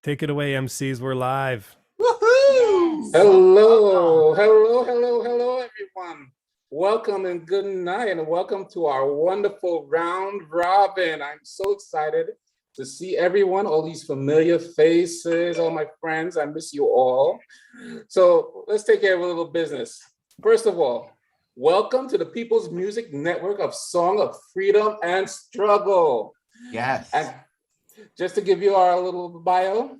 Take it away, MCs. We're live. Woohoo! Yes. Hello, everyone. Welcome and good night, and welcome to our wonderful round robin. I'm so excited to see everyone, all these familiar faces, all my friends. I miss you all. So let's take care of a little business. First of all, welcome to the People's Music Network of Song of Freedom and Struggle. Yes. And just to give you our little bio,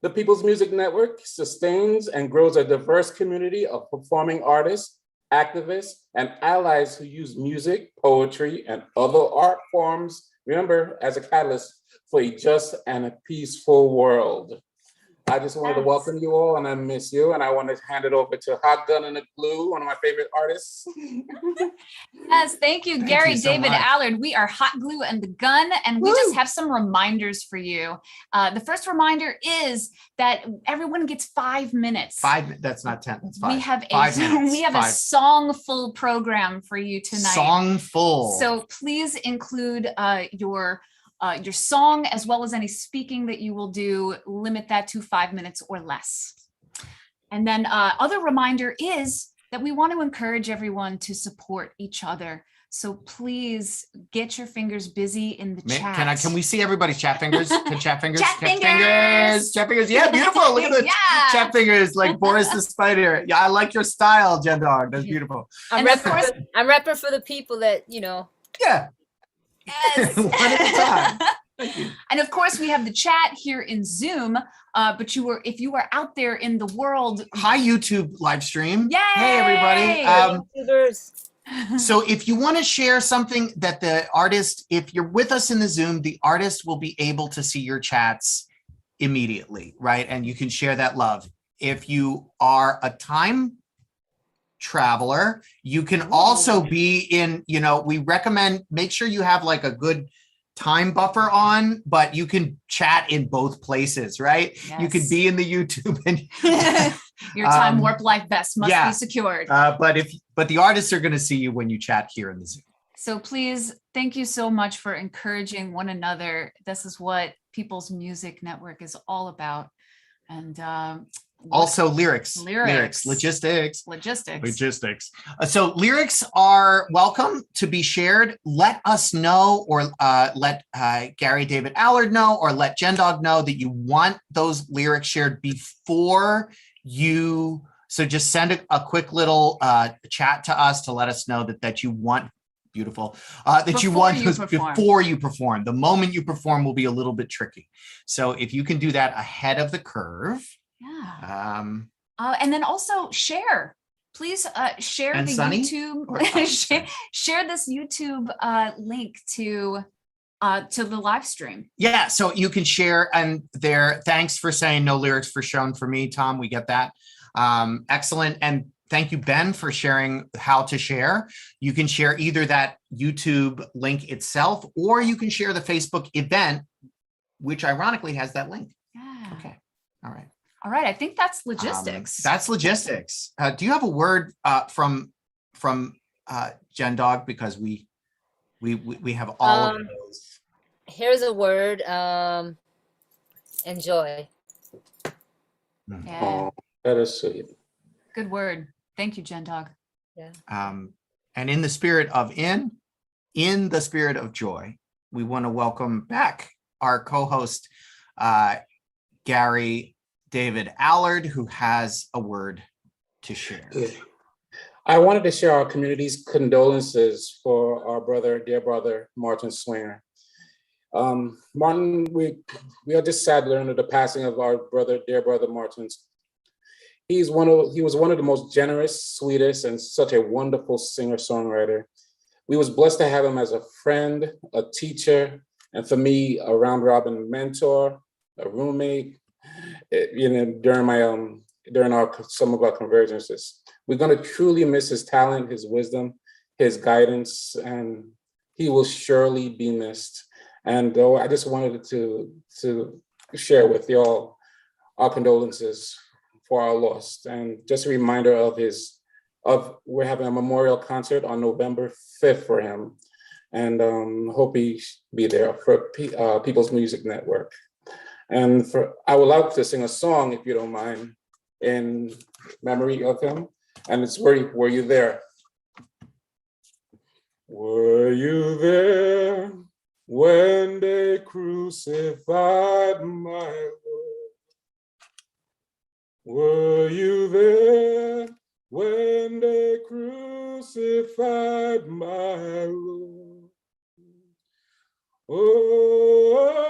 the People's Music Network sustains and grows a diverse community of performing artists, activists, and allies who use music, poetry, and other art forms, remember, as a catalyst for a just and a peaceful world. I just wanted to welcome you all, and I miss you, and I want to hand it over to Hot Gun and the Glue, one of my favorite artists. Yes, thank you, Gary David Allard. We are Hot Glue and the Gun, and we just have some reminders for you. The first reminder is that everyone gets 5 minutes. That's not 10, that's 5. We have a song-full program for you tonight. Song-full. So please include your song as well as any speaking that you will do. Limit that to 5 minutes or less. And then other reminder is that we want to encourage everyone to support each other. So please get your fingers busy in the chat. Can we see everybody's chat fingers? Chat fingers? Chat fingers. Chat fingers. Yeah, beautiful. Look at the chat fingers like Boris the Spider. Yeah, I like your style, Jen Dog. That's beautiful. I'm repping for the people that, you know. Yeah. Yes. One at a time. Thank you. And of course, we have the chat here in Zoom. But if you are out there in the world, hi YouTube live stream. Yay! Hey everybody. YouTubers. So if you want to share something that the artist, if you're with us in the Zoom, the artist will be able to see your chats immediately, right? And you can share that love. If you are a time traveler, you can also be in, we recommend, make sure you have like a good time buffer on, but you can chat in both places, right? Yes. You could be in the YouTube and your time warp life vest must be secured. But the artists are going to see you when you chat here in the Zoom. So please, thank you so much for encouraging one another. This is what People's Music Network is all about. And also lyrics, logistics. So lyrics are welcome to be shared. Let us know, or let Gary David Allard know, or let Jen Dog know that you want those lyrics shared before you. So just send a quick little chat to us to let us know that you want. Beautiful. That you want those before you perform. The moment you perform will be a little bit tricky. So if you can do that ahead of the curve. Yeah. And then also share. Please share the YouTube. share this YouTube link to the live stream. Yeah, so you can share, and thanks for saying no lyrics for shown for me, Tom. We get that. Excellent. And thank you, Ben, for sharing how to share. You can share either that YouTube link itself, or you can share the Facebook event, which ironically has that link. Yeah. Okay. All right. All right. I think that's logistics. That's logistics. Do you have a word from Jen Dog? Because we have all of those. Here's a word. Enjoy. Yeah. Oh, that is sweet. Good word. Thank you, Jen Dog. Yeah. And in the spirit of joy, we want to welcome back our co-host, Gary David Allard, who has a word to share. I wanted to share our community's condolences for our dear brother, Martin Swinger. Martin, we are just sad to learn of the passing of our dear brother Martin. He was one of the most generous, sweetest, and such a wonderful singer-songwriter. We was blessed to have him as a friend, a teacher, and for me, a round-robin mentor, a roommate. During some of our convergences, we're going to truly miss his talent, his wisdom, his guidance, and he will surely be missed. And I just wanted to share with y'all our condolences for our loss, and just a reminder we're having a memorial concert on November 5th for him, and hope he be there for People's Music Network. And I would like to sing a song, if you don't mind, in memory of him. And it's Were You There? Were you there when they crucified my Lord? Were you there when they crucified my Lord? Oh,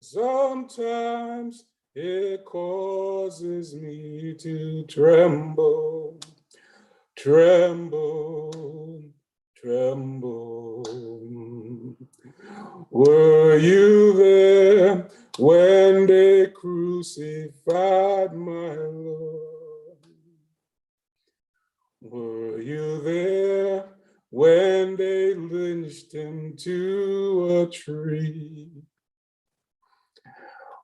sometimes it causes me to tremble, tremble, tremble. Were you there when they crucified my Lord? Were you there when they lynched him to a tree?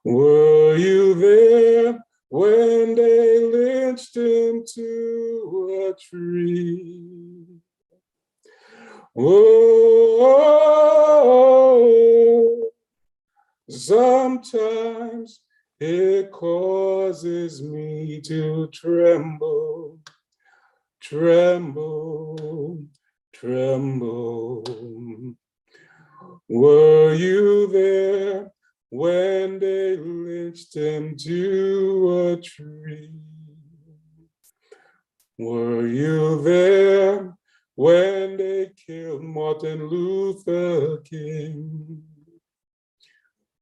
Were you there when they lynched him to a tree? Oh, sometimes it causes me to tremble, tremble, tremble. Were you there when they lynched him to a tree? Were you there when they killed Martin Luther King?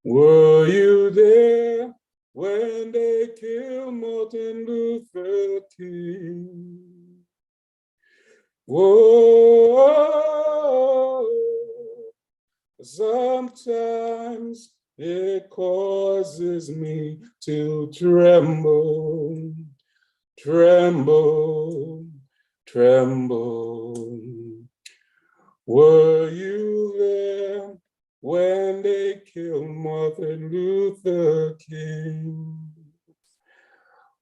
Were you there when they killed Martin Luther King? Whoa, sometimes it causes me to tremble, tremble, tremble. Were you there when they killed Martin Luther King?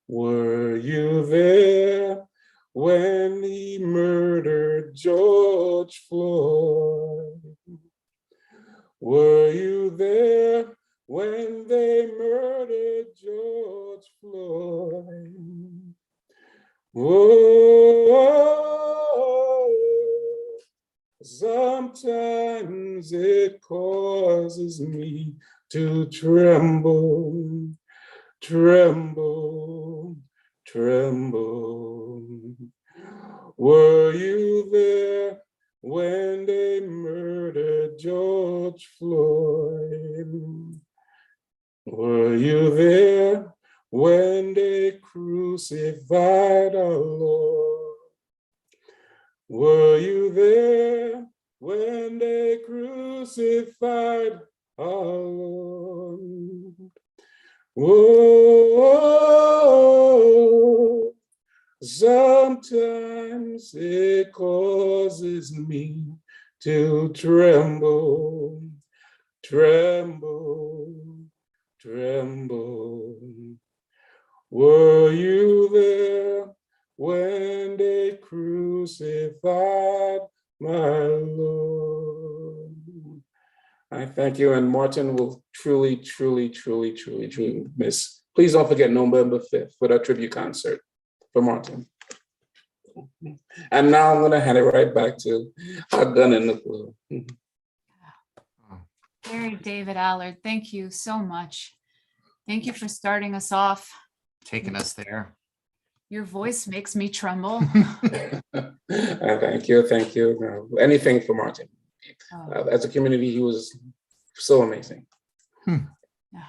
Were you there when he murdered George Floyd? Were you there when they murdered George Floyd? Oh, sometimes it causes me to tremble, tremble, tremble. Were you there when they murdered George Floyd? Were you there when they crucified our Lord? Were you there when they crucified our Lord? Whoa, sometimes it causes me to tremble, tremble, tremble. Were you there when they crucified my Lord? I thank you, and Martin will truly, truly, truly, truly, truly miss. Please don't forget November 5th for the tribute concert for Martin. And now I'm going to hand it right back to our gun in the glue. Gary David Allard, thank you so much. Thank you for starting us off. Taking us there. Your voice makes me tremble. Thank you, thank you. Anything for Martin. As a community, he was so amazing.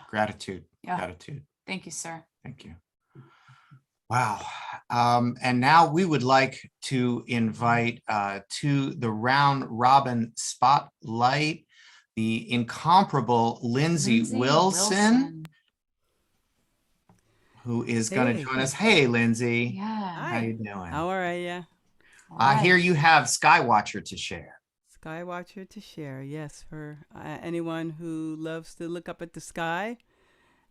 Gratitude, gratitude. Thank you, sir. Thank you. Wow. And now we would like to invite to the round robin spotlight the incomparable Lindsay Wilson, who is going to join us. Hey, Lindsay. Yeah. How you doing? How are you? I hear you have Skywatcher to share. Skywatcher to share, yes, for anyone who loves to look up at the sky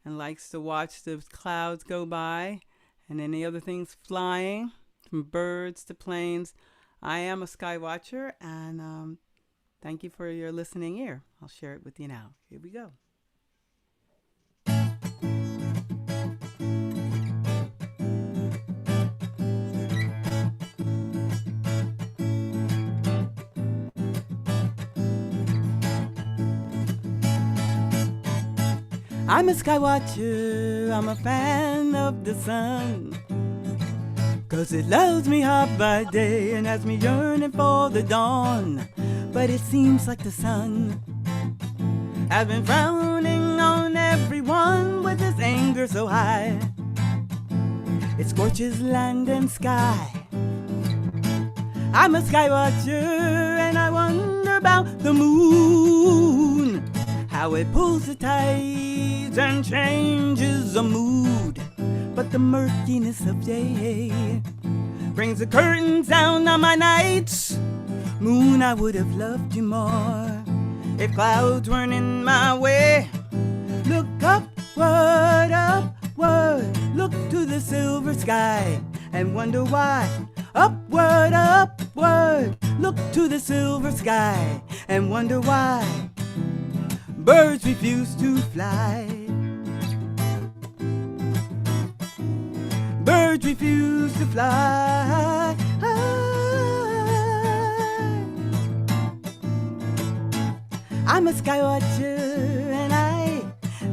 and likes to watch the clouds go by and any other things flying, from birds to planes. I am a sky watcher, and thank you for your listening ear. I'll share it with you now. Here we go. I'm a sky watcher, I'm a fan of the sun, 'cause it loves me hot by day and has me yearning for the dawn. But it seems like the sun has been frowning on everyone with his anger so high. It scorches land and sky. I'm a sky watcher and I wonder about the moon, how it pulls the tides and changes the mood. But the murkiness of day brings the curtains down on my nights. Moon, I would have loved you more if clouds weren't in my way. Look upward, upward, look to the silver sky and wonder why. Upward, upward, look to the silver sky and wonder why. Birds refuse to fly. Birds refuse to fly. I'm a sky watcher and I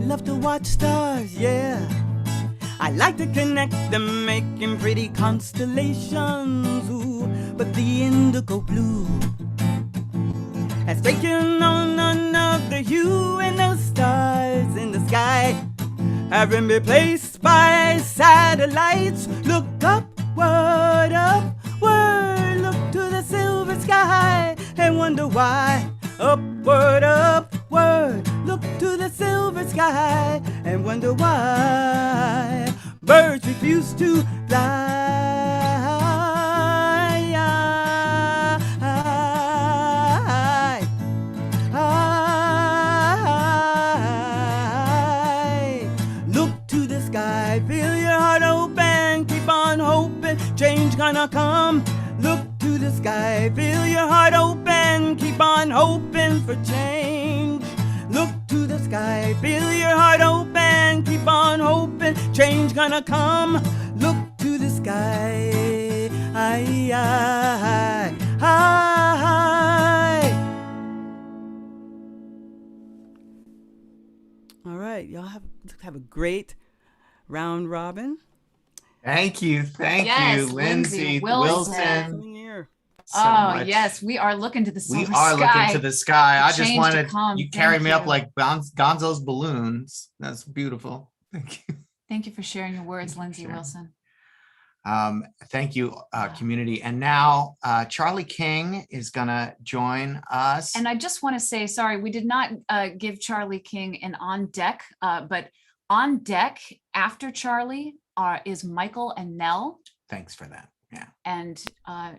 love to watch stars, yeah. I like to connect them, making pretty constellations, ooh. But the indigo blue has taken on another hue, and those stars in the sky have been replaced by satellites. Look upward, upward, look to the silver sky and wonder why. Upward, upward, look to the silver sky and wonder why. Birds refuse to fly. Look to the sky, feel your heart open, keep on hoping, change gonna come. Look to the sky, feel your heart open, keep on hoping for change. Look to the sky, feel your heart open, keep on hoping, change gonna come. Look to the sky, aye, aye, aye. All right, y'all have a great round robin. Thank you, Yes, Lindsay Wilson. So Oh, much. yes, we are looking to the We silver are sky. looking to the sky. I just Change to wanted come. you carried Thank me up you. like Gonzo's balloons. That's beautiful. Thank you. Thank you for sharing your words, Lindsay Sure. Wilson. Thank you, community. And now Charlie King is gonna join us. And I just want to say, sorry, we did not give Charlie King an on deck, but on deck after Charlie is Michael and Nell. Thanks for that. Yeah. And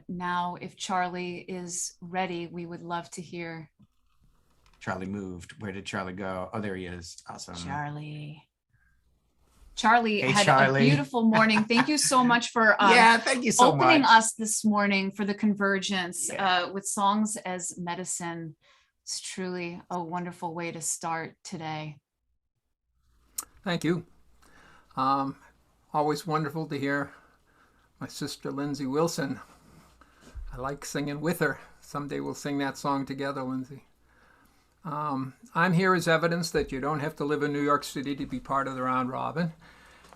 now if Charlie is ready, we would love to hear Charlie moved. Where did Charlie go? Oh, there he is. Awesome. Charlie Hey, had Charlie. a beautiful morning. Thank you so much for Yeah, thank you so opening much. us this morning for the Convergence Yeah. with songs as medicine. It's truly a wonderful way to start today. Thank you. Always wonderful to hear my sister Lindsay Wilson. I like singing with her. Someday we'll sing that song together, Lindsay. I'm here as evidence that you don't have to live in New York City to be part of the round robin,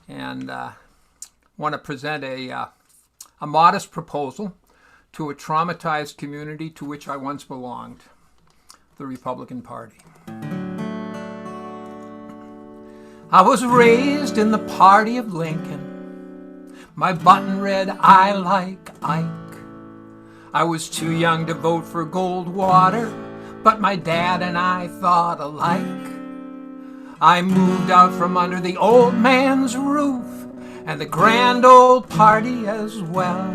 and want to present a modest proposal to a traumatized community to which I once belonged, the Republican Party. I was raised in the party of Lincoln. My button read, I like Ike. I was too young to vote for Goldwater, but my dad and I thought alike. I moved out from under the old man's roof and the grand old party as well.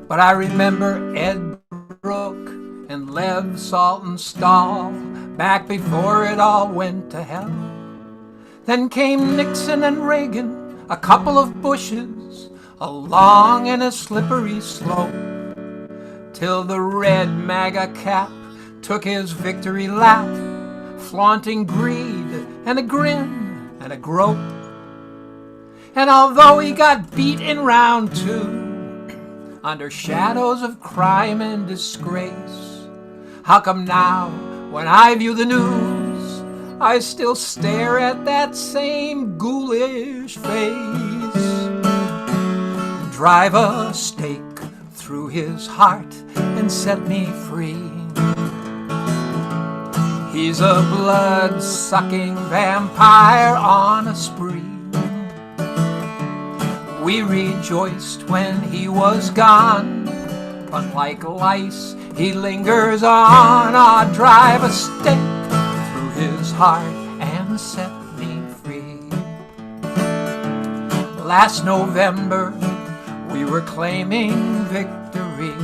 But I remember Ed Brooke and Lev Saltonstall back before it all went to hell. Then came Nixon and Reagan, a couple of Bushes, a long and a slippery slope, till the red MAGA cap took his victory lap, flaunting greed and a grin and a grope. And although he got beat in round 2, under shadows of crime and disgrace, how come now, when I view the news, I still stare at that same ghoulish face? Drive a stake through his heart and set me free. He's a blood-sucking vampire on a spree. We rejoiced when he was gone, but like lice he lingers on. Ah, drive a stake through his heart and set me free. Last November we were claiming victory.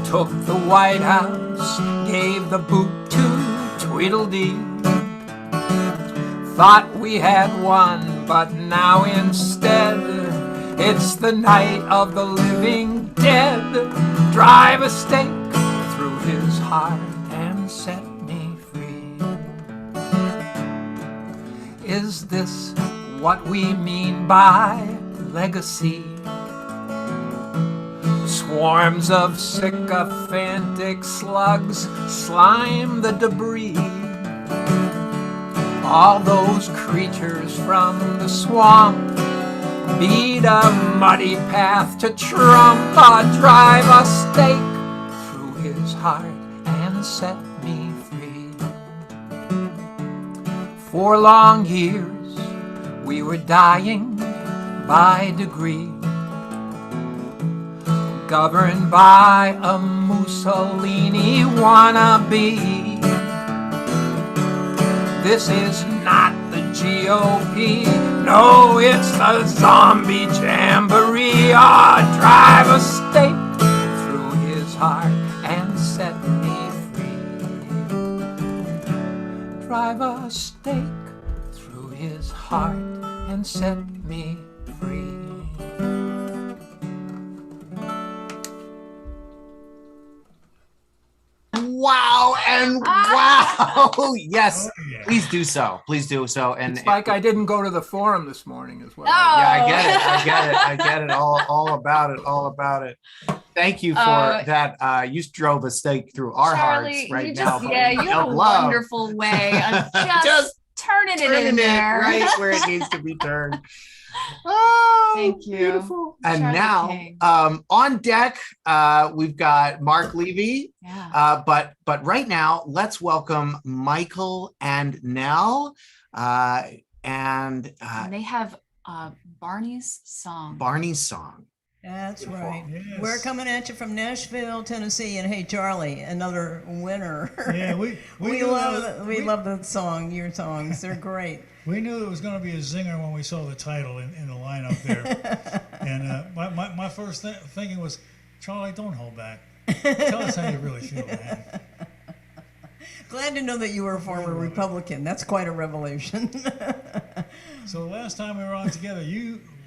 Took the White House, gave the boot to Tweedledee. Thought we had won, but now instead it's the night of the living dead. Drive a stake through his heart and set me free. Is this what we mean by legacy? Swarms of sycophantic slugs slime the debris. All those creatures from the swamp beat a muddy path to Trump. Drive a stake through his heart and set me free. 4 long years we were dying by degree, governed by a Mussolini wannabe. This is not the GOP, no, it's the zombie jamboree. Ah, drive a stake through his heart and set me free. Drive a stake through his heart and set me free. Wow and wow. Yes, please do so. Please do so. And it's like I didn't go to the forum this morning as well. No. Yeah, I get it. All about it. Thank you for that. You drove a stake through our Charlie, hearts right you now. just, yeah, you have a love. wonderful way of just turning it in Turning there. right where it needs to be turned. Oh, Thank you. Beautiful. And Charlie now, King. on deck, we've got Marc Levy. Yeah. But right now, let's welcome Michael and Nell. And they have Barney's song. Barney's song. That's right. Yes. We're coming at you from Nashville, Tennessee, and hey, Charlie, another winner. Yeah, we love the song, your songs. They're great. We knew it was going to be a zinger when we saw the title in the lineup there. And my first thinking was, Charlie, don't hold back. Tell us how you really feel, man. Glad to know that you were a former Republican. That's quite a revelation. So last time we were on together,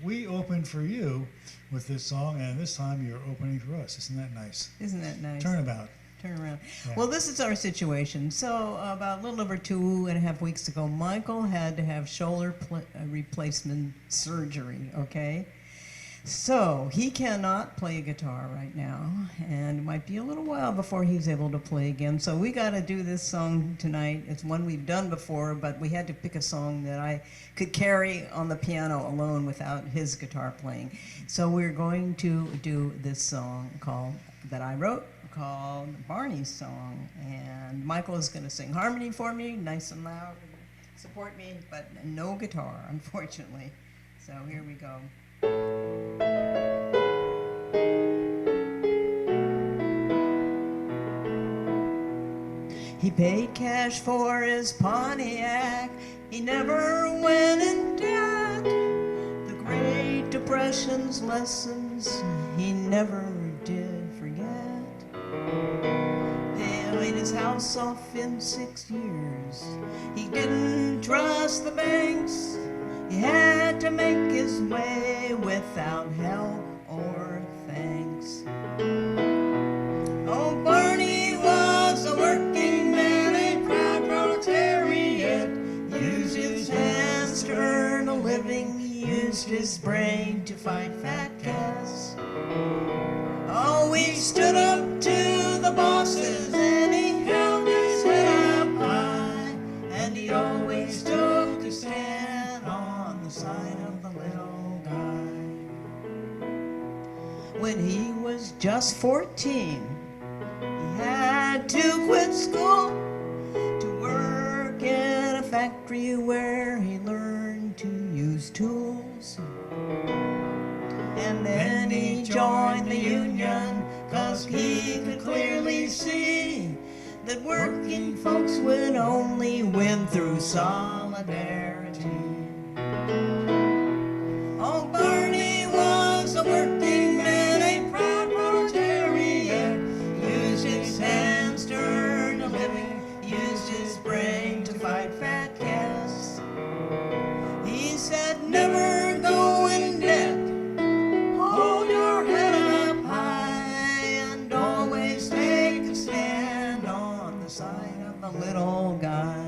we opened for you with this song, and this time you're opening for us. Isn't that nice? Isn't that nice? Turnabout. Turn around. Yeah. Well, this is our situation. So about a little over 2.5 weeks ago, Michael had to have shoulder replacement surgery, okay? So he cannot play guitar right now, and it might be a little while before he's able to play again. So we got to do this song tonight. It's one we've done before, but we had to pick a song that I could carry on the piano alone without his guitar playing. So we're going to do this song that I wrote called Barney's Song, and Michael is going to sing harmony for me, nice and loud, support me, but no guitar, unfortunately. So here we go. He paid cash for his Pontiac, he never went in debt. The Great Depression's lessons he never did forget. Paid his house off in 6 years, he didn't trust the banks. He had to make his way without help or thanks. Oh, Barney his brain to fight fat cats. Always stood up to the bosses, and he held his head up high, and he always took a stand on the side of the little guy. When he was just 14, he had to quit school to work in a factory where he learned to use tools. And then he joined the union, 'cause he could clearly see that working folks would only win through solidarity. Oh, Barney was a working man, a proud proletariat, used his hands to earn a living, used his brain to fight fat cats. He said, never go in debt, hold your head up high, and always take a stand on the side of the little guy.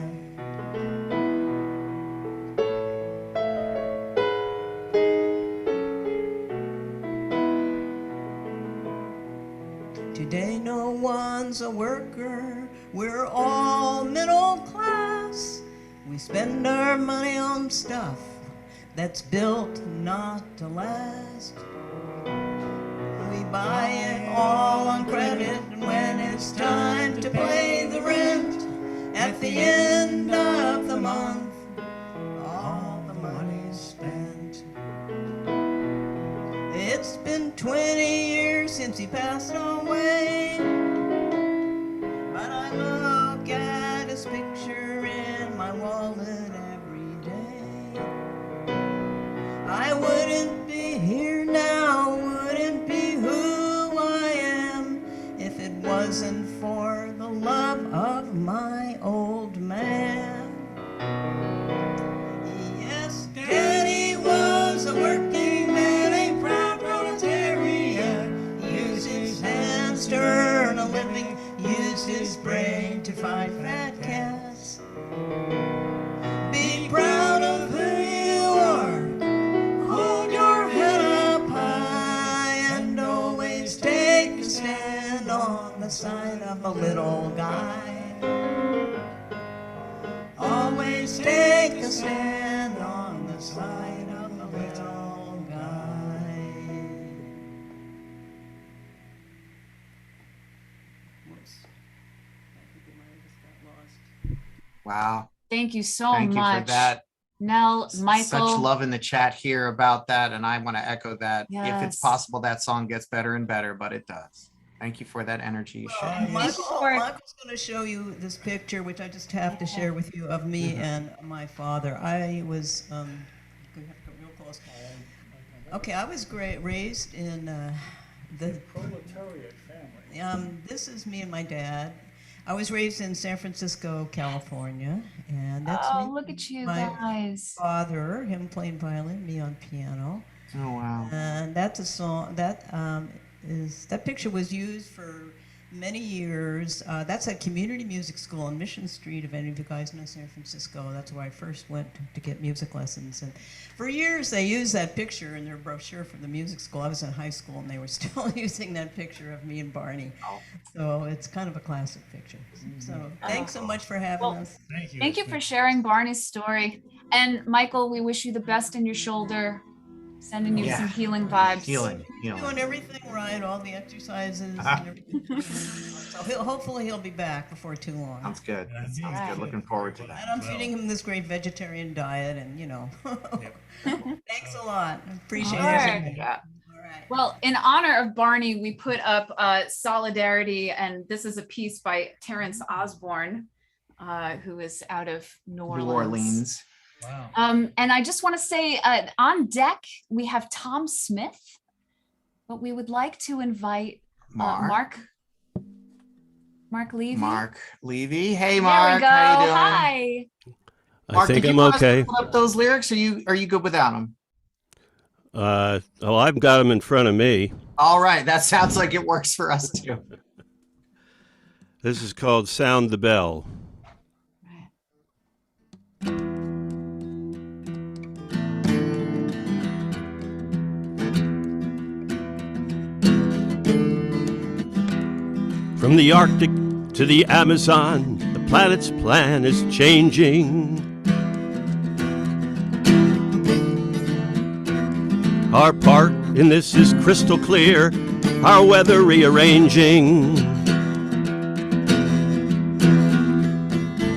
Today no one's a worker, we're all middle class. We spend our money on stuff that's built not to last. We buy it all on credit, and when it's time to pay the rent, at the end of the month, all the money's spent. It's been 20 years since he passed away, but I look at his picture in my wallet every day. I wouldn't be here now, wouldn't be who I am, if it wasn't for the love of my old man. Yes, Daddy was a working man, a proud proletariat, used his hands to earn a living, used his brain to fight fat cats. Be proud of who you are, hold your head up high, and always take a stand on the side of a little guy. Always take a stand on the side of a little guy. Whoops. I think we might have just got lost. Wow. Thank you so Thank you much. for that. Nell, Michael. Such love in the chat here about that, and I want to echo that. If it's Yes. possible, that song gets better and better, but it does. Thank you for that energy you shared. Michael's going to show you this picture, which I just have to share with you, of me and my father. I was, you have to come real close. Okay, I was raised in the Proletariat family. This is me and my dad. I was raised in San Francisco, California, and that's Oh, me. look at you My guys. father, him playing violin, me on piano. Oh, wow. And that's a song that that picture was used for many years. That's at Community Music School on Mission Street, if any of you guys know San Francisco. That's where I first went to get music lessons. And for years, they used that picture in their brochure for the music school. I was in high school, and they were still using that picture of me and Barney. So it's kind of a classic picture. So thanks so much for having us. Thank you. Thank you for sharing Barney's story. And Michael, we wish you the best in your shoulder. Sending you some healing vibes. Healing. Doing everything right, all the exercises and everything. So hopefully he'll be back before too long. Sounds good. That sounds good. Looking forward to that. And I'm feeding him this great vegetarian diet, and you know. Thanks a lot. Appreciate it. Yeah. Well, in honor of Barney, we put up Solidarity, and this is a piece by Terrence Osborne, who is out of New Orleans. Wow. And I just want to say on deck, we have Tom Smith, but we would like to invite Marc Levy. Marc Levy. Hey, Marc. There we go. How you doing? Hi. Marc, I think did I'm you want us to okay. pull up those lyrics? Are you good without them? I've got them in front of me. All right. That sounds like it works for us too. This is called Sound the Bell. From the Arctic to the Amazon, the planet's plan is changing. Our part in this is crystal clear, our weather rearranging.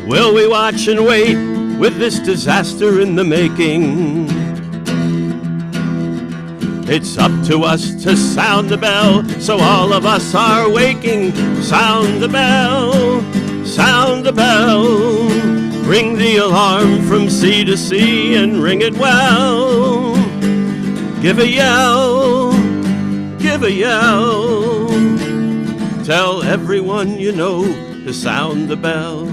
Will we watch and wait with this disaster in the making? It's up to us to sound the bell, so all of us are waking. Sound the bell, sound the bell. Ring the alarm from sea to sea and ring it well. Give a yell, give a yell. Tell everyone you know to sound the bell.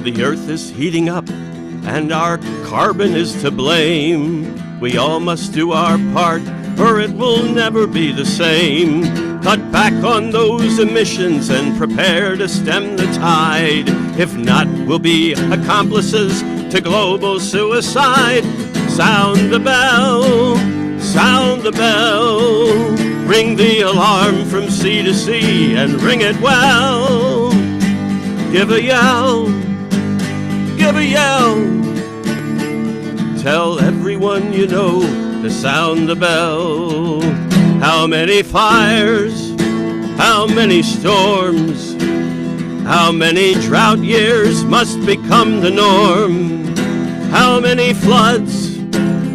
The earth is heating up and our carbon is to blame. We all must do our part or it will never be the same. Cut back on those emissions and prepare to stem the tide. If not, we'll be accomplices to global suicide. Sound the bell, sound the bell. Ring the alarm from sea to sea and ring it well. Give a yell, give a yell. Tell everyone you know to sound the bell. How many fires, how many storms, how many drought years must become the norm? How many floods,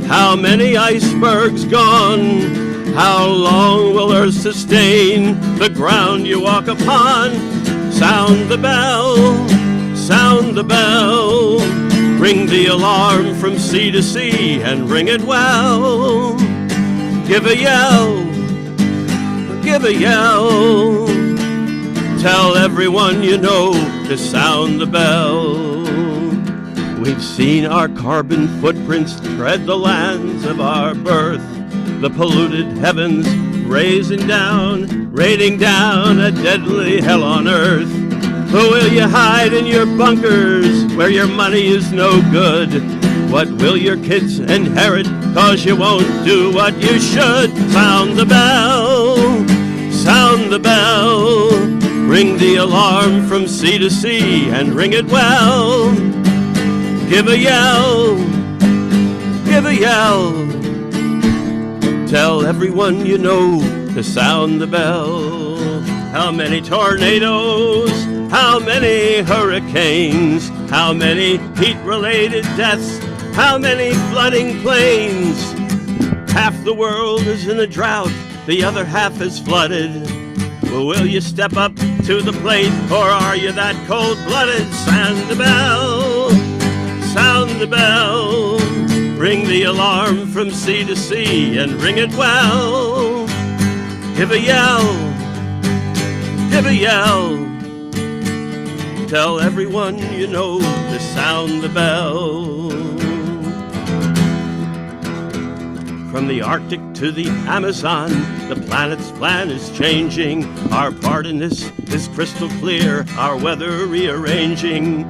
how many icebergs gone? How long will Earth sustain the ground you walk upon? Sound the bell, sound the bell. Ring the alarm from sea to sea and ring it well. Give a yell, give a yell. Tell everyone you know to sound the bell. We've seen our carbon footprints tread the lands of our birth. The polluted heavens raising down, raining down a deadly hell on earth. Who will you hide in your bunkers where your money is no good? What will your kids inherit cause you won't do what you should? Sound the bell, sound the bell. Ring the alarm from sea to sea and ring it well. Give a yell, give a yell. Tell everyone you know to sound the bell. How many tornadoes? How many hurricanes? How many heat-related deaths? How many flooding plains? Half the world is in a drought, the other half is flooded. Well, will you step up to the plate, or are you that cold-blooded? Sound the bell, sound the bell. Ring the alarm from sea to sea and ring it well. Give a yell, give a yell. Tell everyone you know to sound the bell. From the Arctic to the Amazon, the planet's plan is changing. Our part in this is crystal clear, our weather rearranging.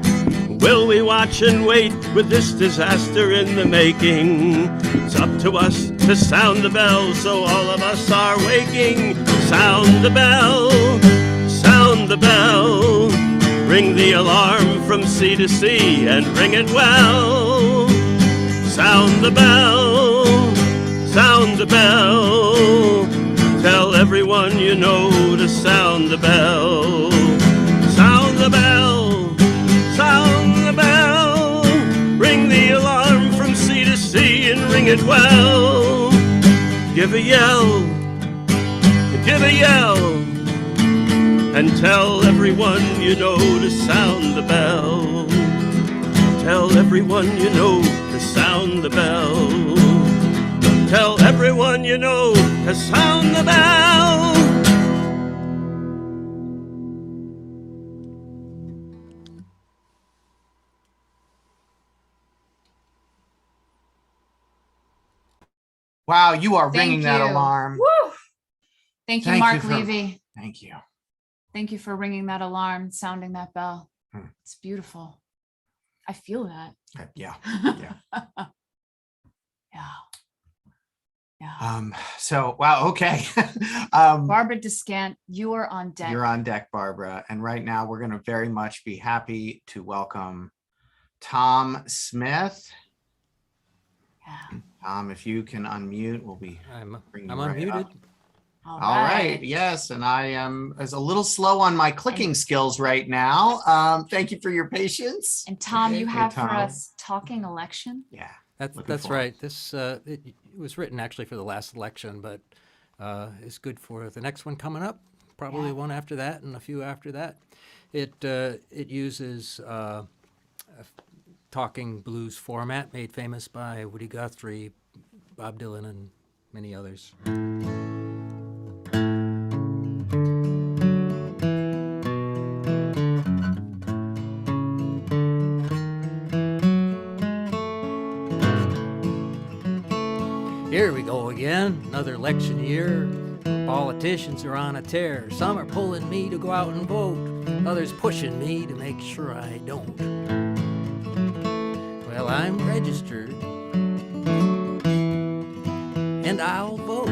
Will we watch and wait with this disaster in the making? It's up to us to sound the bell, so all of us are waking. Sound the bell, sound the bell. Ring the alarm from sea to sea and ring it well. Sound the bell, sound the bell. Tell everyone you know to sound the bell. Sound the bell, sound the bell. Ring the alarm from sea to sea and ring it well. Give a yell, give a yell. And tell everyone you know to sound the bell. Tell everyone you know to sound the bell. Tell everyone you know to sound the bell. Wow, you are ringing Thank that you. alarm. Woo! Thank you, Marc Levy. Thank you. Thank you for ringing that alarm, sounding that bell. It's beautiful. I feel that. Yeah. Yeah. So, wow, okay. Barbara Dyskant, you are on deck. You're on deck, Barbara. And right now we're going to very much be happy to welcome Tom Smith. Yeah. Tom, if you can unmute, we'll be bringing you right unmuted. up. All right. Yes. And I am a little slow on my clicking skills right now. Thank you for your patience. And Tom, you have Tom. for us Talking Election. Yeah. That's right. This it was written actually for the last election, but is good for the next one coming up. Probably one after that and a few after that. It uses a talking blues format made famous by Woody Guthrie, Bob Dylan, and many others. Here we go again, another election year. Politicians are on a tear. Some are pulling me to go out and vote. Others pushing me to make sure I don't. Well, I'm registered, and I'll vote.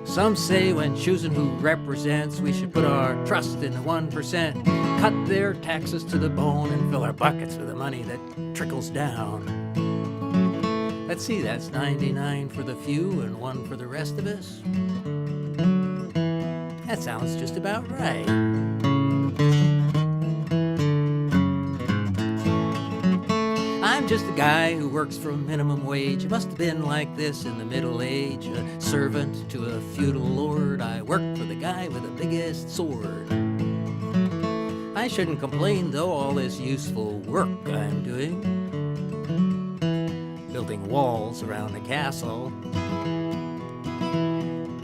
Some say when choosing who represents, we should put our trust in the 1%, cut their taxes to the bone, and fill our buckets with the money that trickles down. Let's see, that's 99 for the few and 1 for the rest of us. That sounds just about right. I'm just a guy who works for a minimum wage. It must have been like this in the Middle Age. A servant to a feudal lord. I work for the guy with the biggest sword. I shouldn't complain though, all this useful work I'm doing. Building walls around the castle.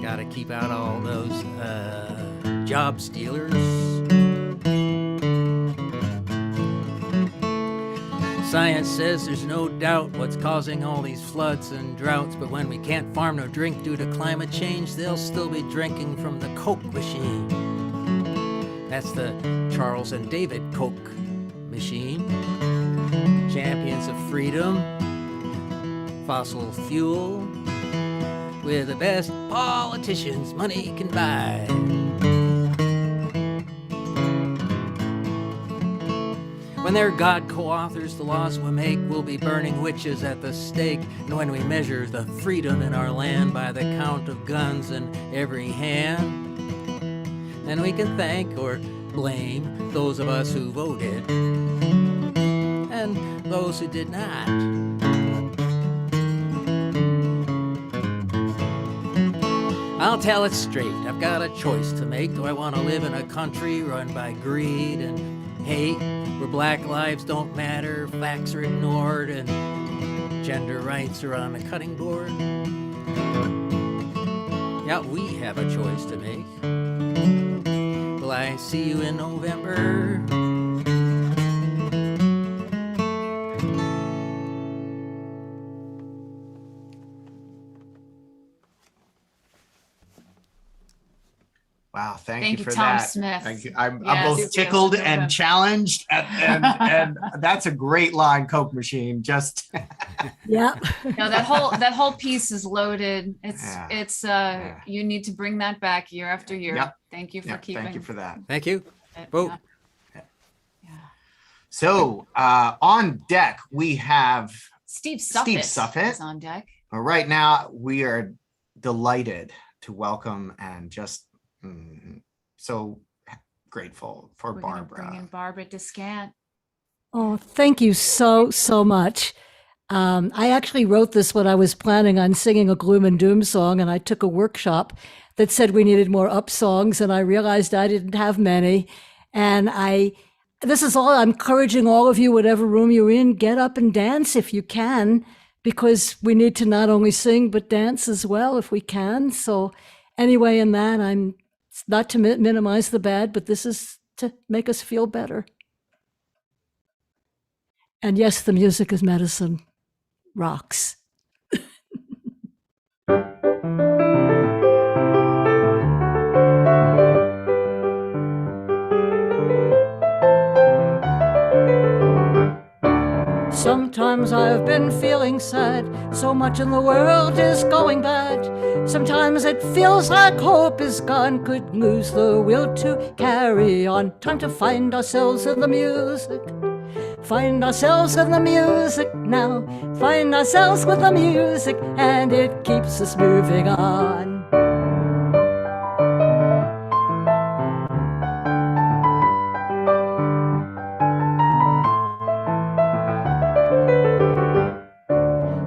Gotta keep out all those job stealers. Science says there's no doubt what's causing all these floods and droughts, but when we can't farm nor drink due to climate change, they'll still be drinking from the Coke machine. That's the Charles and David Coke machine. Champions of freedom, fossil fuel, we're the best politicians money can buy. When they're God co-authors, the laws we make will be burning witches at the stake. And when we measure the freedom in our land by the count of guns in every hand, then we can thank or blame those of us who voted and those who did not. I'll tell it straight, I've got a choice to make. Do I want to live in a country run by greed and hate, where black lives don't matter, facts are ignored, and gender rights are on the cutting board? Yeah, we have a choice to make. Will I see you in November? Wow, thank you for Tom that. Smith. Thank you. I'm Yes, both tickled and challenged, and that's a great line, Coke machine. Just Yeah. No, that whole piece is loaded. It's you need to bring that back year after year. Yep. Thank you for Yep, keeping. thank you for that. Thank you. Vote. So on deck we have Steve Suffit is on deck. But right now we are delighted to welcome and just so grateful for We're Barbara. Bring in Barbara Dyskant. Oh, thank you so much. I actually wrote this when I was planning on singing a gloom and doom song, and I took a workshop that said we needed more up songs, and I realized I didn't have many. And this is all I'm encouraging all of you, whatever room you're in, get up and dance if you can, because we need to not only sing but dance as well if we can. So anyway, in that, I'm not to minimize the bad, but this is to make us feel better. And yes, the music is medicine. Rocks. Sometimes I've been feeling sad. So much in the world is going bad. Sometimes it feels like hope is gone. Could lose the will to carry on. Time to find ourselves in the music. Find ourselves in the music now. Find ourselves with the music, and it keeps us moving on.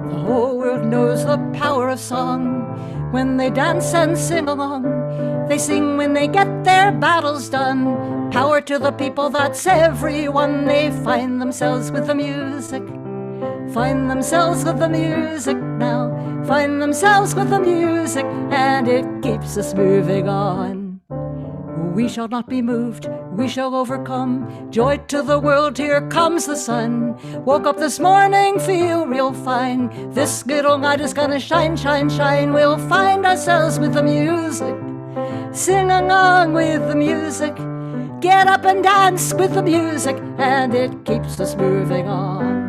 The whole world knows the power of song. When they dance and sing along, they sing when they get their battles done. Power to the people, that's everyone. They find themselves with the music. Find themselves with the music now. Find themselves with the music, and it keeps us moving on. We shall not be moved, we shall overcome. Joy to the world, here comes the sun. Woke up this morning, feel real fine. This little light is gonna shine, shine, shine. We'll find ourselves with the music. Sing along with the music. Get up and dance with the music, and it keeps us moving on.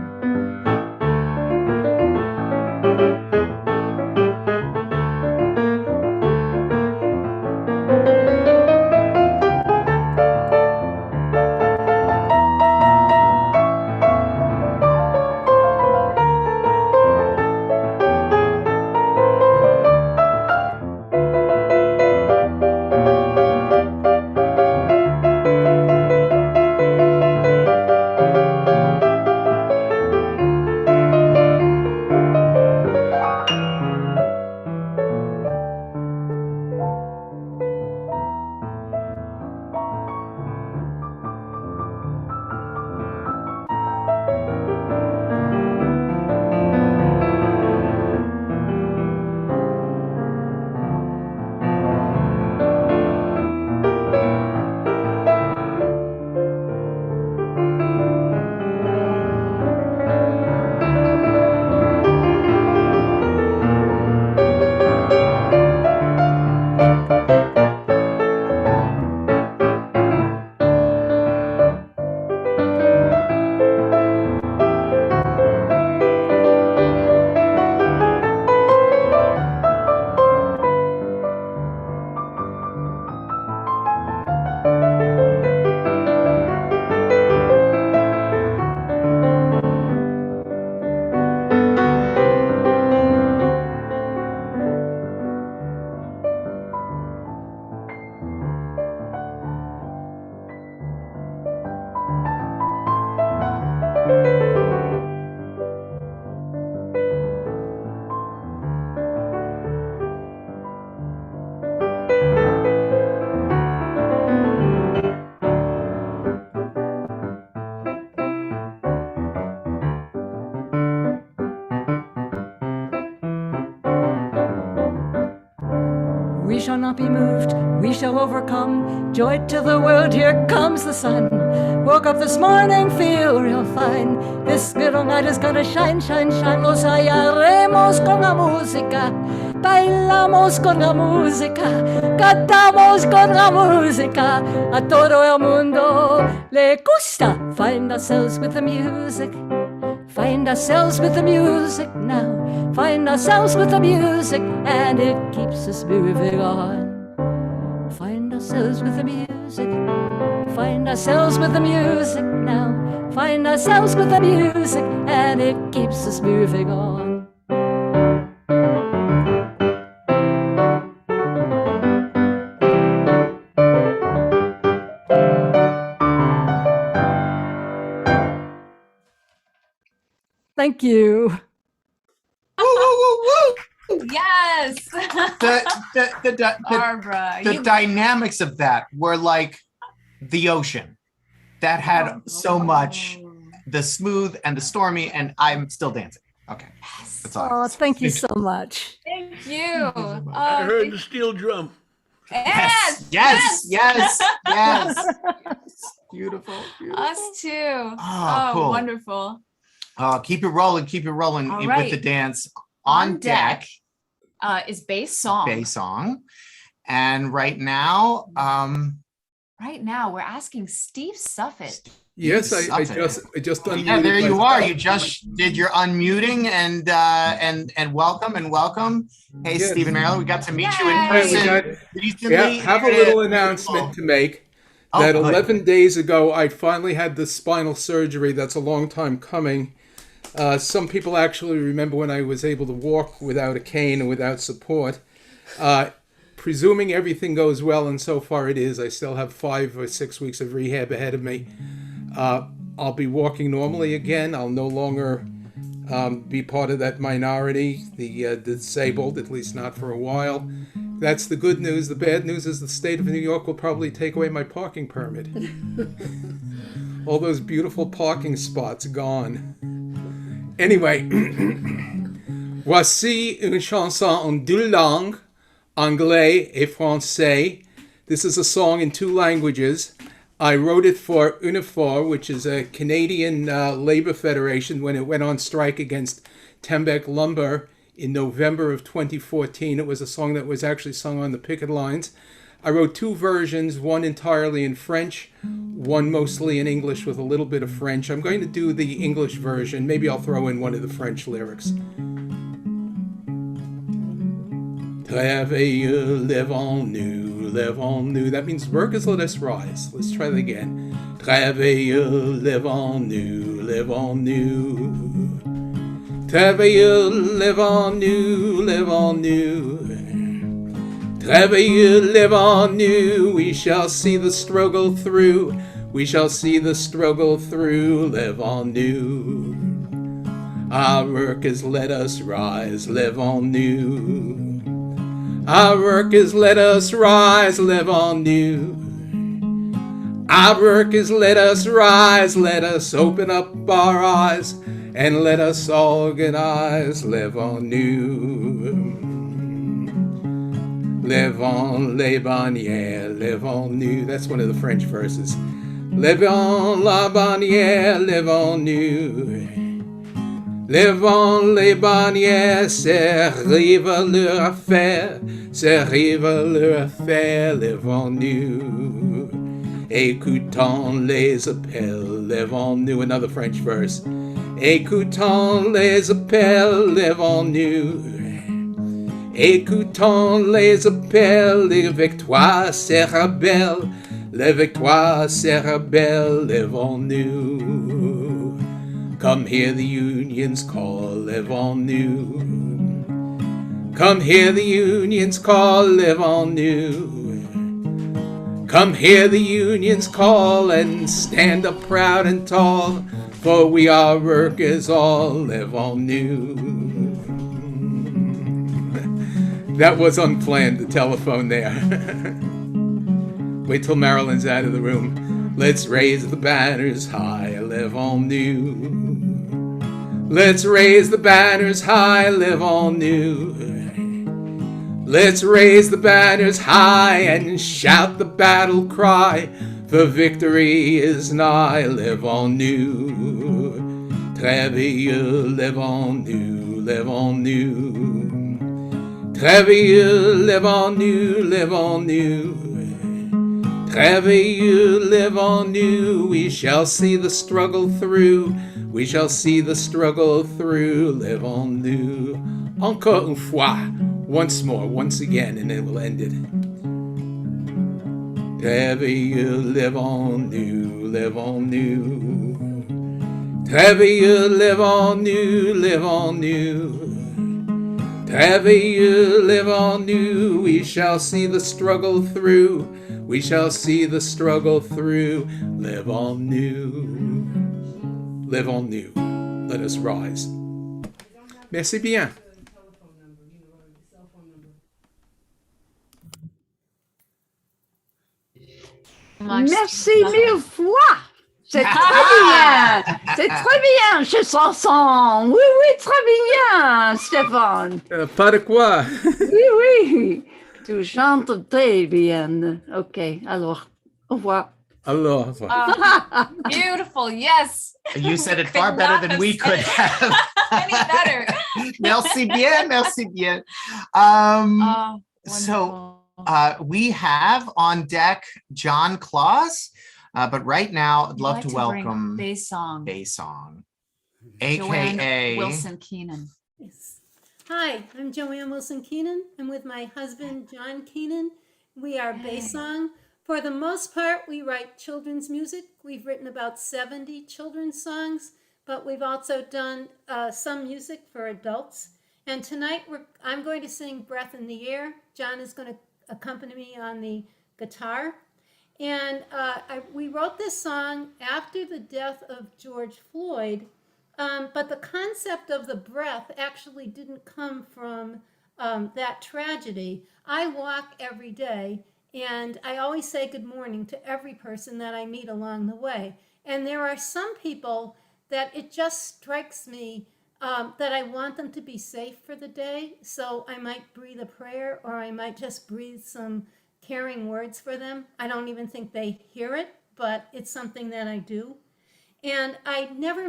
We shall not be moved, we shall overcome. Joy to the world, here comes the sun. Woke up this morning, feel real fine. This little light is gonna shine, shine, shine. Nos hallaremos con la música. Bailamos con la música. Cantamos con la música. A todo el mundo le gusta. Find ourselves with the music. Find ourselves with the music now. Find ourselves with the music, and it keeps us moving on. Find ourselves with the music. Find ourselves with the music now. Find ourselves with the music, and it keeps us moving on. Thank you. Yes. Barbara, the dynamics of that were like the ocean that had so much, the smooth and the stormy, and I'm still dancing. Okay. Yes. That's all. Oh, thank you so much. Thank you. I heard the steel drum. Yes. Yes. Yes. Yes. Beautiful. Beautiful. Us too. Oh, cool. Wonderful. Keep it rolling All right. with the dance. On deck is bass song. Bass song. And right now, right now, we're asking Steve Suffit. Yes, I just unmuted. Yeah, there you myself. are. You just did your unmuting and welcome. Hey, Yes. Stephen Maryland, we got to meet you in Hey, person recently. have a little announcement to make. That 11 days ago, I finally had the spinal surgery. That's a long time coming. Some people actually remember when I was able to walk without a cane and without support. Presuming everything goes well, and so far it is, I still have 5 or 6 weeks of rehab ahead of me. I'll be walking normally again. I'll no longer be part of that minority, the disabled, at least not for a while. That's the good news. The bad news is the state of New York will probably take away my parking permit. All those beautiful parking spots gone. Anyway, voici une chanson en deux langues, anglais et français. This is a song in 2 languages. I wrote it for Unifor, which is a Canadian labor federation, when it went on strike against Tembec Lumber in November of 2014. It was a song that was actually sung on the picket lines. I wrote 2 versions, one entirely in French, one mostly in English with a little bit of French. I'm going to do the English version. Maybe I'll throw in one of the French lyrics. Travailleux, lèvons-nous, lèvons-nous. That means workers, let us rise. Let's try that again. Travailleux, lèvons-nous, lèvons-nous. Travailleux, lèvons-nous, lèvons-nous. Travailleux, lèvons-nous. We shall see the struggle through. We shall see the struggle through. Lèvons-nous. Our workers, let us rise. Lèvons-nous. Our workers, let us rise, lèvons-nous. Our workers, let us rise, let us open up our eyes, and let us organize, lèvons-nous. Lèvons les bannières, lèvons-nous. That's one of the French verses. Lèvons la bannière, lèvons-nous. Lèvons les bannières, c'est rive leur affaire, c'est rive leur affaire, lèvons-nous. Écoutons les appels, lèvons-nous. Another French verse. Écoutons les appels, lèvons-nous. Écoutons les appels, les victoires sera belle, les victoires sera belle, lèvons-nous. Come hear the unions call, lèvons-nous. Come hear the unions call, lèvons-nous. Come hear the unions call and stand up proud and tall, for we are workers all, lèvons-nous. That was unplanned, the telephone there. Wait till Marilyn's out of the room. Let's raise the banners high, lèvons-nous. Let's raise the banners high, lèvons-nous. Let's raise the banners high and shout the battle cry, for victory is nigh, lèvons-nous. Travailleux, lèvons-nous, lèvons-nous. Travailleux, lèvons-nous, lèvons-nous. Travailleux, lèvons-nous. We shall see the struggle through. We shall see the struggle through, lèvons-nous. Encore une fois, once more, once again, and then we'll end it. Travailleux, lèvons-nous, lèvons-nous. Travailleux, lèvons-nous, lèvons-nous. Travailleux, lèvons-nous. We shall see the struggle through. We shall see the struggle through, lèvons-nous. Lèvons-nous. Let us rise. Merci bien. Merci 1000 fois. C'est très bien. C'est très bien, ce chanson. Oui, oui, très bien, Stéphane. Pas de quoi. Oui, oui. Tu chantes très bien. OK, alors, au revoir. Alors. Beautiful, yes. You said it far better than we could have. Any better. Merci bien, merci bien. So we have on deck John Claus, but right now I'd love to welcome Baysong, aka Wilson Keenan. Yes. Hi, I'm Joanne Wilson Keenan. I'm with my husband, John Keenan. We are Baysong. For the most part, we write children's music. We've written about 70 children's songs, but we've also done some music for adults. And tonight, I'm going to sing Breath in the Air. John is going to accompany me on the guitar. And we wrote this song after the death of George Floyd, but the concept of the breath actually didn't come from that tragedy. I walk every day, and I always say good morning to every person that I meet along the way. And there are some people that it just strikes me that I want them to be safe for the day. So I might breathe a prayer, or I might just breathe some caring words for them. I don't even think they hear it, but it's something that I do. And I never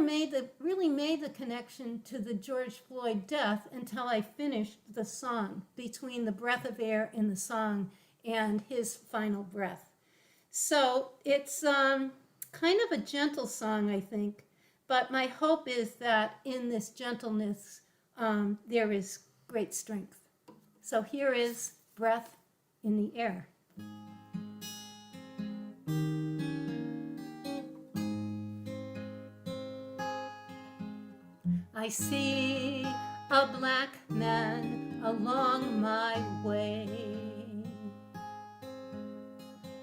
really made the connection to the George Floyd death until I finished the song, between the breath of air in the song and his final breath. So it's kind of a gentle song, I think, but my hope is that in this gentleness, there is great strength. So here is Breath in the Air. I see a black man along my way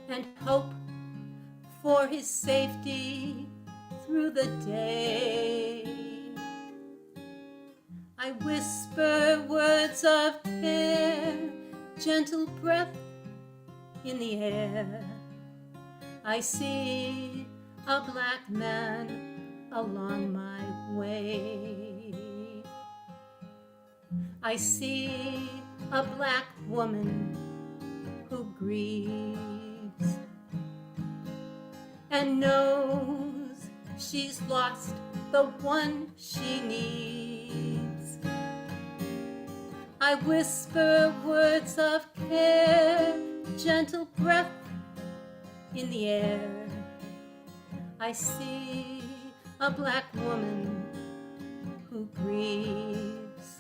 and hope for his safety through the day. I whisper words of care, gentle breath in the air. I see a black man along my way. I see a black woman who grieves and knows she's lost the one she needs. I whisper words of care, gentle breath in the air. I see a black woman who grieves.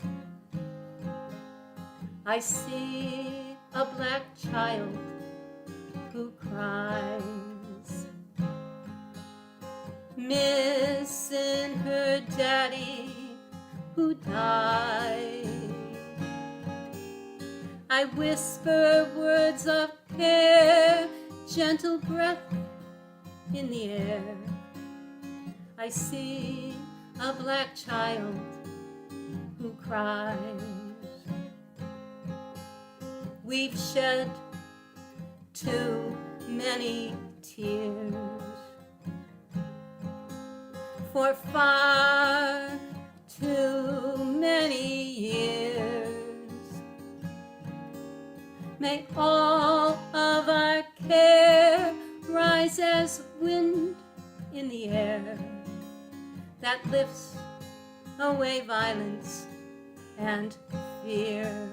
I see a black child who cries, missing her daddy who died. I whisper words of care, gentle breath in the air. I see a black child who cries. We've shed too many tears for far too many years. May all of our care rise as wind in the air that lifts away violence and fear.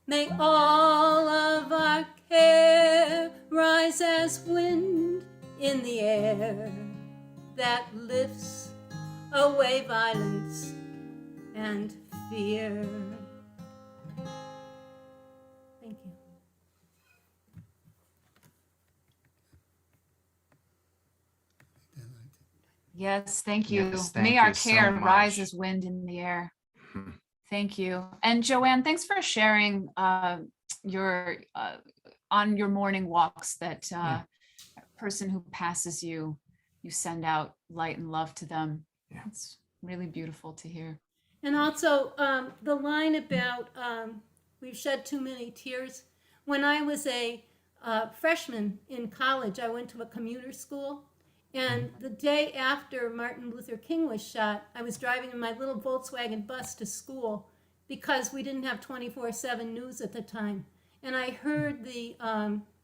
May all of our care rise as wind in the air that lifts away violence and fear. Thank you. Yes, thank you. Yes, thank May our you so care much. rise as wind in the air. Thank you. And Joanne, thanks for sharing your on your morning walks that person who passes you, you send out light and love to them. Yeah. It's really beautiful to hear. And also the line about we've shed too many tears. When I was a freshman in college, I went to a commuter school. And the day after Martin Luther King was shot, I was driving in my little Volkswagen bus to school because we didn't have 24/7 news at the time. And I heard the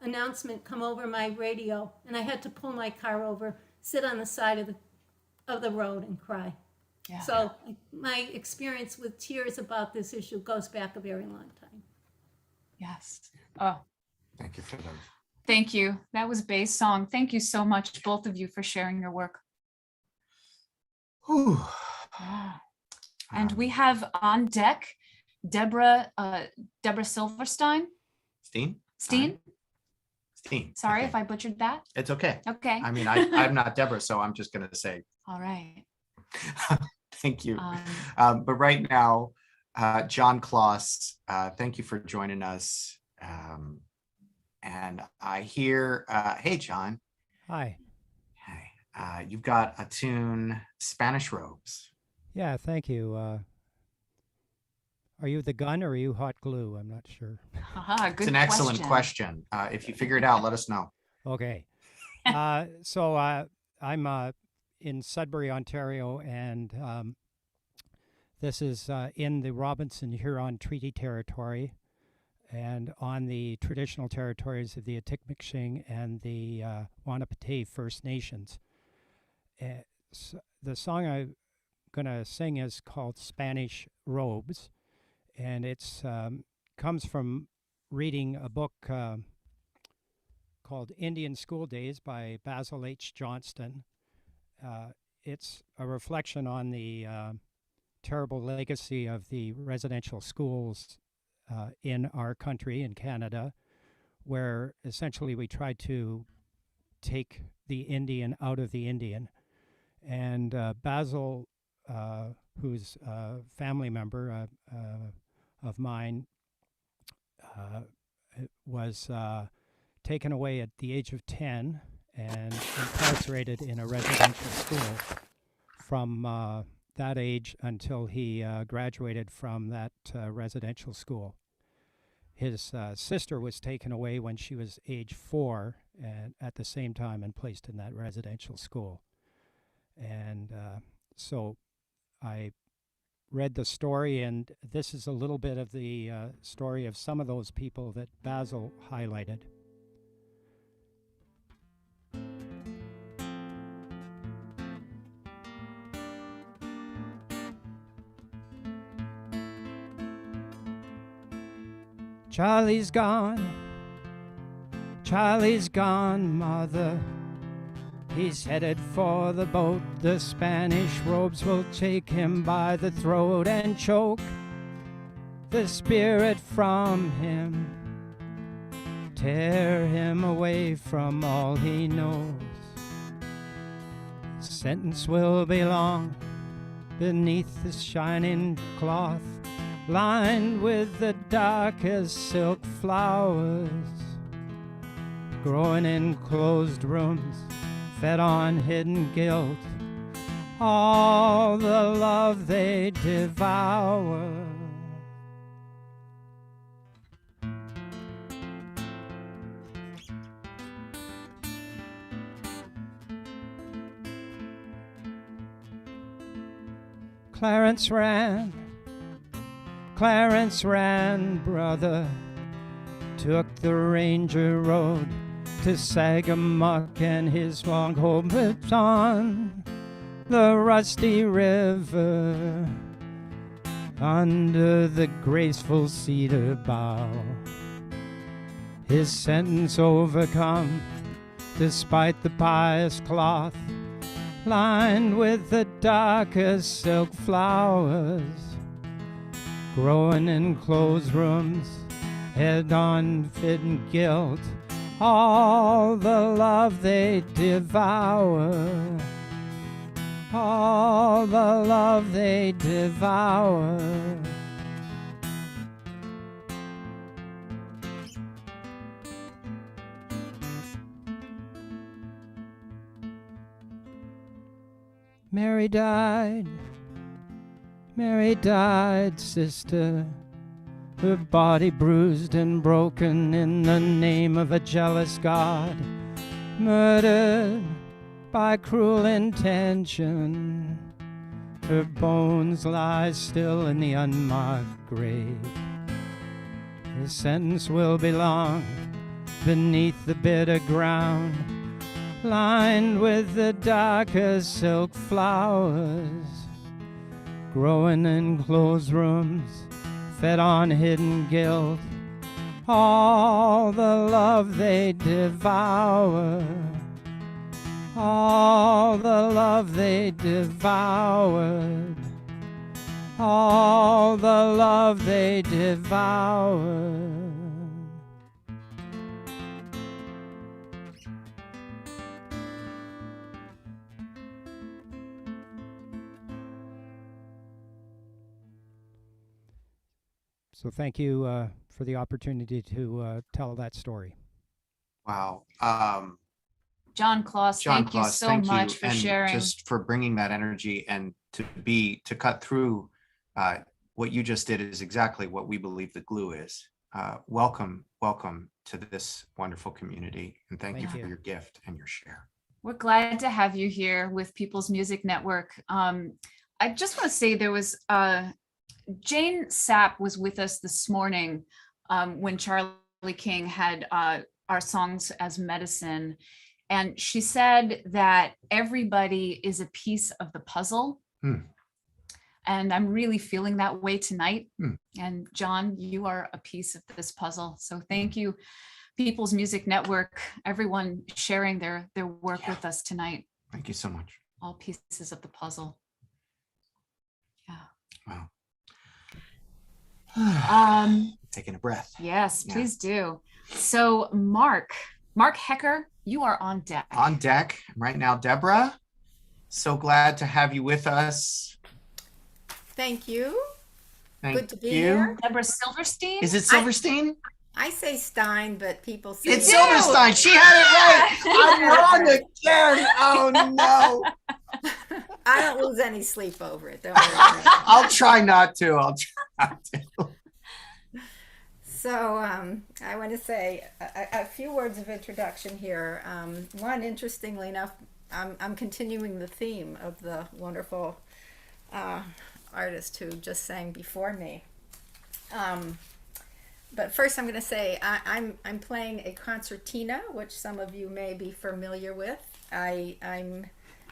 announcement come over my radio, and I had to pull my car over, sit on the side of the road and cry. Yeah. So my experience with tears about this issue goes back a very long time. Yes. Oh, Thank you for those. thank you. That was Bay's song. Thank you so much, both of you, for sharing your work. Whew. Yeah. And we have on deck Deborah Silverstein. Steen? Steen? Steen. Sorry if I butchered that. It's okay. Okay. I mean, I'm not Deborah, so I'm just going to say. All right. Thank you. But right now, John Kloss, thank you for joining us. And I hear, hey, John. Hi. Hey, you've got a tune, Spanish Robes. Yeah, thank you. Are you the gun or are you hot glue? I'm not sure. It's an excellent question. If you figure it out, let us know. Okay. So I'm in Sudbury, Ontario, and this is in the Robinson-Huron Treaty Territory and on the traditional territories of the Atikameksheng and the Wanapitei First Nations. So the song I'm going to sing is called Spanish Robes, and it's comes from reading a book called Indian School Days by Basil H. Johnston. It's a reflection on the terrible legacy of the residential schools in our country, in Canada, where essentially we tried to take the Indian out of the Indian. And Basil, who's a family member of mine, was taken away at the age of 10 and incarcerated in a residential school from that age until he graduated from that residential school. His sister was taken away when she was age 4 and at the same time and placed in that residential school. And so I read the story, and this is a little bit of the story of some of those people that Basil highlighted. Charlie's gone, mother. He's headed for the boat. The Spanish robes will take him by the throat and choke the spirit from him, tear him away from all he knows. Sentence will be long beneath the shining cloth, lined with the darkest silk flowers, growing in closed rooms, fed on hidden guilt, all the love they devour. Clarence ran, brother, took the Ranger Road to Sagamuk, and his long home lived on the rusty river under the graceful cedar bough. His sentence overcome, despite the pious cloth, lined with the darkest silk flowers, growing in closed rooms, head on hidden guilt, all the love they devour, all the love they devour. Mary died, sister, her body bruised and broken in the name of a jealous God, murdered by cruel intention. Her bones lie still in the unmarked grave. His sentence will be long beneath the bitter ground, lined with the darkest silk flowers, growing in closed rooms, fed on hidden guilt, all the love they devoured, all the love they devoured, all the love they devoured. So thank you for the opportunity to tell that story. Wow. John Kloss, thank you so much for sharing. Just for bringing that energy, and to cut through what you just did is exactly what we believe the glue is. Welcome to this wonderful community, and thank you for your gift and your share. We're glad to have you here with People's Music Network. I just want to say there was Jane Sapp was with us this morning when Charlie King had our songs as medicine. And she said that everybody is a piece of the puzzle. And I'm really feeling that way tonight. And John, you are a piece of this puzzle. So thank you, People's Music Network, everyone sharing their work with us tonight. Thank you so much. All pieces of the puzzle. Yeah. Wow. Taking a breath. Yes, please do. So Marc Hecker, you are on deck. On deck right now, Deborah. So glad to have you with us. Thank you. Good to be here. Deborah Silverstein? Is it Silverstein? I say Stein, but people say it's Silverstein. She had it right. I'm wrong again. Oh no. I don't lose any sleep over it. Don't worry. I'll try not to. So I want to say a few words of introduction here. One, interestingly enough, I'm continuing the theme of the wonderful artist who just sang before me. But first, I'm going to say I'm playing a concertina, which some of you may be familiar with.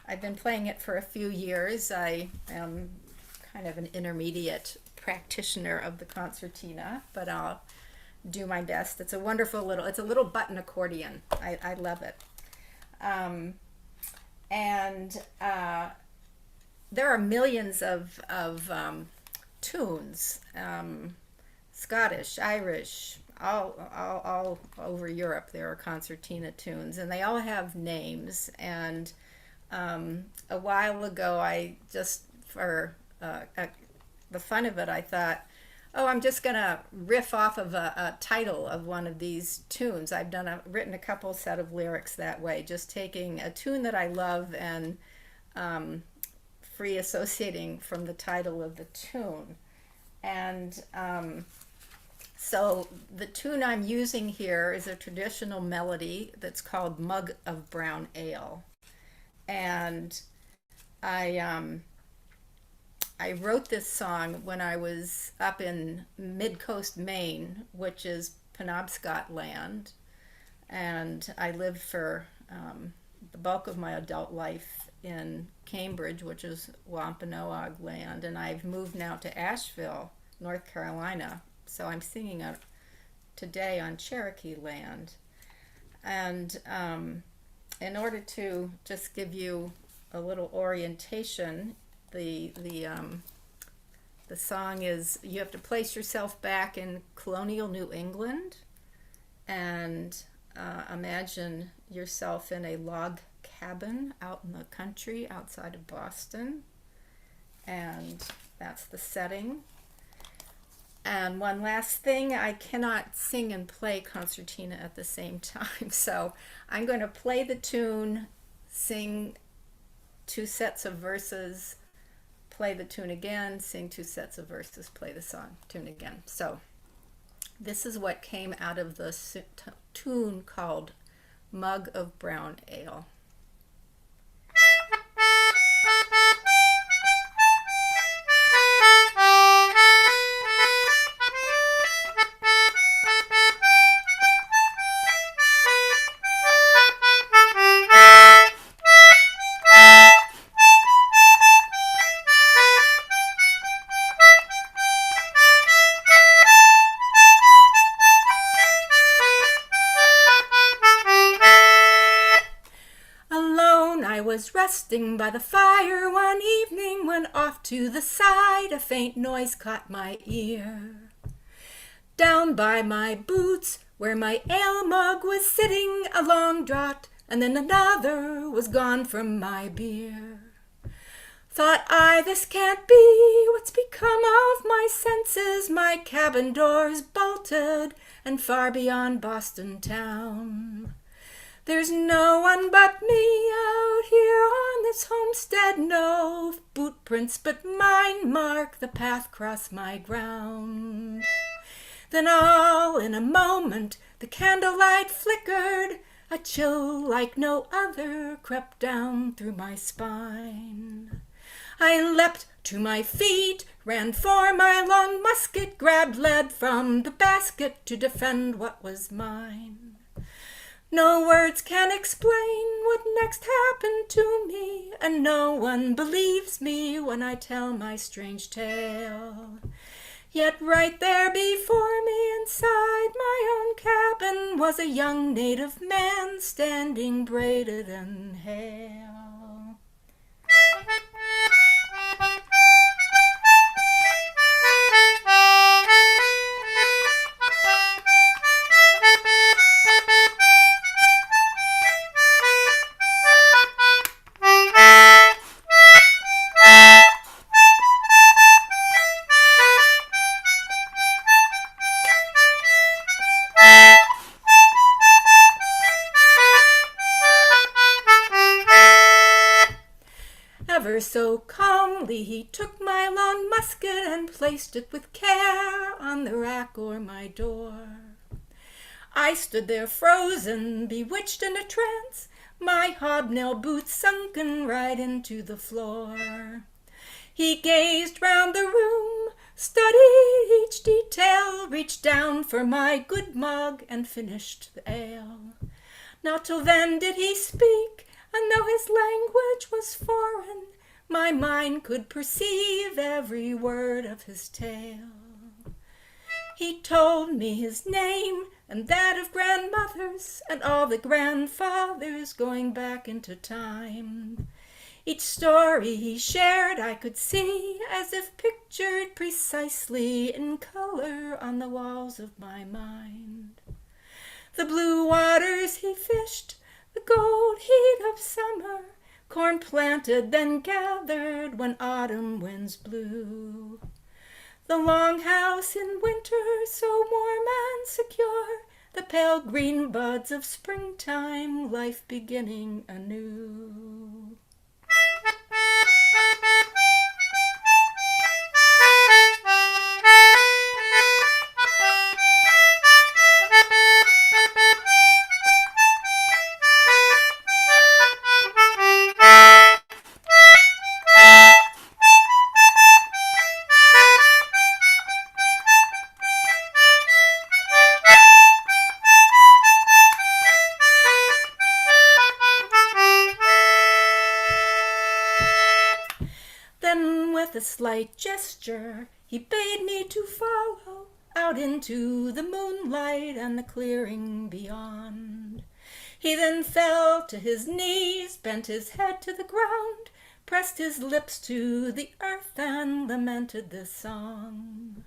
I've been playing it for a few years. I am kind of an intermediate practitioner of the concertina, but I'll do my best. It's a wonderful it's a little button accordion. I love it. There are millions of tunes, Scottish, Irish, all over Europe. There are concertina tunes, and they all have names. And a while ago, I just, for the fun of it, I thought, oh, I'm just gonna riff off of a title of one of these tunes. I've written a couple set of lyrics that way, just taking a tune that I love and free associating from the title of the tune. And so the tune I'm using here is a traditional melody that's called Mug of Brown Ale. And I wrote this song when I was up in Mid-Coast, Maine, which is Penobscot land. And I lived for the bulk of my adult life in Cambridge, which is Wampanoag land. And I've moved now to Asheville, North Carolina. So I'm singing today on Cherokee land. And in order to just give you a little orientation, the song is, you have to place yourself back in colonial New England and imagine yourself in a log cabin out in the country outside of Boston, and that's the setting. And one last thing, I cannot sing and play concertina at the same time, so I'm going to play the tune, sing 2 sets of verses, play the tune again, sing 2 sets of verses, play the tune again. So this is what came out of the tune called Mug of Brown Ale. was resting by the fire one evening when off to the side a faint noise caught my ear. Down by my boots, where my ale mug was sitting, a long draught, and then another was gone from my beer. Thought I, this can't be, what's become of my senses? My cabin door's bolted, and far beyond Boston town. There's no one but me out here on this homestead, no boot prints but mine mark the path across my ground. Then all in a moment the candlelight flickered, a chill like no other crept down through my spine. I leapt to my feet, ran for my long musket, grabbed lead from the basket to defend what was mine. No words can explain what next happened to me, and no one believes me when I tell my strange tale. Yet right there before me inside my own cabin was a young native man standing braided and hale. Ever so calmly he took my long musket and placed it with care on the rack o'er my door. I stood there frozen, bewitched in a trance, my hobnail boots sunken right into the floor. He gazed round the room, studied each detail, reached down for my good mug and finished the ale. Not till then did he speak, and though his language was foreign, my mind could perceive every word of his tale. He told me his name and that of grandmothers and all the grandfathers going back into time. Each story he shared I could see as if pictured precisely in color on the walls of my mind. The blue waters he fished, the gold heat of summer, corn planted then gathered when autumn winds blew. The long house in winter so warm and secure, the pale green buds of springtime, life beginning anew. A slight gesture, he bade me to follow out into the moonlight and the clearing beyond. He then fell to his knees, bent his head to the ground, pressed his lips to the earth and lamented this song.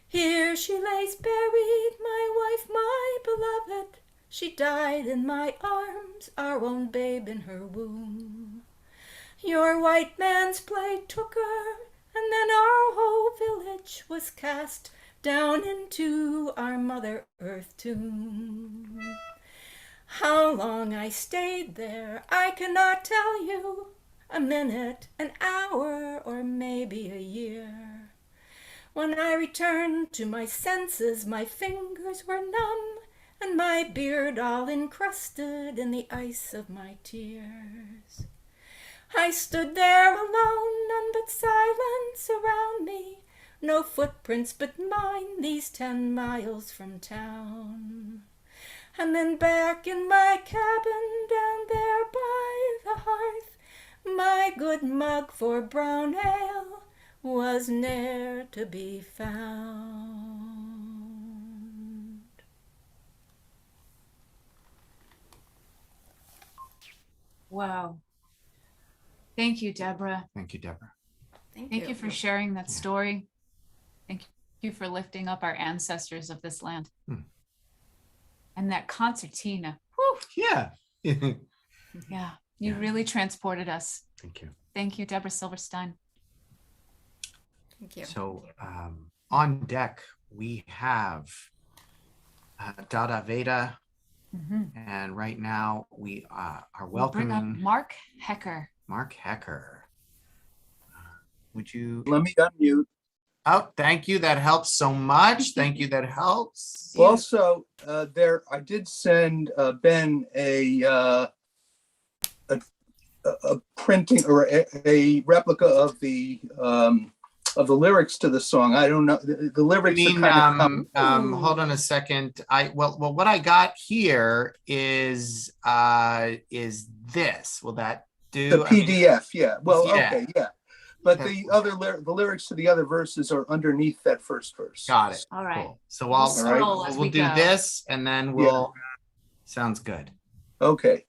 Here she lays buried, my wife, my beloved. She died in my arms, our own babe in her womb. Your white man's plague took her, and then our whole village was cast down into our Mother Earth tomb. How long I stayed there, I cannot tell you. A minute, an hour, or maybe a year. When I returned to my senses, my fingers were numb, and my beard all encrusted in the ice of my tears. I stood there alone, none but silence around me, no footprints but mine these 10 miles from town. And then back in my cabin down there by the hearth, my good mug for brown ale was ne'er to be found. Wow. Thank you, Deborah. Thank you, Deborah. Thank you for sharing that story. Thank you for lifting up our ancestors of this land. And that concertina. Whew. Yeah. Yeah, you really transported us. Thank you. Thank you, Deborah Silverstein. Thank you. So on deck, we have Dada, Veda, and right now we are welcoming Bring up Marc Hecker. Marc Hecker. Would you let me unmute? Oh, thank you. That helps so much. Thank you. That helps. Also, I did send Ben a printing or a replica of the lyrics to the song. I don't know the lyrics. You mean, hold on a second. Well, what I got here is this. Will that do? The PDF, yeah. Well, yeah. Okay, yeah. But the lyrics to the other verses are underneath that first verse. Got it. All right. Cool. So we'll do this, and then we'll. Sounds good. Okay.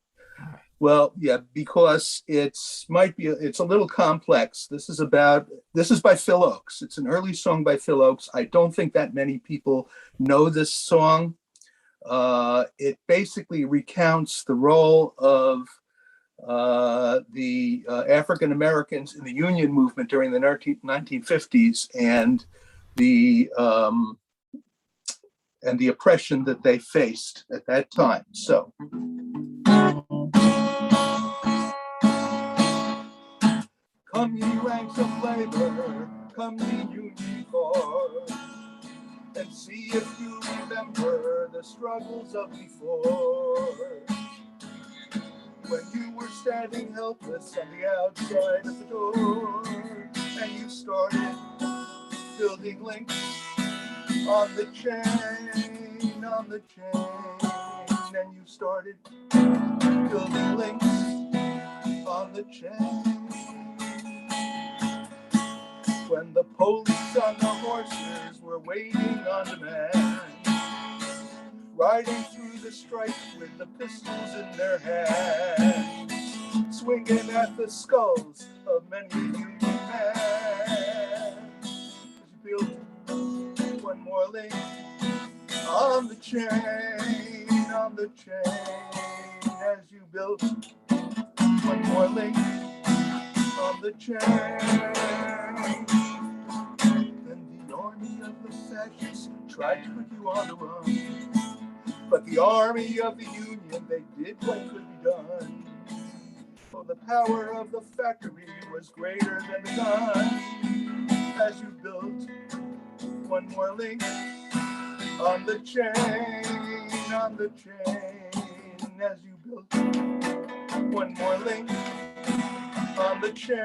Well, yeah, because it's a little complex. This is by Phil Ochs. It's an early song by Phil Ochs. I don't think that many people know this song. It basically recounts the role of the African Americans in the Union movement during the 1950s and the oppression that they faced at that time. So. Come ye ranks of labor, come ye union corps, and see if you remember the struggles of before. When you were standing helpless on the outside of the door, and you started building links on the chain, and you started building links on the chain. When the police on the horses were waiting on demand, riding through the strife with the pistols in their hands, swinging at the skulls of many a union man. You built one more link on the chain, as you built one more link on the chain. And the army of the fascists tried to put you on the run, but the army of the Union, they did what could be done. For the power of the factory was greater than the gun. As you built one more link on the chain, as you built one more link on the chain.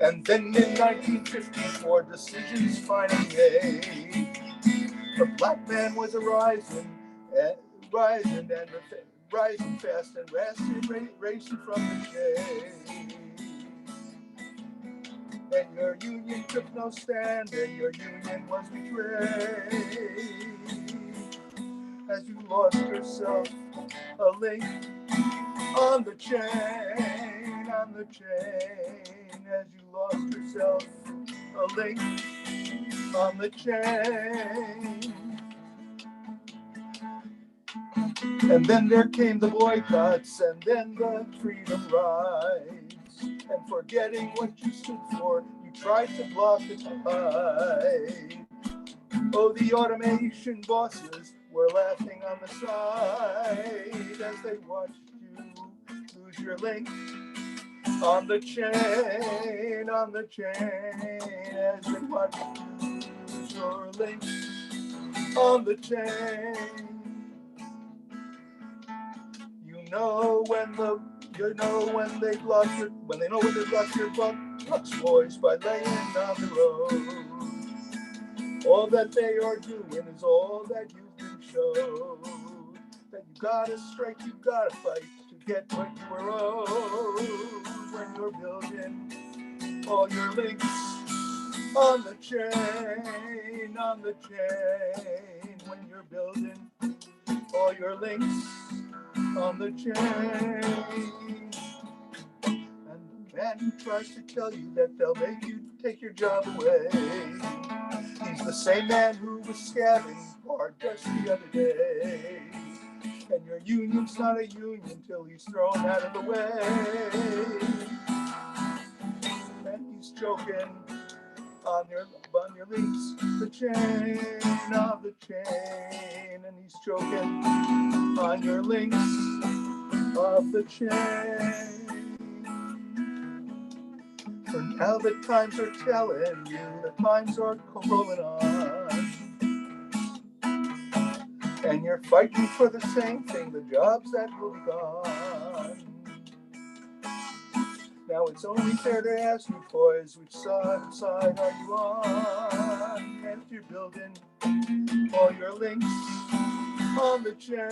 And then in 1954, decisions finally made. The black man was rising fast and racing from the shade. And your union took no stand, and your union was betrayed. As you lost yourself a link on the chain, as you lost yourself a link on the chain. And then there came the boycotts, and then the freedom rides. And forgetting what you stood for, you tried to block the tide. Oh, the automation bosses were laughing on the side as they watched you lose your link on the chain, as they watched you lose your link on the chain. You know when they've lost your buck, Ochs boys, by laying down the road. All that they are doing is all that you've been showed. That you gotta strike, you gotta fight to get what you were owed. When you're building all your links on the chain, when you're building all your links on the chain. And the man who tries to tell you that they'll make you take your job away, he's the same man who was scabbing hard just the other day. And your union's not a union till he's thrown out of the way. And he's choking on your links, the chain of the chain. And he's choking on your links of the chain. For now the times are telling you, the times are rolling on. And you're fighting for the same thing, the jobs that will be gone. Now it's only fair to ask you boys, which side are you on? And if you're building all your links on the chain,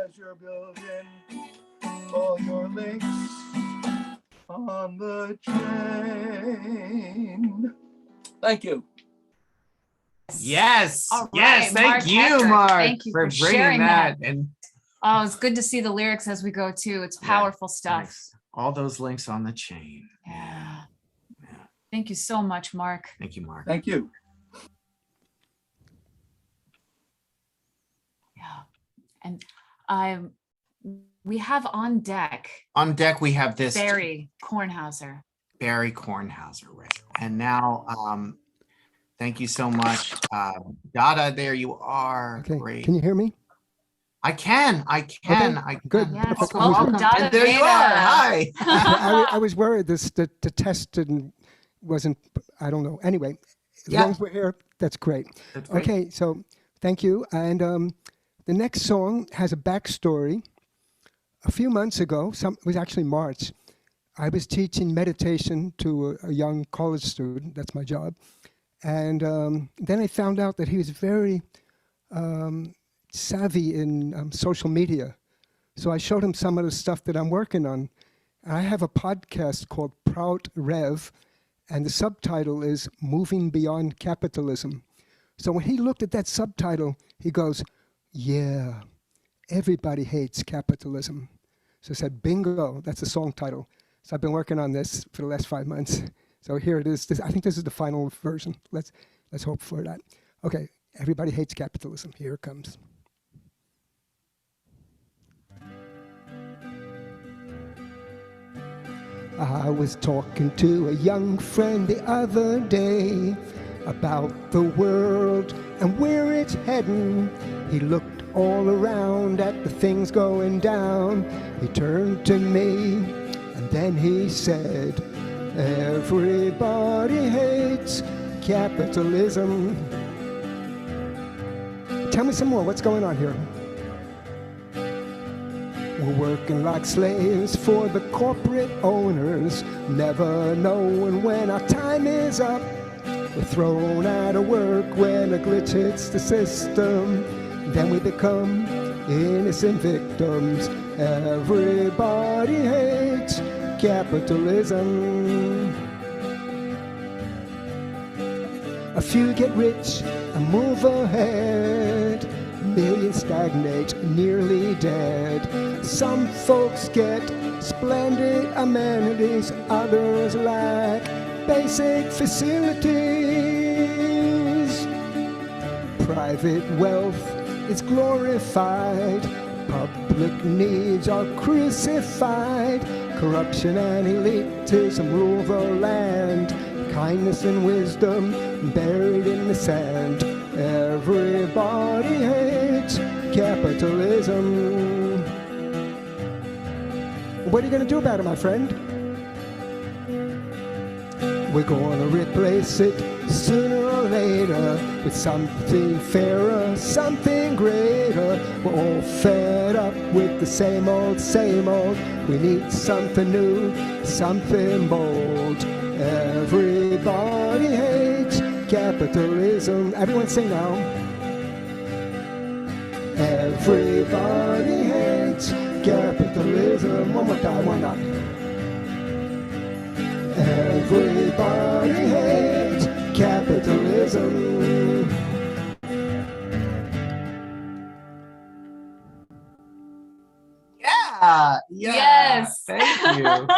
as you're building all your links on the chain. Thank you. Yes. All right, Yes. Thank Marc you, Hecker, Marc, thank you for for bringing sharing that. that. And Oh, it's good to see the lyrics as we go too. It's powerful stuff. nice. All those links on the chain. Yeah. Thank you so much, Marc. Thank you, Marc. Thank you. And we have on deck On deck, we have this Barry Kornhauser. Barry Kornhauser, right? And now, thank you so much, Dada. There you are. Okay. Great. Can you hear me? I can. Good. Yes, Perfect. welcome, Dada. And there you are. Hi. I was worried the test wasn't, I don't know. Anyway, as Yeah. long as we're here, that's great. That's great. Okay, so thank you. And the next song has a backstory. A few months ago, it was actually March, I was teaching meditation to a young college student. That's my job. And then I found out that he was very savvy in social media. So I showed him some of the stuff that I'm working on. I have a podcast called Prout Rev, and the subtitle is Moving Beyond Capitalism. So when he looked at that subtitle, he goes, yeah, everybody hates capitalism. So I said, bingo, that's the song title. So I've been working on this for the last 5 months. So here it is. I think this is the final version. Let's hope for that. Okay, everybody hates capitalism. Here it comes. I was talking to a young friend the other day about the world and where it's heading. He looked all around at the things going down. He turned to me and then he said, everybody hates capitalism. Tell me some more, what's going on here? We're working like slaves for the corporate owners, never knowing when our time is up. We're thrown out of work when a glitch hits the system. Then we become innocent victims. Everybody hates capitalism. A few get rich and move ahead. Millions stagnate, nearly dead. Some folks get splendid amenities, others lack basic facilities. Private wealth is glorified, public needs are crucified. Corruption and elitism rule the land, kindness and wisdom buried in the sand. Everybody hates capitalism. What are you going to do about it, my friend? We're going to replace it sooner or later with something fairer, something greater. We're all fed up with the same old, same old. We need something new, something bold. Everybody hates capitalism. Everyone sing now. Everybody hates capitalism. One more time, why not? Everybody hates capitalism. Yeah. Yes. Thank you.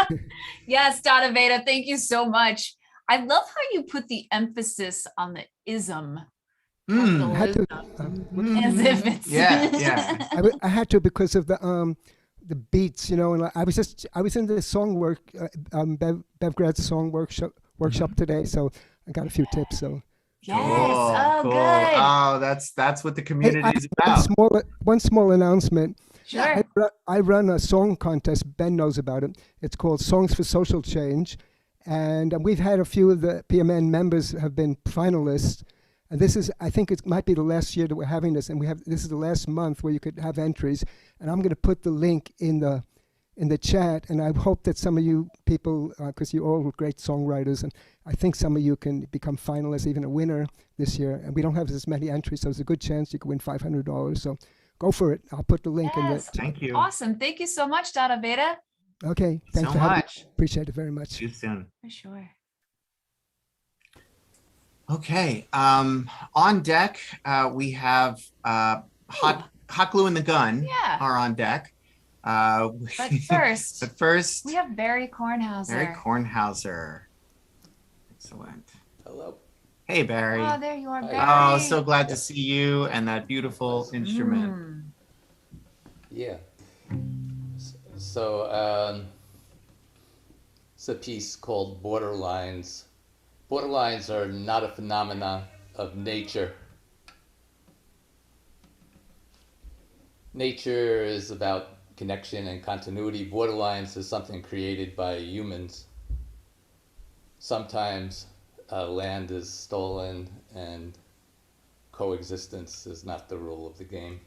Yes, Dada Veda, thank you so much. I love how you put the emphasis on the ism. I had to, As if it's I had to because of the beats, you know. And I was in the song Bevgrad's song workshop today, so I got a few tips. So yes, oh cool. good. Oh, that's what the community is about. One small announcement. Sure. I run a song contest. Ben knows about it. It's called Songs for Social Change, and we've had a few of the PMN members have been finalists. And I think it might be the last year that we're having this, and this is the last month where you could have entries. And I'm going to put the link in the chat, and I hope that some of you people, because you're all great songwriters, and I think some of you can become finalists, even a winner this year. And we don't have as many entries, so there's a good chance you could win $500. So go for it. I'll put the link in the chat. Thank you. Awesome. Thank you so much, Dada Veda. Okay. Thanks so for having much. me. Appreciate it very much. See you soon. For sure. Okay. On deck, we have hot glue and the gun are on deck. But first, we we have Barry Kornhauser. Barry Kornhauser. Excellent. Hello. Hey, Barry. Oh, there you are, Barry. Oh, so glad to see you and that beautiful instrument. Yeah. So it's a piece called Borderlines. Borderlines are not a phenomena of nature. Nature is about connection and continuity. Borderlines is something created by humans. Sometimes land is stolen and coexistence is not the rule of the game.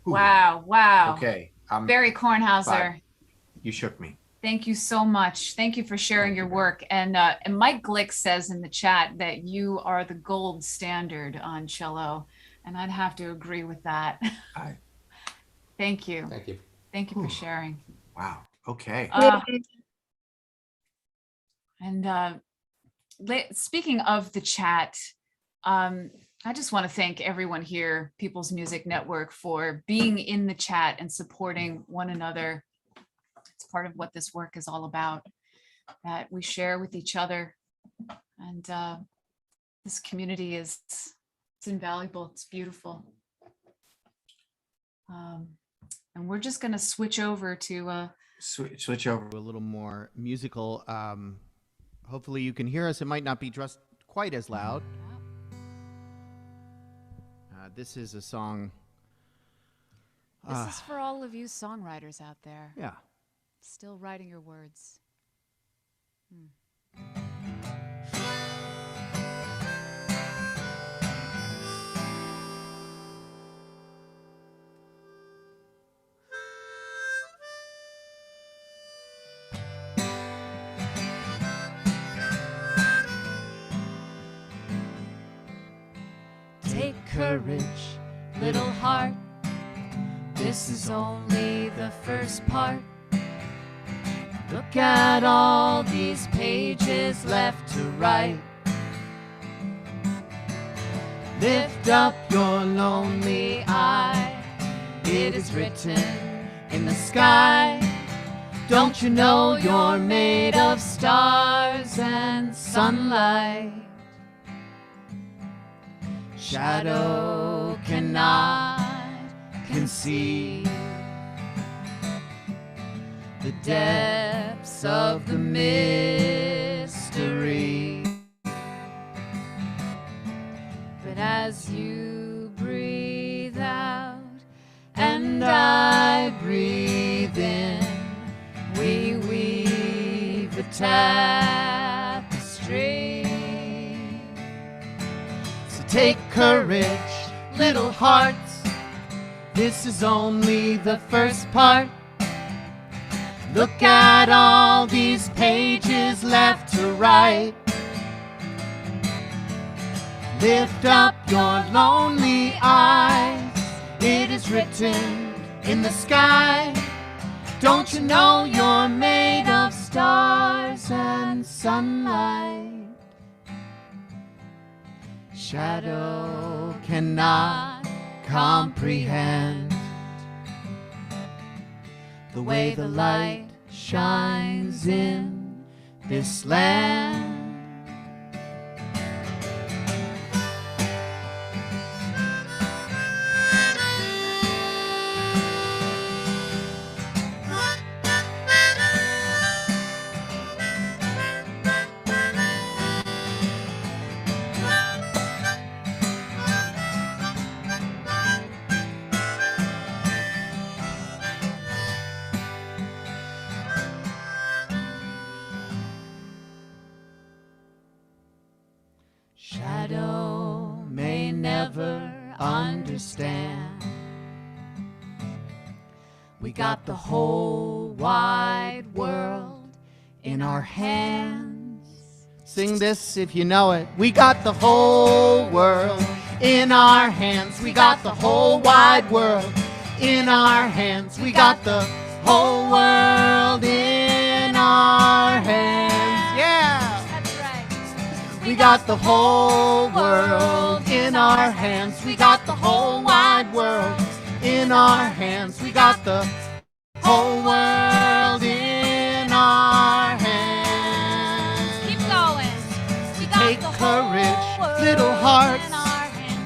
Wow. Wow. Okay. Very Kornhauser. Five. You shook me. Thank you so much. Thank you for sharing your work. And Mike Glick says in the chat that you are the gold standard on cello. And I'd have to agree with that. Thank you. Thank you. Thank you for sharing. Wow. Okay. And speaking of the chat, I just want to thank everyone here, People's Music Network, for being in the chat and supporting one another. It's part of what this work is all about, that we share with each other. And this community it's invaluable. It's beautiful. And we're just going to switch over to switch over to a little more musical. Hopefully you can hear us. It might not be just quite as loud. This is a song. This is for all of you songwriters out there. Yeah. Still writing your words. Take courage, little heart. This is only the first part. Look at all these pages left to write. Lift up your lonely eye. It is written in the sky. Don't you know you're made of stars and sunlight? Shadow cannot conceive the depths of the mystery. But as you breathe out and I breathe in, we weave a tapestry. So take courage, little hearts. This is only the first part. Look at all these pages left to write. Lift up your lonely eyes. It is written in the sky. Don't you know you're made of stars and sunlight? Shadow cannot comprehend the way the light shines in this land. Shadow may never understand. We got the whole wide world in our hands. Sing this if you know it. We got the whole world in our hands. We got the whole wide world in our hands. We got the whole world in our hands. Yeah. We got the whole world in our hands. We got the whole wide world in our hands. We got the whole world in our hands. Keep going. Take courage, little hearts.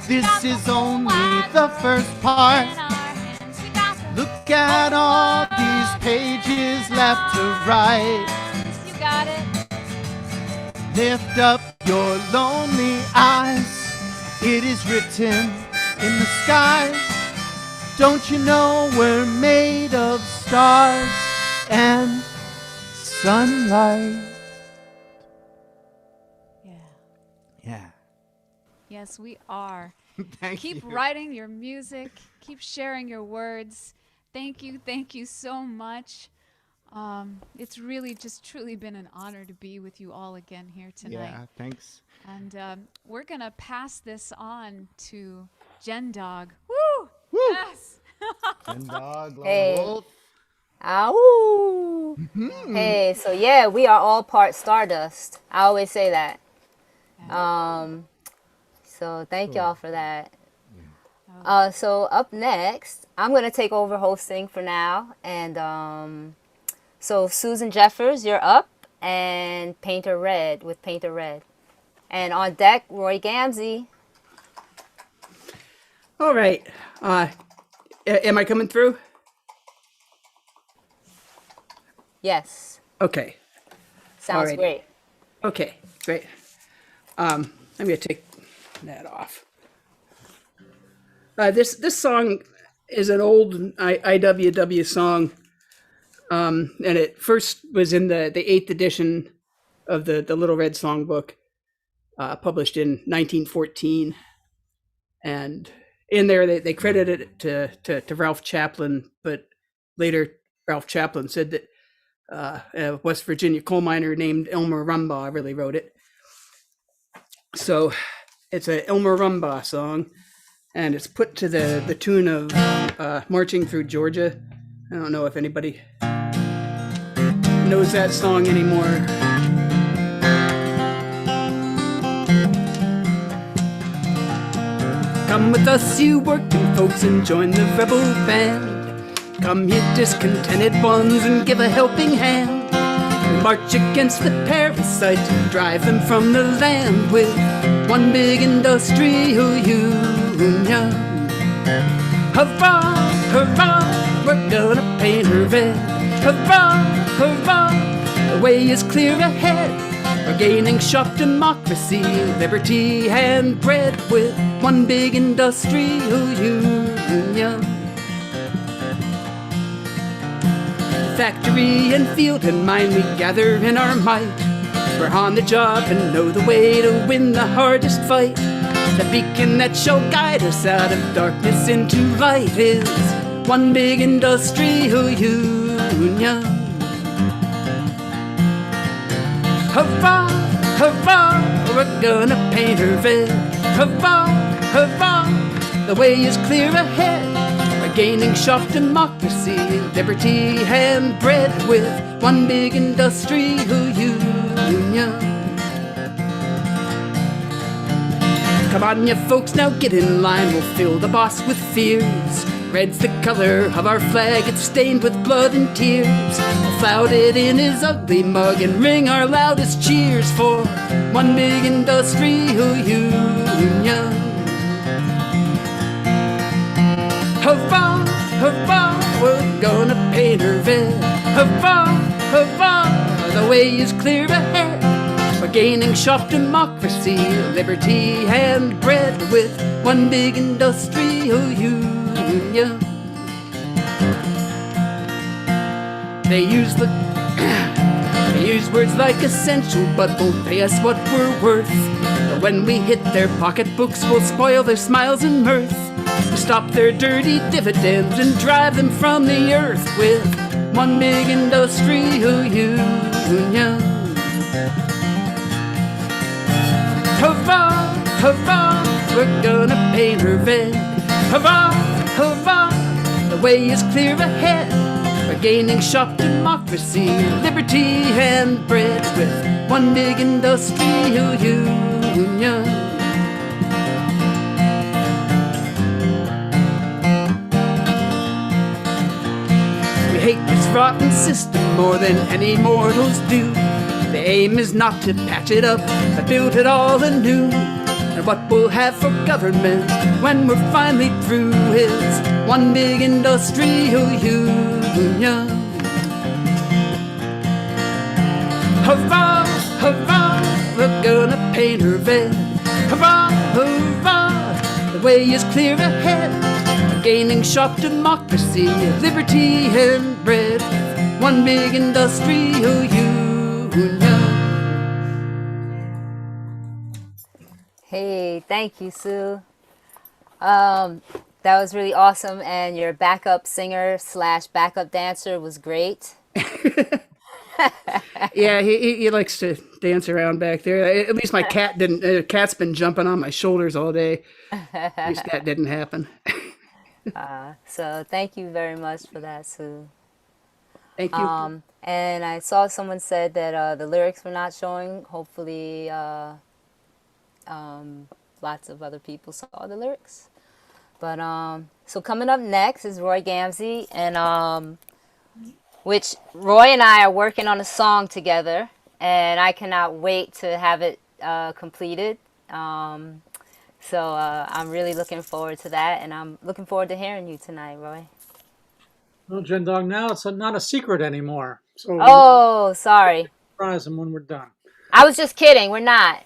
This is only the first part. Look at all these pages left to write. You got it. Lift up your lonely eyes. It is written in the skies. Don't you know we're made of stars and sunlight? Yeah. Yeah. Yes, we are. Keep writing your music. Keep sharing your words. Thank you so much. It's really just truly been an honor to be with you all again here tonight. Yeah, thanks. And we're gonna pass this on to Jen Dog. Woo! Yes. Jen Dog, Lone Hey. Wolf. Ow! Hey, so yeah, we are all part Stardust. I always say that. So thank y'all for that. So up next, I'm gonna take over hosting for now, and so Susan Jeffers, you're up, and Painter Red with Painter Red, and on deck Roy Gamse. All right. Am I coming through? Yes. Okay. Sounds Alrighty. great. Okay, great. I'm gonna take that off. This song is an old IWW song, and it first was in the 8th edition of the Little Red Songbook, published in 1914. And in there, they credited it to Ralph Chaplin, but later Ralph Chaplin said that a West Virginia coal miner named Elmer Rumbaugh really wrote it. So it's a Elmer Rumbaugh song, and it's put to the tune of Marching Through Georgia. I don't know if anybody knows that song anymore. Come with us, you working folks, and join the rebel band. Come, you discontented ones, and give a helping hand. We march against the parasites and drive them from the land with one big industrial union. Hurrah, hurrah, we're gonna paint her red. Hurrah, hurrah, the way is clear ahead. We're gaining sharp democracy, liberty, and bread with one big industrial union. Factory and field and mine, we gather in our might. We're on the job and know the way to win the hardest fight. The beacon that shall guide us out of darkness into light is one big industrial union. Hurrah, hurrah, we're gonna paint her red. Hurrah, hurrah, the way is clear ahead. We're gaining sharp democracy, liberty, and bread with one big industrial union. Come on, you folks, now get in line. We'll fill the boss with fears. Red's the color of our flag, it's stained with blood and tears. We'll flout it in his ugly mug and ring our loudest cheers for one big industrial union. Hurrah, hurrah, we're gonna paint her red. Hurrah, hurrah, the way is clear ahead. We're gaining sharp democracy, liberty, and bread with one big industrial union. They use words like essential, but won't pay us what we're worth. But when we hit their pocketbooks, we'll spoil their smiles and mirth. We'll stop their dirty dividends and drive them from the earth with one big industrial union. Hurrah, hurrah, we're gonna paint her red. Hurrah, hurrah, the way is clear ahead. We're gaining sharp democracy, liberty, and bread with one big industrial union. We hate this rotten system more than any mortals do. The aim is not to patch it up, but build it all anew. And what we'll have for government when we're finally through is one big industrial union. Hurrah, hurrah, we're gonna paint her red. Hurrah, hurrah, the way is clear ahead. We're gaining sharp democracy, liberty, and bread. One big industrial union. Hey, thank you, Sue. That was really awesome, and your backup singer / backup dancer was great. Yeah, he likes to dance around back there. At least my cat didn't. Cat's been jumping on my shoulders all day. At least that didn't happen. So thank you very much for that, Sue. Thank you. And I saw someone said that the lyrics were not showing. Hopefully, lots of other people saw the lyrics. But so coming up next is Roy Gamse, and which Roy and I are working on a song together, and I cannot wait to have it completed. So I'm really looking forward to that, and I'm looking forward to hearing you tonight, Roy. Well, Jen Dog, now it's not a secret anymore. So Oh, sorry. Surprise them when we're done. I was just kidding. We're not.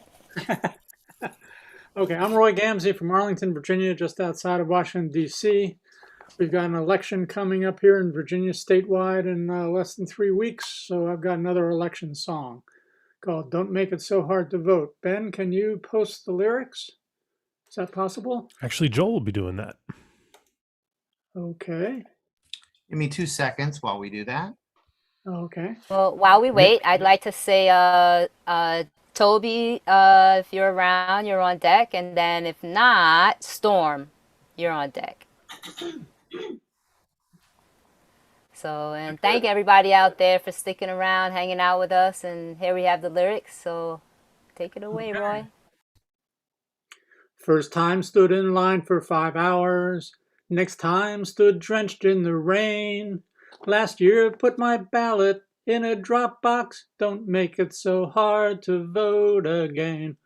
Okay, I'm Roy Gamse from Arlington, Virginia, just outside of Washington, D.C. We've got an election coming up here in Virginia statewide in less than 3 weeks, so I've got another election song called Don't Make It So Hard to Vote. Ben, can you post the lyrics? Is that possible? Actually, Joel will be doing that. Okay. Give me 2 seconds while we do that. Okay. Well, while we wait, I'd like to say, Tobie, if you're around, you're on deck. And then if not, Storm, you're on deck. So, and thank everybody out there for sticking around, hanging out with us. And here we have the lyrics. So take it away, Roy. First time stood in line for 5 hours. Next time stood drenched in the rain. Last year put my ballot in a drop box. Don't make it so hard to vote again.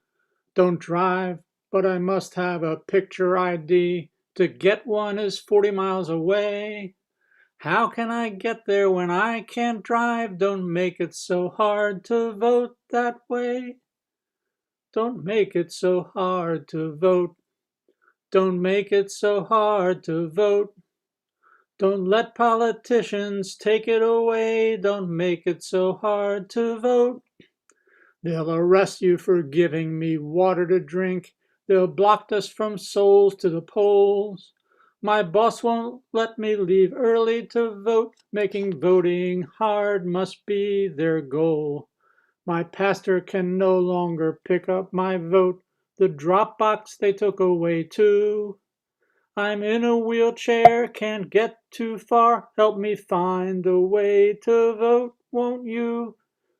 Don't drive, but I must have a picture ID. To get one is 40 miles away. How can I get there when I can't drive? Don't make it so hard to vote that way. Don't make it so hard to vote. Don't make it so hard to vote. Don't let politicians take it away. Don't make it so hard to vote. They'll arrest you for giving me water to drink. They'll block us from Souls to the polls. My boss won't let me leave early to vote. Making voting hard must be their goal. My pastor can no longer pick up my vote. The drop box they took away too. I'm in a wheelchair, can't get too far. Help me find a way to vote, won't you?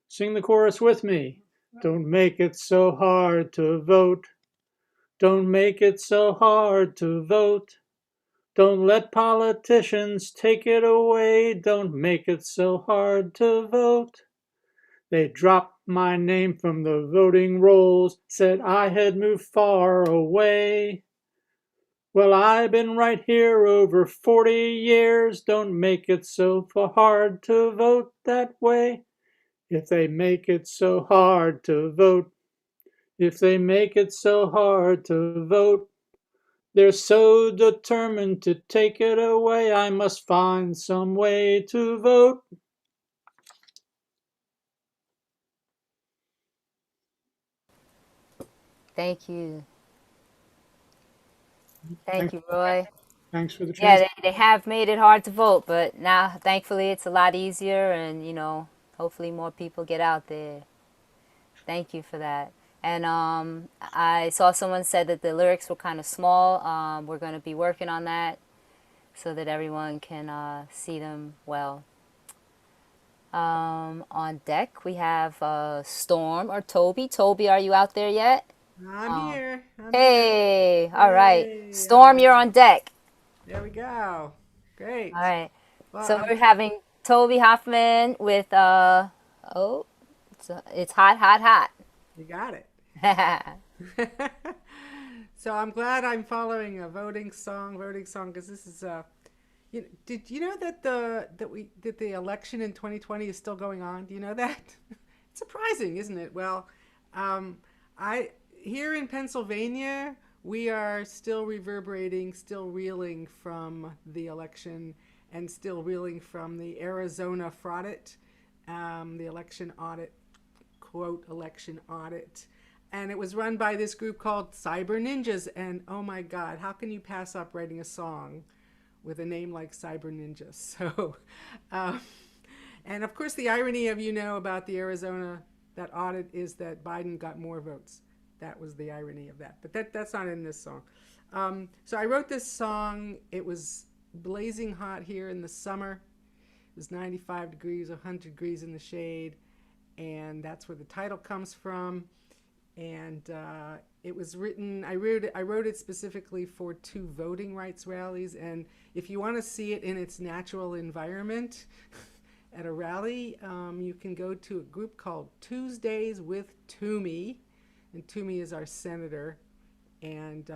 Sing the chorus with me. Don't make it so hard to vote. Don't make it so hard to vote. Don't let politicians take it away. Don't make it so hard to vote. They dropped my name from the voting rolls, said I had moved far away. Well, I've been right here over 40 years. Don't make it so hard to vote that way. If they make it so hard to vote, if they make it so hard to vote, they're so determined to take it away. I must find some way to vote. Thank you. Thank you, Roy. Thanks for the chance. Yeah, they have made it hard to vote, but now, thankfully, it's a lot easier, and, you know, hopefully more people get out there. Thank you for that. And I saw someone said that the lyrics were kind of small. We're going to be working on that so that everyone can see them well. On deck, we have Storm or Tobie. Tobie, are you out there yet? I'm here. Hey, all right. Storm, you're on deck. There we go. Great. All right. Well, So we're having Tobie Hoffman with, it's hot, hot, hot. You got it. So I'm glad I'm following a voting song, because this is did you know that the election in 2020 is still going on? Do you know that? It's surprising, isn't it? Well, here in Pennsylvania, we are still reverberating, still reeling from the election, and still reeling from the Arizona fraud, the election audit, quote, election audit. And it was run by this group called Cyber Ninjas. And oh my God, how can you pass up writing a song with a name like Cyber Ninjas? So, and of course, the irony of, about the Arizona, that audit, is that Biden got more votes. That was the irony of that. But that's not in this song. So I wrote this song. It was blazing hot here in the summer. It was 95 degrees, 100 degrees in the shade. And that's where the title comes from. And it was written, I wrote it specifically for 2 voting rights rallies. And if you want to see it in its natural environment at a rally, you can go to a group called Tuesdays with Tobie. And Tobie is our senator. And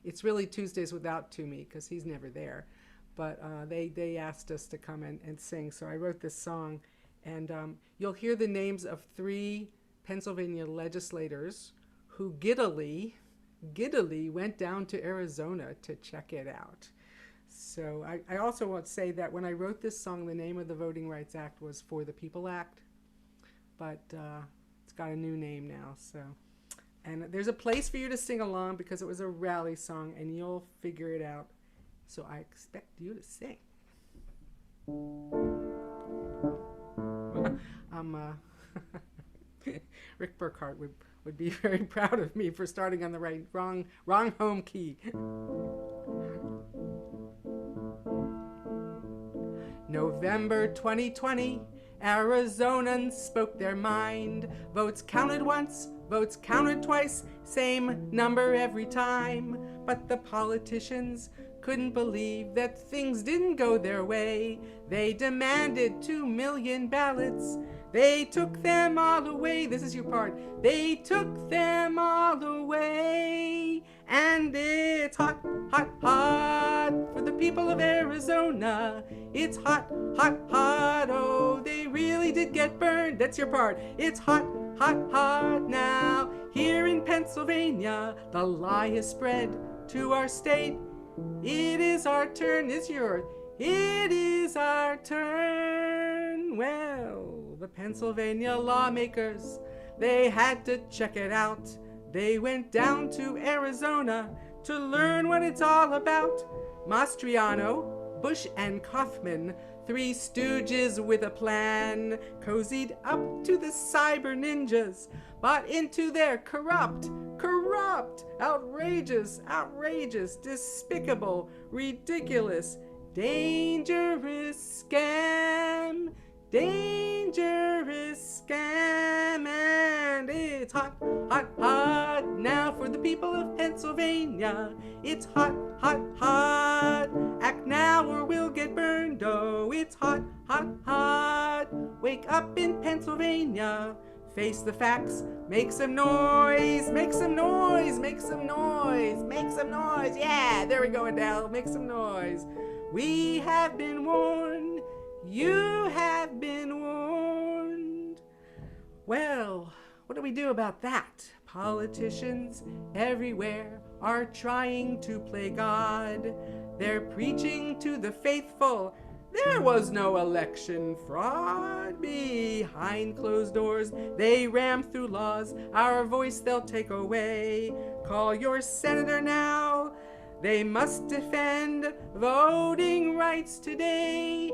it's really Tuesdays without Tobie because he's never there. But they asked us to come and sing. So I wrote this song. And you'll hear the names of 3 Pennsylvania legislators who giddily went down to Arizona to check it out. So I also want to say that when I wrote this song, the name of the Voting Rights Act was For the People Act, but it's got a new name now. So, and there's a place for you to sing along because it was a rally song, and you'll figure it out. So I expect you to sing. Rick Burkhart would be very proud of me for starting on the wrong home key. November 2020, Arizonans spoke their mind. Votes counted once, votes counted twice, same number every time. But the politicians couldn't believe that things didn't go their way. They demanded 2 million ballots. They took them all away. This is your part. They took them all away. And it's hot, hot, hot for the people of Arizona. It's hot, hot, hot. Oh, they really did get burned. That's your part. It's hot, hot, hot now. Here in Pennsylvania, the lie has spread to our state. It is our turn. It's yours. It is our turn. Well, the Pennsylvania lawmakers, they had to check it out. They went down to Arizona to learn what it's all about. Mastriano, Bush, and Hoffman, 3 stooges with a plan, cozied up to the cyber ninjas, bought into their corrupt, outrageous, despicable, ridiculous, dangerous scam. And it's hot, hot, hot now for the people of Pennsylvania. It's hot, hot, hot. Act now or we'll get burned. Oh, it's hot, hot, hot. Wake up in Pennsylvania. Face the facts. Make some noise. Make some noise. Make some noise. Make some noise. Yeah, there we go, Adele. Make some noise. We have been warned. You have been warned. Well, what do we do about that? Politicians everywhere are trying to play God. They're preaching to the faithful. There was no election fraud. Behind closed doors, they ram through laws. Our voice they'll take away. Call your senator now. They must defend voting rights today.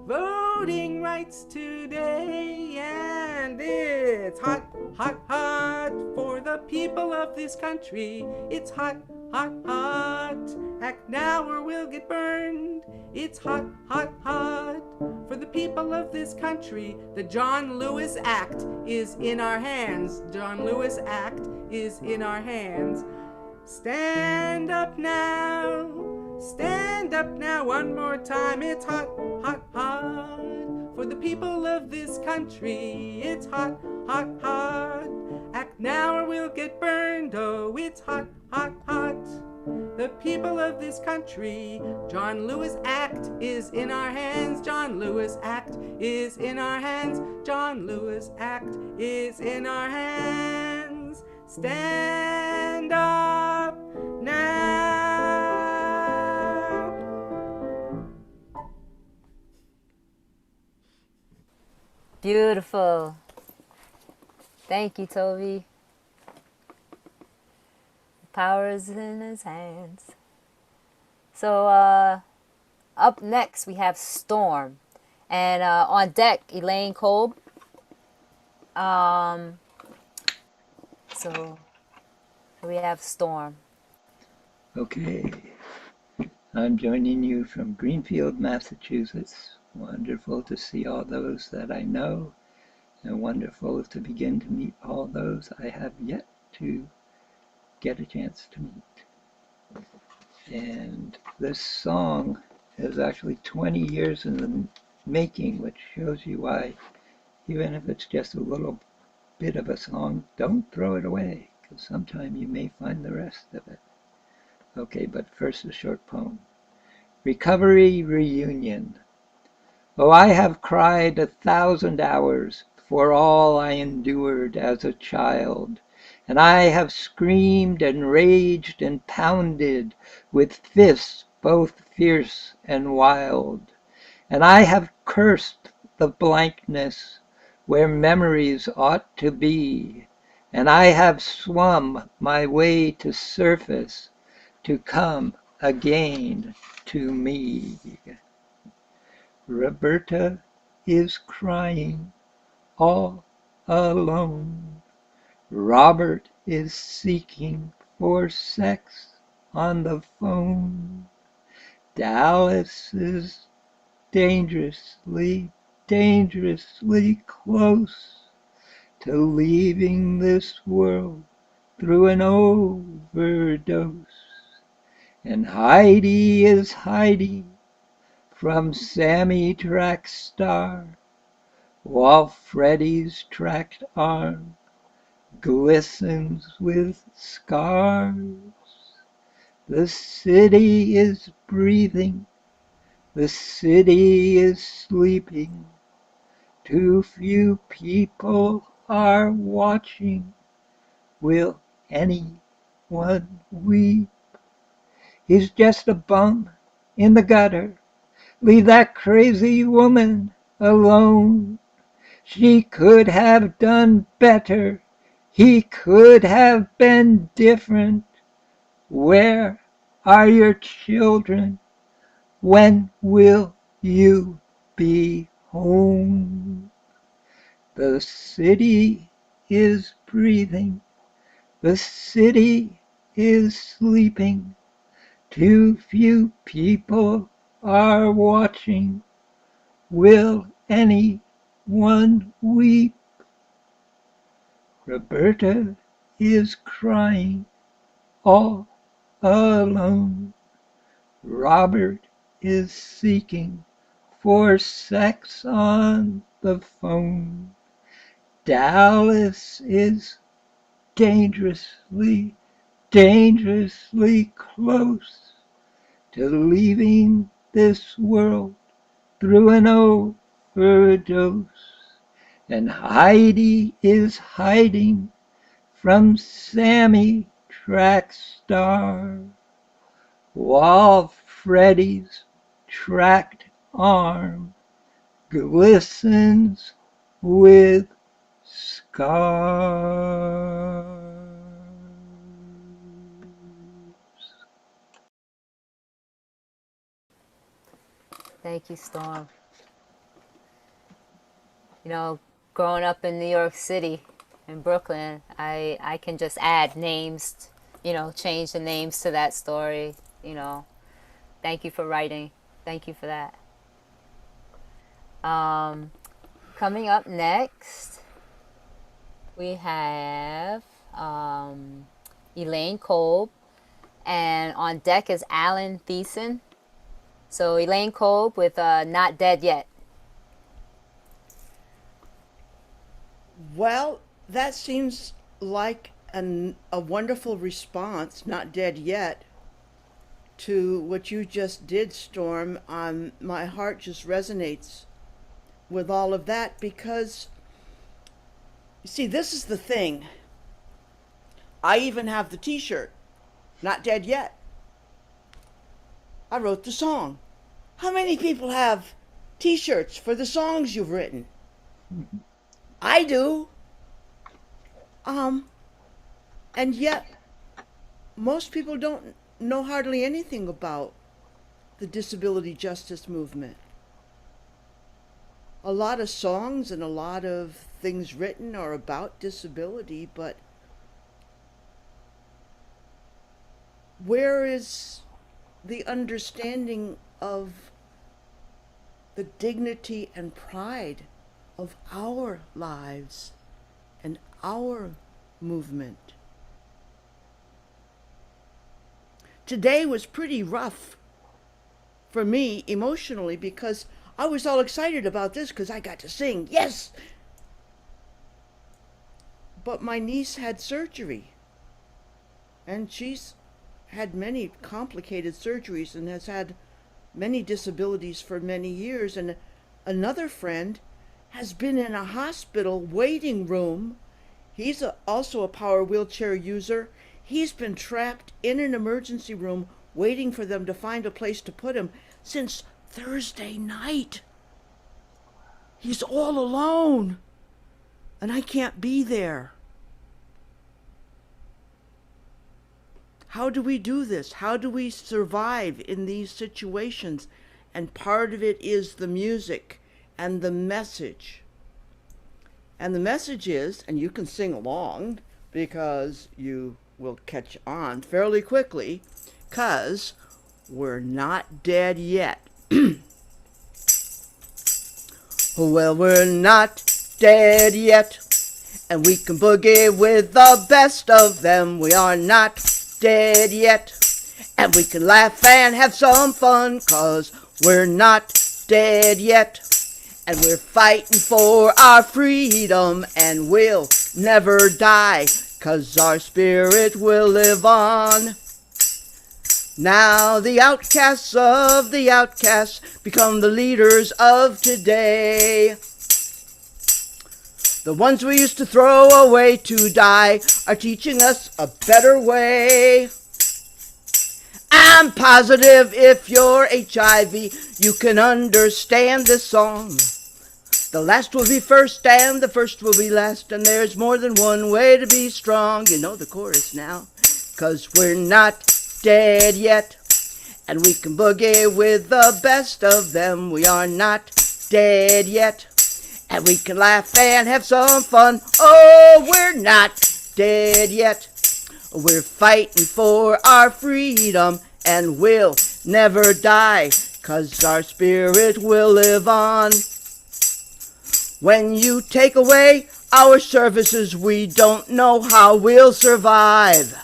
Voting rights today, and it's hot, hot, hot for the people of this country. It's hot, hot, hot. Act now or we'll get burned. It's hot, hot, hot for the people of this country. The John Lewis Act is in our hands. John Lewis Act is in our hands. Stand up now. Stand up now one more time. It's hot, hot, hot for the people of this country. It's hot, hot, hot. Act now or we'll get burned. Oh, it's hot, hot, hot. The people of this country. John Lewis Act is in our hands. John Lewis Act is in our hands. John Lewis Act is in our hands. Stand up now. Beautiful. Thank you, Tobie. Power is in his hands. So up next we have Storm. And on deck, Elaine Kolb. So we have Storm. Okay. I'm joining you from Greenfield, Massachusetts. Wonderful to see all those that I know, and wonderful to begin to meet all those I have yet to get a chance to meet. And this song is actually 20 years in the making, which shows you why, even if it's just a little bit of a song, don't throw it away, because sometime you may find the rest of it. Okay, but first a short poem. Recovery Reunion. Oh, I have cried 1,000 hours for all I endured as a child, and I have screamed and raged and pounded with fists both fierce and wild, and I have cursed the blankness where memories ought to be, and I have swum my way to surface to come again to me. Roberta is crying all alone. Robert is seeking for sex on the phone. Dallas is dangerously, dangerously close to leaving this world through an overdose. And Heidi is hiding from Sammy Track's star, while Freddie's tracked arm glistens with scars. The city is breathing, the city is sleeping. Too few people are watching. Will anyone weep? He's just a bum in the gutter. Leave that crazy woman alone. She could have done better. He could have been different. Where are your children? When will you be home? The city is breathing. The city is sleeping. Too few people are watching. Will anyone weep? Roberta is crying all alone. Robert is seeking for sex on the phone. Dallas is dangerously, dangerously close to leaving this world through an overdose. And Heidi is hiding from Sammy Track's star, while Freddie's tracked arm glistens with scars. Thank you, Storm. You know, growing up in New York City, in Brooklyn, I can just add names, change the names to that story, Thank you for writing. Thank you for that. Coming up next, we have Elaine Kolb, and on deck is Alan Thiessen. So Elaine Kolb with Not Dead Yet. Well, that seems like a wonderful response, Not Dead Yet, to what you just did, Storm. My heart just resonates with all of that because, you see, this is the thing. I even have the t-shirt, Not Dead Yet. I wrote the song. How many people have t-shirts for the songs you've written? I do. And yet, most people don't know hardly anything about the disability justice movement. A lot of songs and a lot of things written are about disability, but where is the understanding of the dignity and pride of our lives and our movement? Today was pretty rough for me emotionally because I was all excited about this because I got to sing. Yes! But my niece had surgery, and she's had many complicated surgeries and has had many disabilities for many years. And another friend has been in a hospital waiting room. He's also a power wheelchair user. He's been trapped in an emergency room waiting for them to find a place to put him since Thursday night. He's all alone, and I can't be there. How do we do this? How do we survive in these situations? And part of it is the music and the message. And the message is, and you can sing along because you will catch on fairly quickly, because we're not dead yet. Well, we're not dead yet, and we can boogie with the best of them. We are not dead yet, and we can laugh and have some fun, 'cause we're not dead yet, and we're fighting for our freedom, and we'll never die, 'cause our spirit will live on. Now the outcasts of the outcasts become the leaders of today. The ones we used to throw away to die are teaching us a better way. I'm positive if you're HIV, you can understand this song. The last will be first and the first will be last, and there's more than one way to be strong. You know the chorus now. 'Cause we're not dead yet, and we can boogie with the best of them. We are not dead yet, and we can laugh and have some fun. Oh, we're not dead yet. We're fighting for our freedom, and we'll never die, 'cause our spirit will live on. When you take away our services, we don't know how we'll survive.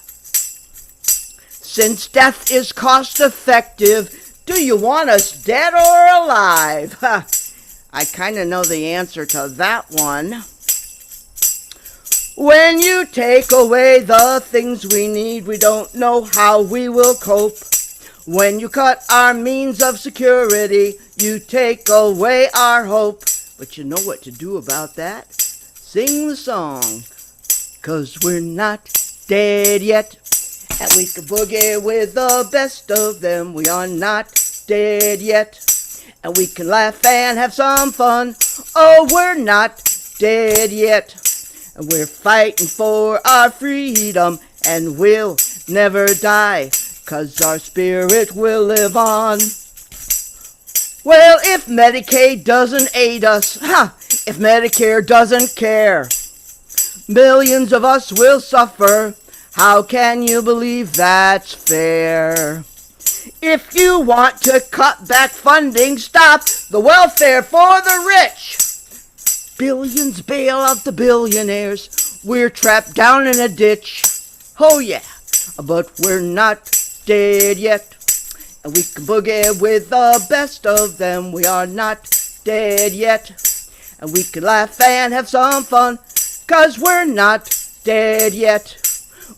Since death is cost effective, do you want us dead or alive? I kind of know the answer to that one. When you take away the things we need, we don't know how we will cope. When you cut our means of security, you take away our hope. But you know what to do about that? Sing the song. 'Cause we're not dead yet, and we can boogie with the best of them. We are not dead yet, and we can laugh and have some fun. Oh, we're not dead yet, and we're fighting for our freedom, and we'll never die, 'cause our spirit will live on. Well, if Medicaid doesn't aid us, if Medicare doesn't care, millions of us will suffer. How can you believe that's fair? If you want to cut back funding, stop the welfare for the rich. Billions bail out the billionaires. We're trapped down in a ditch. Oh yeah, but we're not dead yet, and we can boogie with the best of them. We are not dead yet, and we can laugh and have some fun, 'cause we're not dead yet.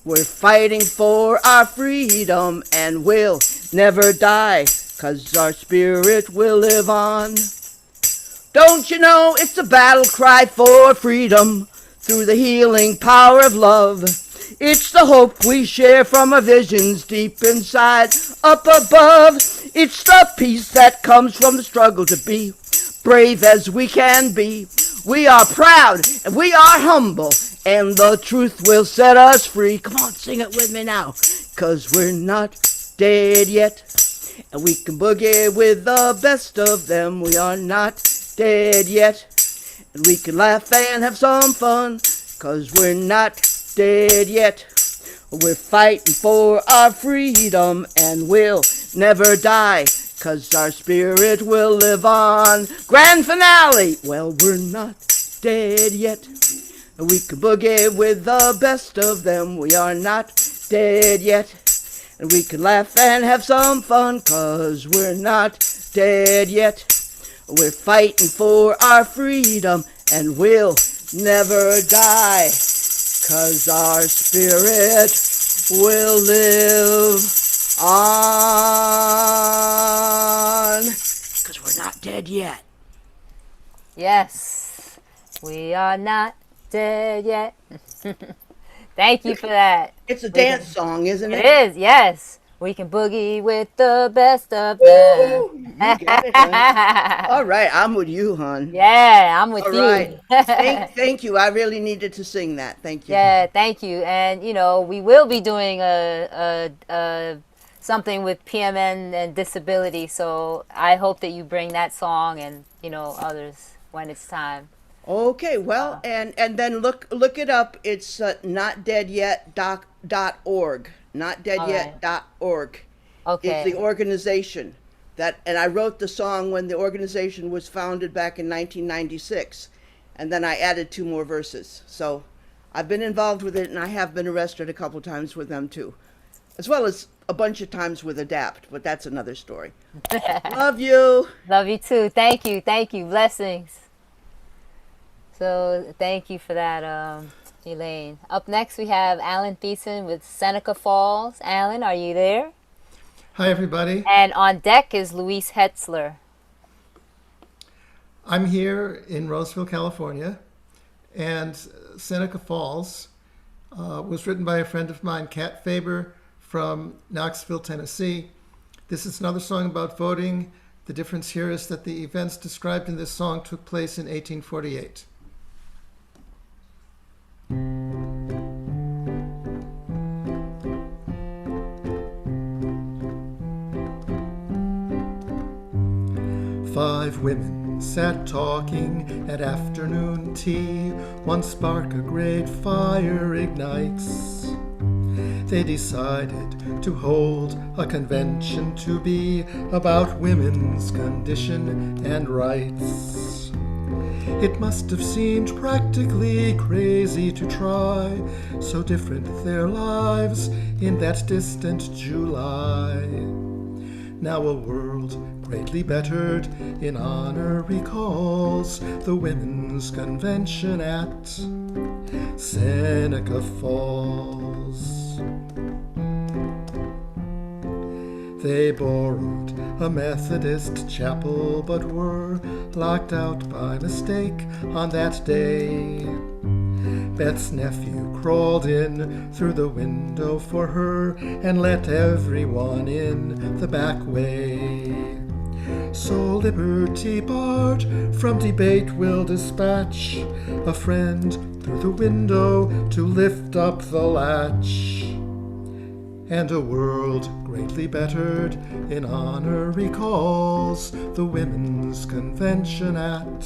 We're fighting for our freedom, and we'll never die, 'cause our spirit will live on. Don't you know it's a battle cry for freedom through the healing power of love? It's the hope we share from our visions deep inside, up above. It's the peace that comes from the struggle to be brave as we can be. We are proud and we are humble, and the truth will set us free. Come on, sing it with me now. 'cause we're not dead yet. And we can boogie with the best of them. We are not dead yet. And we can laugh and have some fun, 'cause we're not dead yet. We're fighting for our freedom and we'll never die, 'cause our spirit will live on. Grand finale! Well, we're not dead yet. We can boogie with the best of them. We are not dead yet. And we can laugh and have some fun, 'cause we're not dead yet. We're fighting for our freedom and we'll never die, 'cause our spirit will live on. 'Cause we're not dead yet. Yes, we are not dead yet. Thank you for that. It's a dance song, isn't it? It is, yes. We can boogie with the best of them. You get it, hon. All right, I'm with you, hon. Yeah, I'm with All you. right. Thank you. I really needed to sing that. Thank you. Yeah, thank you. And we will be doing something with PMN and disability. So I hope that you bring that song and others when it's time. Okay, well, and then look it up. It's notdeadyet.org. Notdeadyet.org. Okay. It's the organization and I wrote the song when the organization was founded back in 1996, and then I added 2 more verses. So I've been involved with it, and I have been arrested a couple times with them too, as well as a bunch of times with ADAPT, but that's another story. Love you. Love you too. Thank you. Blessings. So thank you for that, Elaine. Up next, we have Alan Thiessen with Seneca Falls. Alan, are you there? Hi, everybody. And on deck is Luis Hetzler. I'm here in Roseville, California, and Seneca Falls was written by a friend of mine, Kat Faber, from Knoxville, Tennessee. This is another song about voting. The difference here is that the events described in this song took place in 1848. 5 women sat talking at afternoon tea. One spark a great fire ignites. They decided to hold a convention to be about women's condition and rights. It must have seemed practically crazy to try, so different their lives in that distant July. Now a world greatly bettered in honor recalls the Women's Convention at Seneca Falls. They borrowed a Methodist chapel but were locked out by mistake on that day. Beth's nephew crawled in through the window for her and let everyone in the back way. So liberty barred from debate will dispatch a friend through the window to lift up the latch. And a world greatly bettered in honor recalls the Women's Convention at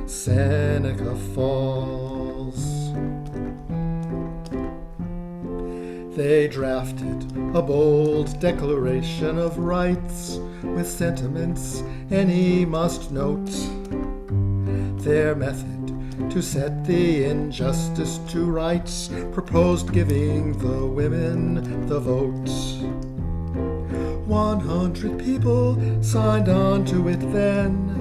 Seneca Falls. They drafted a bold declaration of rights with sentiments any must note. Their method to set the injustice to rights proposed giving the women the vote. 100 people signed on to it then,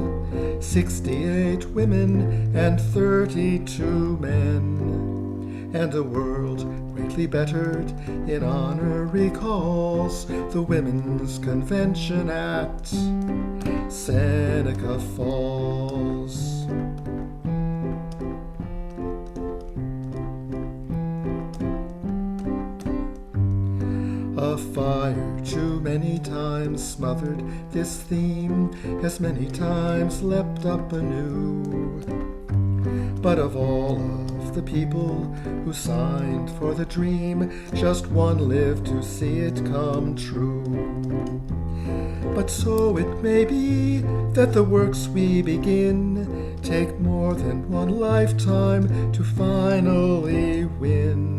68 women and 32 men. And a world greatly bettered in honor recalls the Women's Convention at Seneca Falls. A fire too many times smothered this theme, as many times leapt up anew. But of all of the people who signed for the dream. Just one lived to see it come true. But so it may be that the works we begin take more than one lifetime to finally win.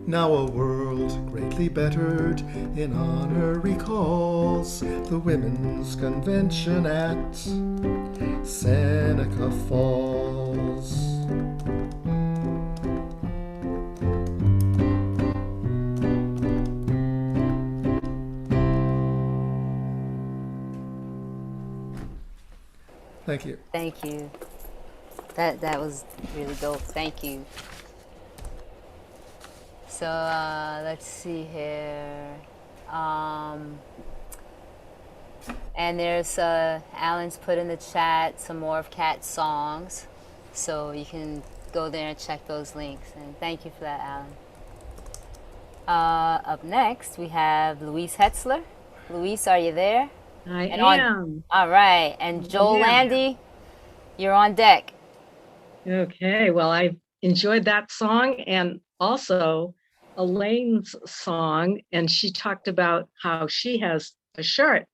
Now a world greatly bettered in honor recalls the Women's Convention at Seneca Falls. Thank you. Thank you. That was really dope. Thank you. So let's see here. And there's Alan's put in the chat some more of Kat's songs, so you can go there and check those links. And thank you for that, Alan. Up next, we have Louise Hetzler. Louise, are you there? I am. All right. And Joel Landy, you're on deck. Okay. Well, I enjoyed that song and also Elaine's song. And she talked about how she has a shirt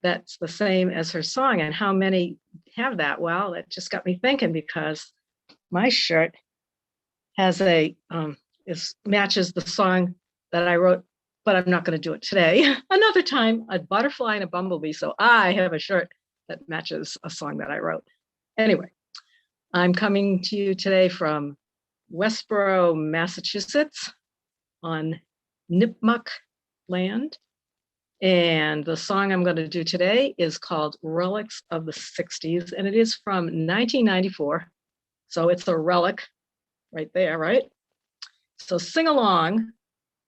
that's the same as her song and how many have that. Well, that just got me thinking because my shirt has matches the song that I wrote, but I'm not going to do it today. Another time, a butterfly and a bumblebee. So I have a shirt that matches a song that I wrote. Anyway, I'm coming to you today from Westboro, Massachusetts on Nipmuc land. And the song I'm going to do today is called Relics of the 60s, and it is from 1994. So it's a relic right there, right? So sing along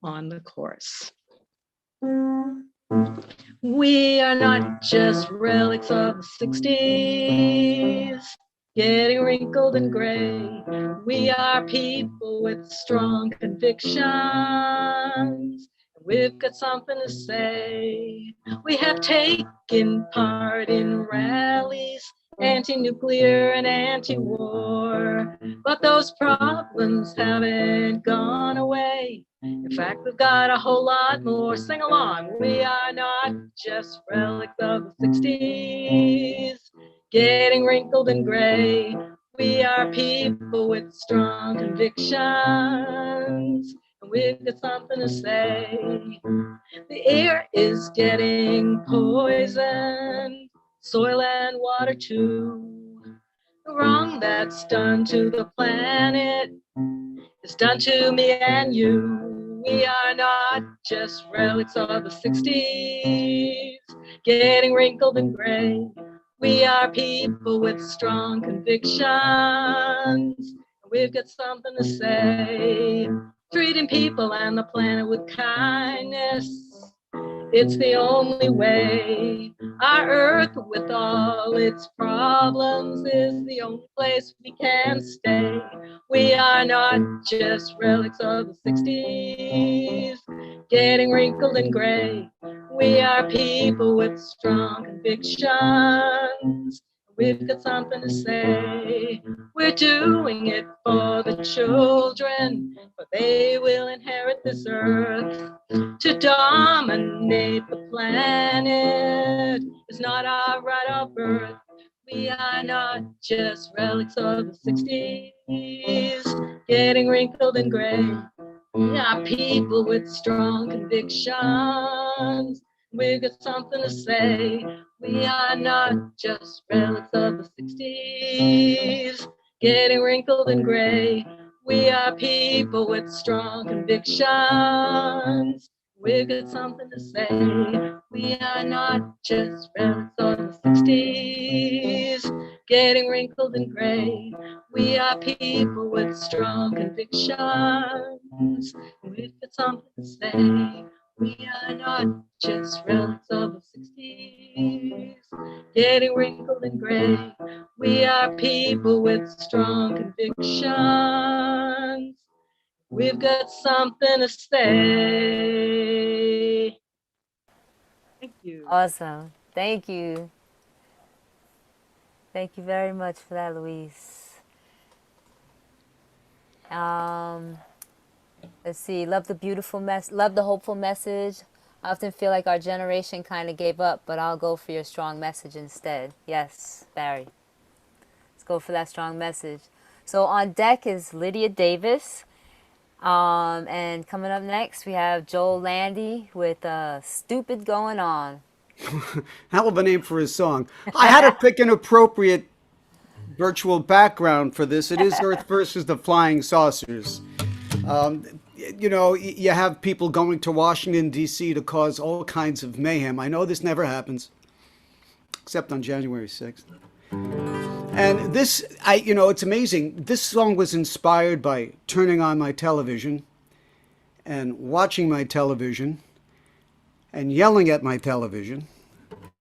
on the chorus. We are not just relics of the 60s, getting wrinkled and gray. We are people with strong convictions. We've got something to say. We have taken part in rallies, anti-nuclear and anti-war, but those problems haven't gone away. In fact, we've got a whole lot more. Sing along. We are not just relics of the 60s, getting wrinkled and gray. We are people with strong convictions. We've got something to say. The air is getting poisoned, soil and water too. The wrong that's done to the planet is done to me and you. We are not just relics of the 60s, getting wrinkled and gray. We are people with strong convictions. We've got something to say. Treating people and the planet with kindness, it's the only way. Our earth with all its problems is the only place we can stay. We are not just relics of the 60s, getting wrinkled and gray. We are people with strong convictions. We've got something to say. We're doing it for the children, for they will inherit this earth. To dominate the planet is not our right of birth. We are not just relics of the 60s, getting wrinkled and gray. We are people with strong convictions. We've got something to say. We are not just relics of the 60s, getting wrinkled and gray. We are people with strong convictions. We've got something to say. We are not just relics of the 60s, getting wrinkled and gray. We are people with strong convictions. We've got something to say. We are not just relics of the 60s, getting wrinkled and gray. We are people with strong convictions. We've got something to say. Thank you. Awesome. Thank you. Thank you very much for that, Louise. Let's see. Love the hopeful message. I often feel like our generation kind of gave up, but I'll go for your strong message instead. Yes, Barry. Let's go for that strong message. So on deck is Lydia Davis. And coming up next, we have Joel Landy with Stupid Going On. Hell of a name for his song. I had to pick an appropriate virtual background for this. It is Earth versus the Flying Saucers. You know, you have people going to Washington, D.C. to cause all kinds of mayhem. I know this never happens, except on January 6th. And this, you know, it's amazing. This song was inspired by turning on my television and watching my television and yelling at my television.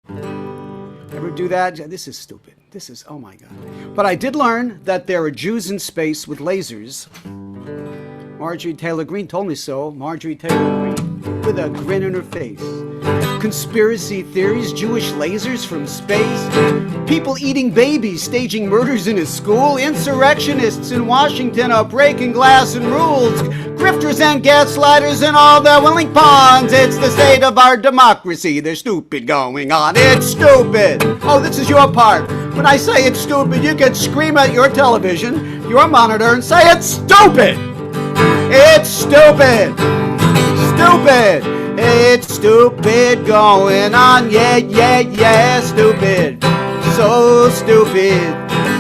Ever do that? This is stupid. This is, oh my God. But I did learn that there are Jews in space with lasers. Marjorie Taylor Greene told me so. Marjorie Taylor Greene with a grin on her face. Conspiracy theories, Jewish lasers from space, people eating babies, staging murders in a school, insurrectionists in Washington are breaking glass and rules, grifters and gaslighters and all their willing pawns. It's the state of our democracy. There's stupid going on. It's stupid. Oh, this is your part. When I say it's stupid, you can scream at your television, your monitor, and say it's stupid. It's stupid. Stupid. It's stupid going on, yeah, stupid, so stupid,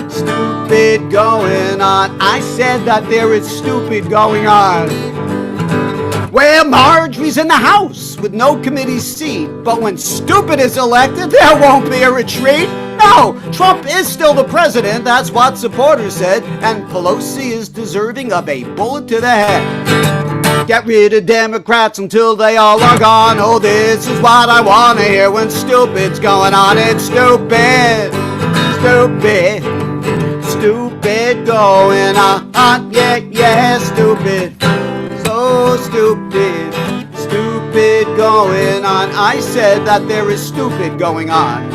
stupid going on. I said that there is stupid going on. Well, Marjorie's in the House with no committee seat, but when stupid is elected, there won't be a retreat. No, Trump is still the president, that's what supporters said, and Pelosi is deserving of a bullet to the head. Get rid of Democrats until they all are gone. Oh, this is what I want to hear when stupid's going on. It's stupid, stupid, stupid going on. Yeah, stupid, so stupid, stupid going on. I said that there is stupid going on.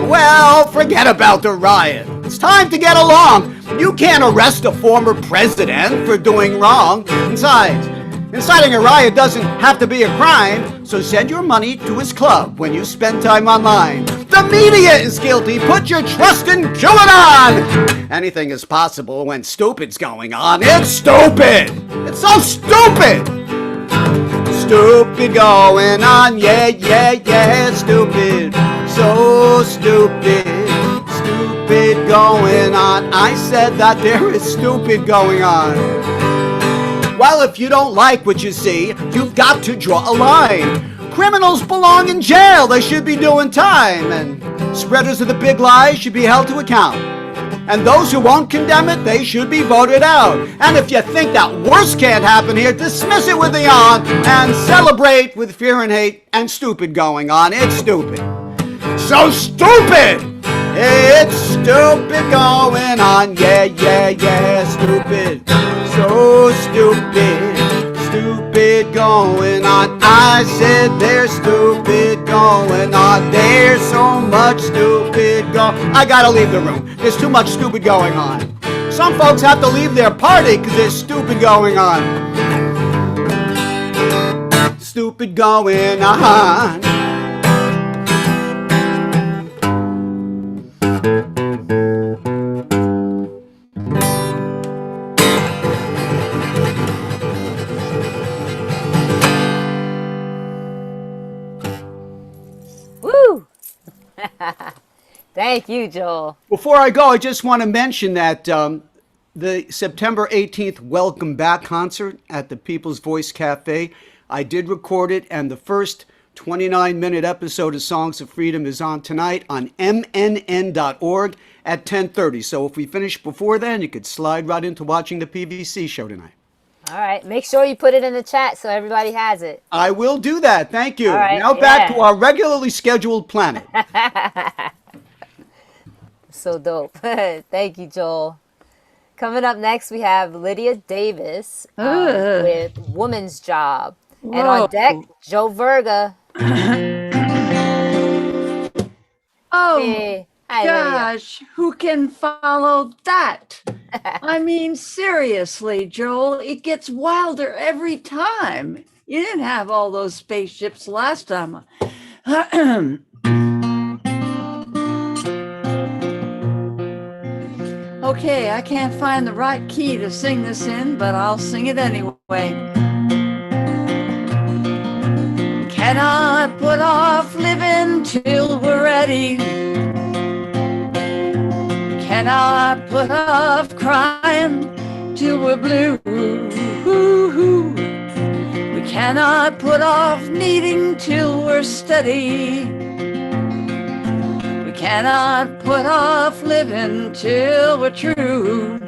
Well, forget about the riot. It's time to get along. You can't arrest a former president for doing wrong. Besides, inciting a riot doesn't have to be a crime, so send your money to his club when you spend time online. The media is guilty. Put your trust in QAnon. Anything is possible when stupid's going on. It's stupid. It's so stupid. Stupid going on. Yeah, stupid. So stupid. Stupid going on. I said that there is stupid going on. Well, if you don't like what you see, you've got to draw a line. Criminals belong in jail. They should be doing time. And spreaders of the big lies should be held to account. And those who won't condemn it, they should be voted out. And if you think that worse can't happen here, dismiss it with a yawn and celebrate with fear and hate and stupid going on. It's stupid. So stupid! It's stupid going on, yeah, stupid, so stupid, stupid going on. I said there's stupid going on, there's so much stupid I gotta leave the room, there's too much stupid going on. Some folks have to leave their party because there's stupid going on. Stupid going on. Thank you, Joel. Before I go, I just want to mention that the September 18th Welcome Back concert at the People's Voice Cafe, I did record it, and the first 29-minute episode of Songs of Freedom is on tonight on mnn.org at 10:30. So if we finish before then, you could slide right into watching the PVC show tonight. All right. Make sure you put it in the chat so everybody has it. I will do that. Thank you. All right, now back to our regularly scheduled planning. So dope. Thank you, Joel. Coming up next, we have Lydia Davis with Woman's Job. Whoa. And on deck, Joe Verga. Oh, Hey. Hi, gosh, who can follow that? I mean, seriously, Joel, it gets wilder every time. You didn't have all those spaceships last time. Okay, I can't find the right key to sing this in, but I'll sing it anyway. Cannot put off living till we're ready. Cannot put off crying till we're blue. We cannot put off needing till we're steady. We cannot put off living till we're true.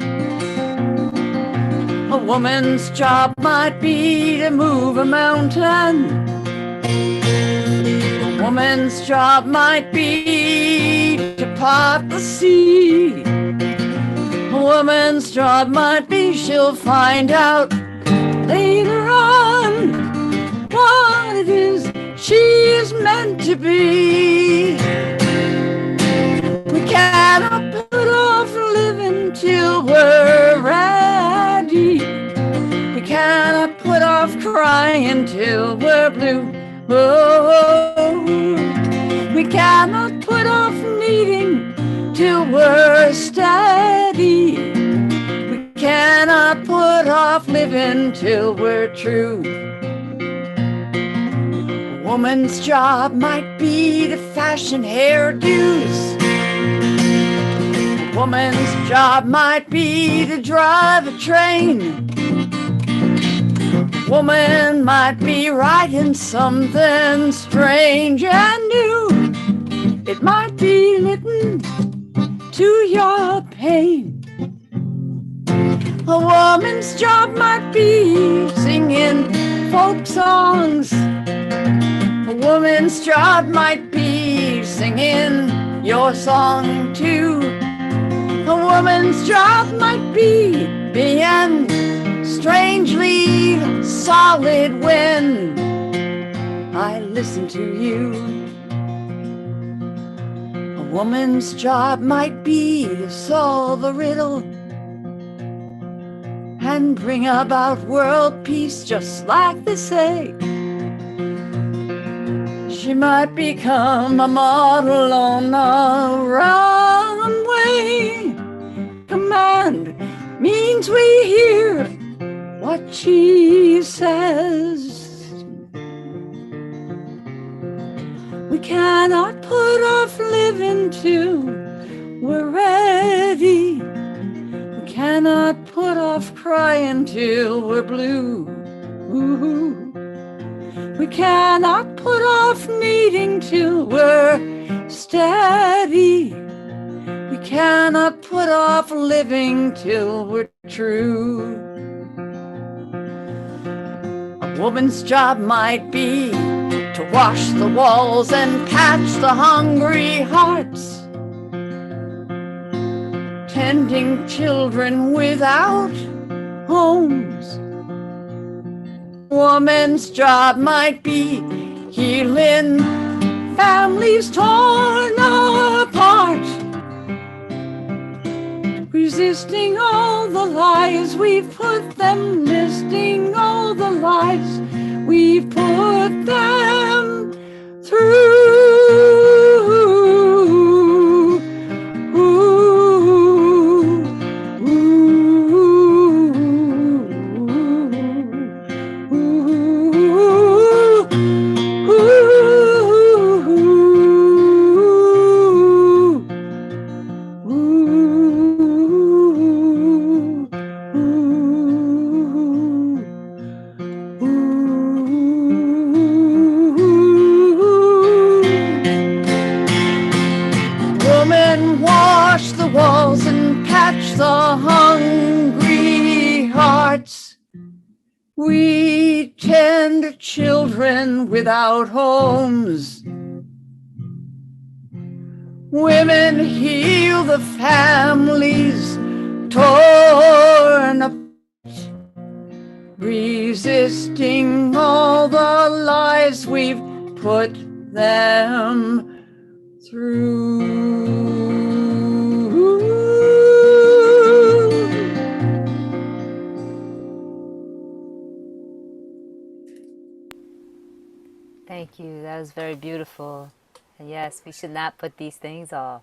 A woman's job might be to move a mountain. A woman's job might be to part the sea. A woman's job might be she'll find out later on what it is she is meant to be. We cannot put off living till we're ready. We cannot put off crying till we're blue. Oh, we cannot put off needing till we're steady. We cannot put off living till we're true. A woman's job might be to fashion hairdos. A woman's job might be to drive a train. A woman might be writing something strange and new. It might be written to your pain. A woman's job might be singing folk songs. A woman's job might be singing your song too. A woman's job might be being strangely solid when I listen to you. A woman's job might be to solve a riddle and bring about world peace just like they say. She might become a model on a runway. Command means we hear what she says. We cannot put off living till we're ready. We cannot put off crying till we're blue. We cannot put off needing till we're steady. We cannot put off living till we're true. A woman's job might be to wash the walls and patch the hungry hearts. Tending children without homes. Woman's job might be healing families torn apart. Resisting all the lies we've put them, listing all the lies we've put them through. Walls and patch the hungry hearts. We tend children without homes. Women heal the families torn apart. Resisting all the lies we've put them through. beautiful. And yes, we should not put these things off.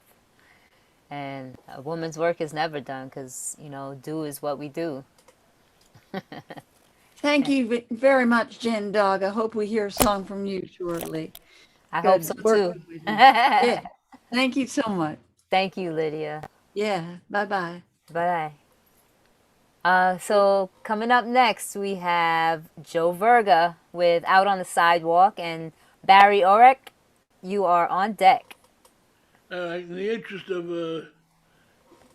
And a woman's work is never done because, do is what we do. Thank you very much, Jen Dog. I hope we hear a song from you shortly. I Good hope so working too. with you. Yeah. Thank you so much. Thank you, Lydia. Yeah. Bye-bye. Bye. So coming up next, we have Joe Verga with Out on the Sidewalk, and Barry Orek, you are on deck. In the interest of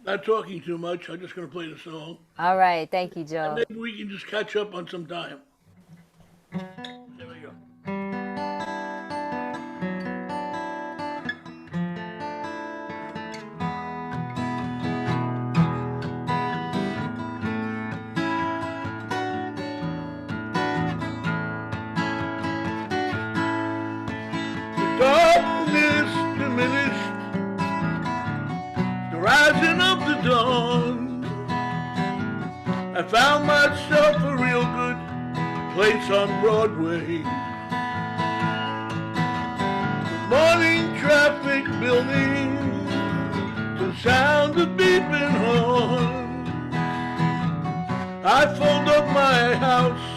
not talking too much, I'm just going to play the song. All right. Thank you, Joe. And maybe we can just catch up on some time. There we go. Darkness diminished, the rising of the dawn. I found myself a real good place on Broadway. With morning traffic building to the sound of beeping horn. I folded up my house,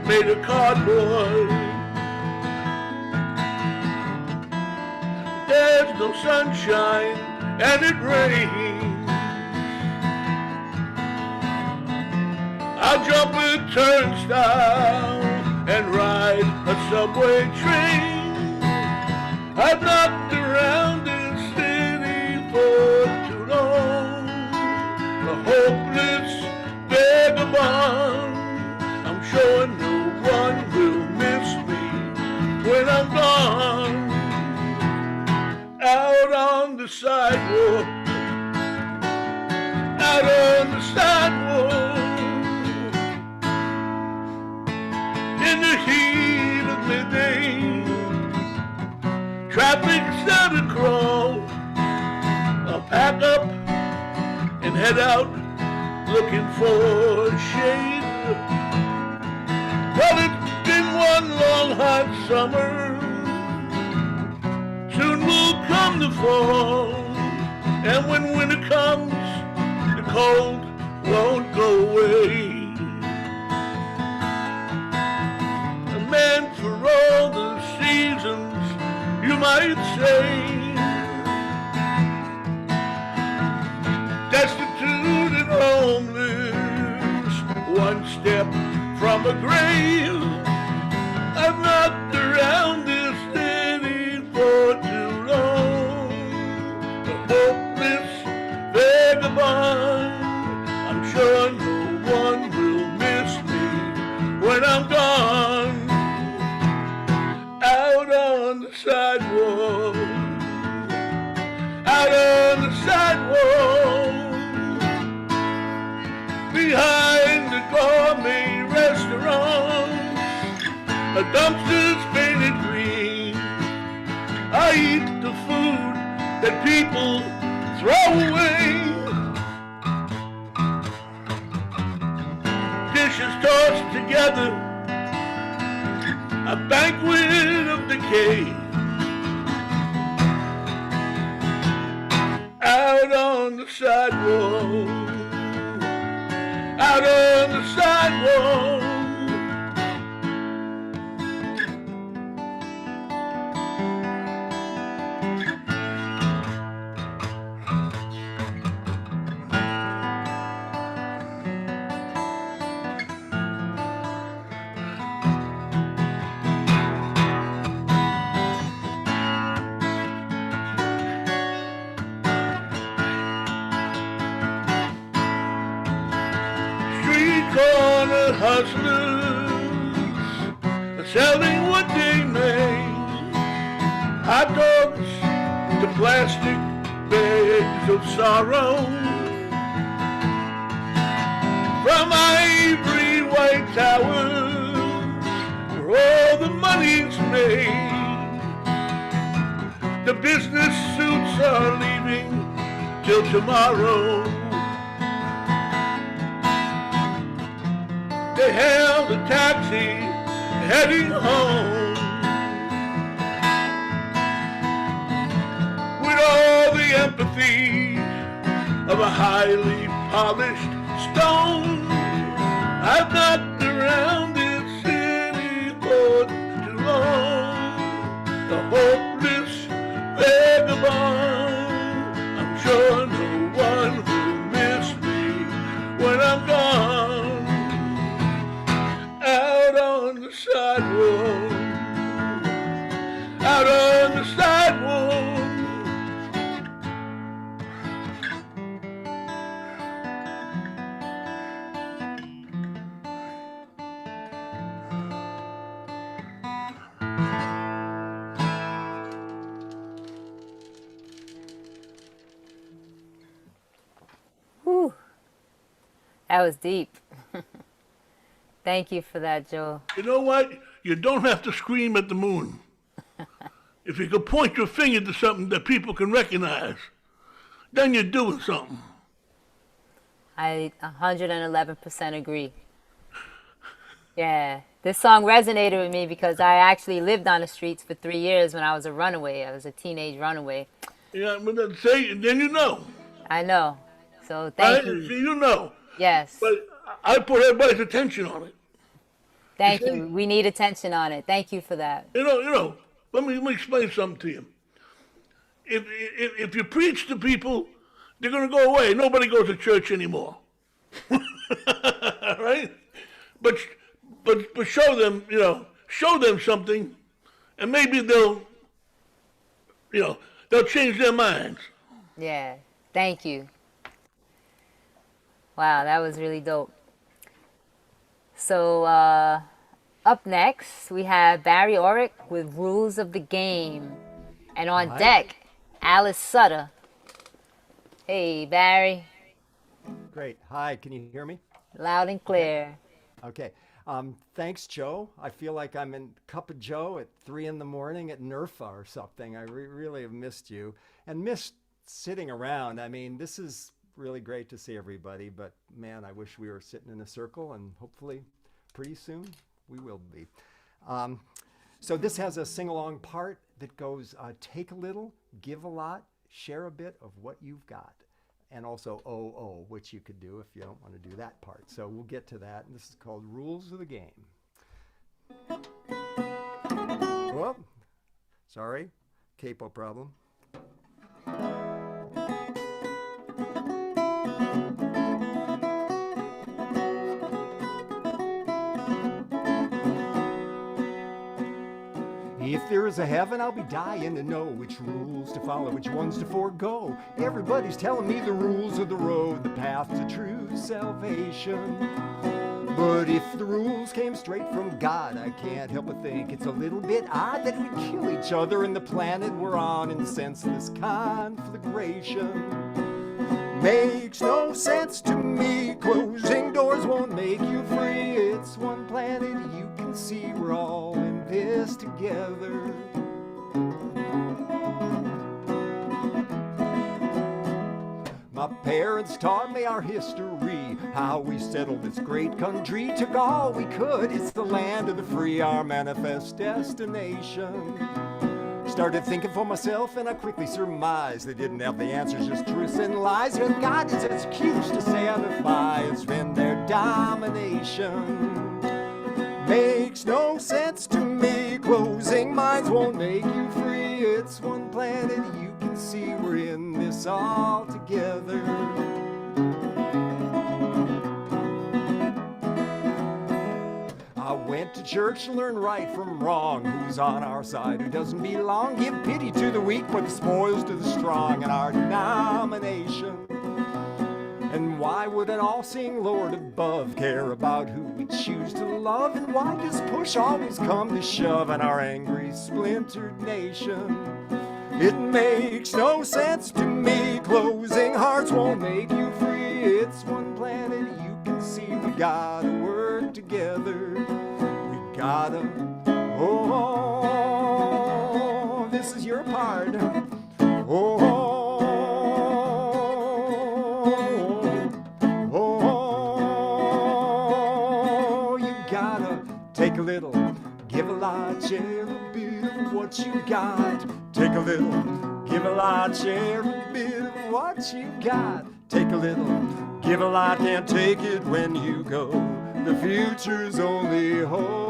made of cardboard. There's no sunshine and it rains. I'll jump a turnstile and ride a subway train. I've knocked around this city for too long. A hopeless vagabond. I'm sure no one will miss me when I'm gone. Out on the sidewalk, out on the sidewalk, in the heat of midday, traffic started to crawl. I'll pack up and head out looking for shade. Well, it's been one long hot summer. Soon will come the fall, and when winter comes, the cold won't go away. A man for all the seasons, you might say. Destitute and homeless, one step from a grave. I've knocked around this city for too long. A hopeless vagabond. I'm sure no one will miss me when I'm gone. Out on the sidewalk, out on the sidewalk, behind the gourmet restaurants, a dumpster's painted green. I eat the food that people throw away. Dishes tossed together, a banquet of decay. Out on the sidewalk, out on the sidewalk. Corner hustlers selling what they make. Hot dogs to plastic bags of sorrow. From ivory white towers where all the money's made. The business suits are leaving till tomorrow. They hailed a taxi heading home. empathy of a highly polished stone. I've knocked around this city for too long. The hopeless vagabond. I'm sure no one will miss me when I'm gone. Out on the sidewalk. Out on the sidewalk. Whew. That was deep. Thank you for that, Joe. You know what? You don't have to scream at the moon. If you could point your finger to something that people can recognize, then you're doing something. I 111% agree. Yeah, this song resonated with me because I actually lived on the streets for 3 years when I was a runaway. I was a teenage runaway. Yeah, but then you know. I know. So thank you. You know. Yes. But I put everybody's attention on it. Thank you. We need attention on it. Thank you for that. You know. Let me explain something to you. If you preach to people, they're going to go away. Nobody goes to church anymore. Right? But show them, show them something, and maybe they'll change their minds. Yeah. Thank you. Wow, that was really dope. So, up next, we have Barry Orick with Rules of the Game. And on deck, Alice Sutter. Hey, Barry. Great. Hi, can you hear me? Loud and clear. Okay. Thanks, Joe. I feel like I'm in Cup of Joe at 3 in the morning at NERFA or something. I really have missed you and missed sitting around. I mean, this is really great to see everybody, but man, I wish we were sitting in a circle, and hopefully pretty soon we will be. So this has a sing-along part that goes, take a little, give a lot, share a bit of what you've got. And also oh, which you could do if you don't want to do that part. So we'll get to that. And this is called Rules of the Game. Oh, sorry, capo problem. If there is a heaven, I'll be dying to know which rules to follow, which ones to forego. Everybody's telling me the rules of the road, the path to true salvation. But if the rules came straight from God, I can't help but think it's a little bit odd that we kill each other and the planet we're on in senseless conflagration. Makes no sense to me. Closing doors won't make you free. It's one planet you can see. We're all in this together. My parents taught me our history, how we settled this great country, took all we could. It's the land of the free, our manifest destination. Started thinking for myself, and I quickly surmised they didn't have the answers, just truths and lies. And God is an excuse to satisfy and spend their domination. Makes no sense to me. Closing minds won't make you free. It's one planet you can see. We're in this all together. I went to church to learn right from wrong. Who's on our side, who doesn't belong. Give pity to the weak, but the spoils to the strong in our denomination. And why would an all-seeing Lord above care about who we choose to love? And why does push always come to shove in our angry, splintered nation? It makes no sense to me. Closing hearts won't make you free. It's one planet you can see. We gotta work together. We gotta, oh, this is your part. Oh, take a little, give a lot, share a bit of what you got. Take a little, give a lot, lot, share a bit of what you got. Take a little, give a lot, can't take it when you go. The future's only hope.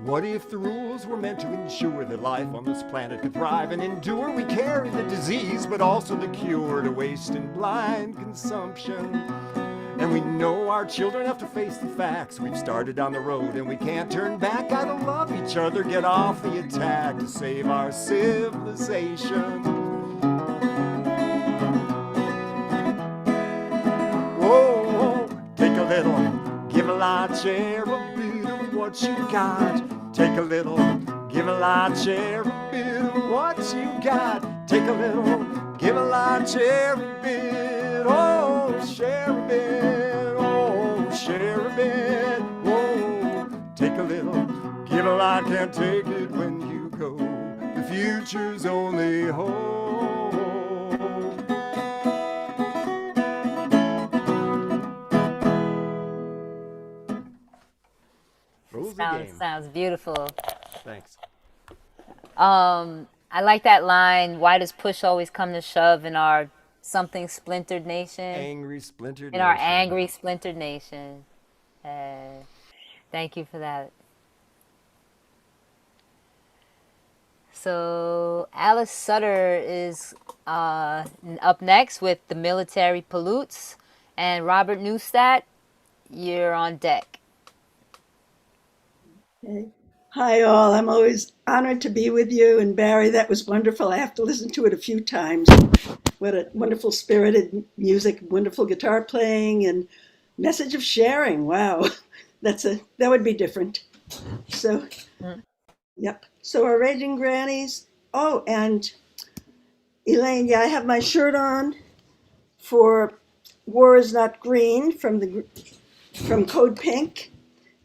What if the rules were meant to ensure that life on this planet could thrive and endure? We carry the disease, but also the cure to waste and blind consumption. And we know our children have to face the facts. We've started on the road and we can't turn back. Gotta love each other, get off the attack to save our civilization. Whoa, take a little, give a lot, share a bit of what you got. Take a little, give a lot, share a bit of what you got. Take a little, give a lot, share a bit. Oh, share a bit. Oh, share a bit. Oh, take a little, give a lot, can't take it when you go. The future's only hope. Sounds beautiful. Thanks. I like that line, why does push always come to shove in our something splintered nation? Angry splintered nation. In our angry splintered nation. Thank you for that. So Alice Sutter is up next with The Military Pollutes. And Robert Neustadt, you're on deck. Okay. Hi, all. I'm always honored to be with you. And Barry, that was wonderful. I have to listen to it a few times. What a wonderful spirited music, wonderful guitar playing, and message of sharing. Wow, that would be different. So, yep. So our Raging Grannies. Oh, and Elaine, yeah, I have my shirt on for War Is Not Green from Code Pink.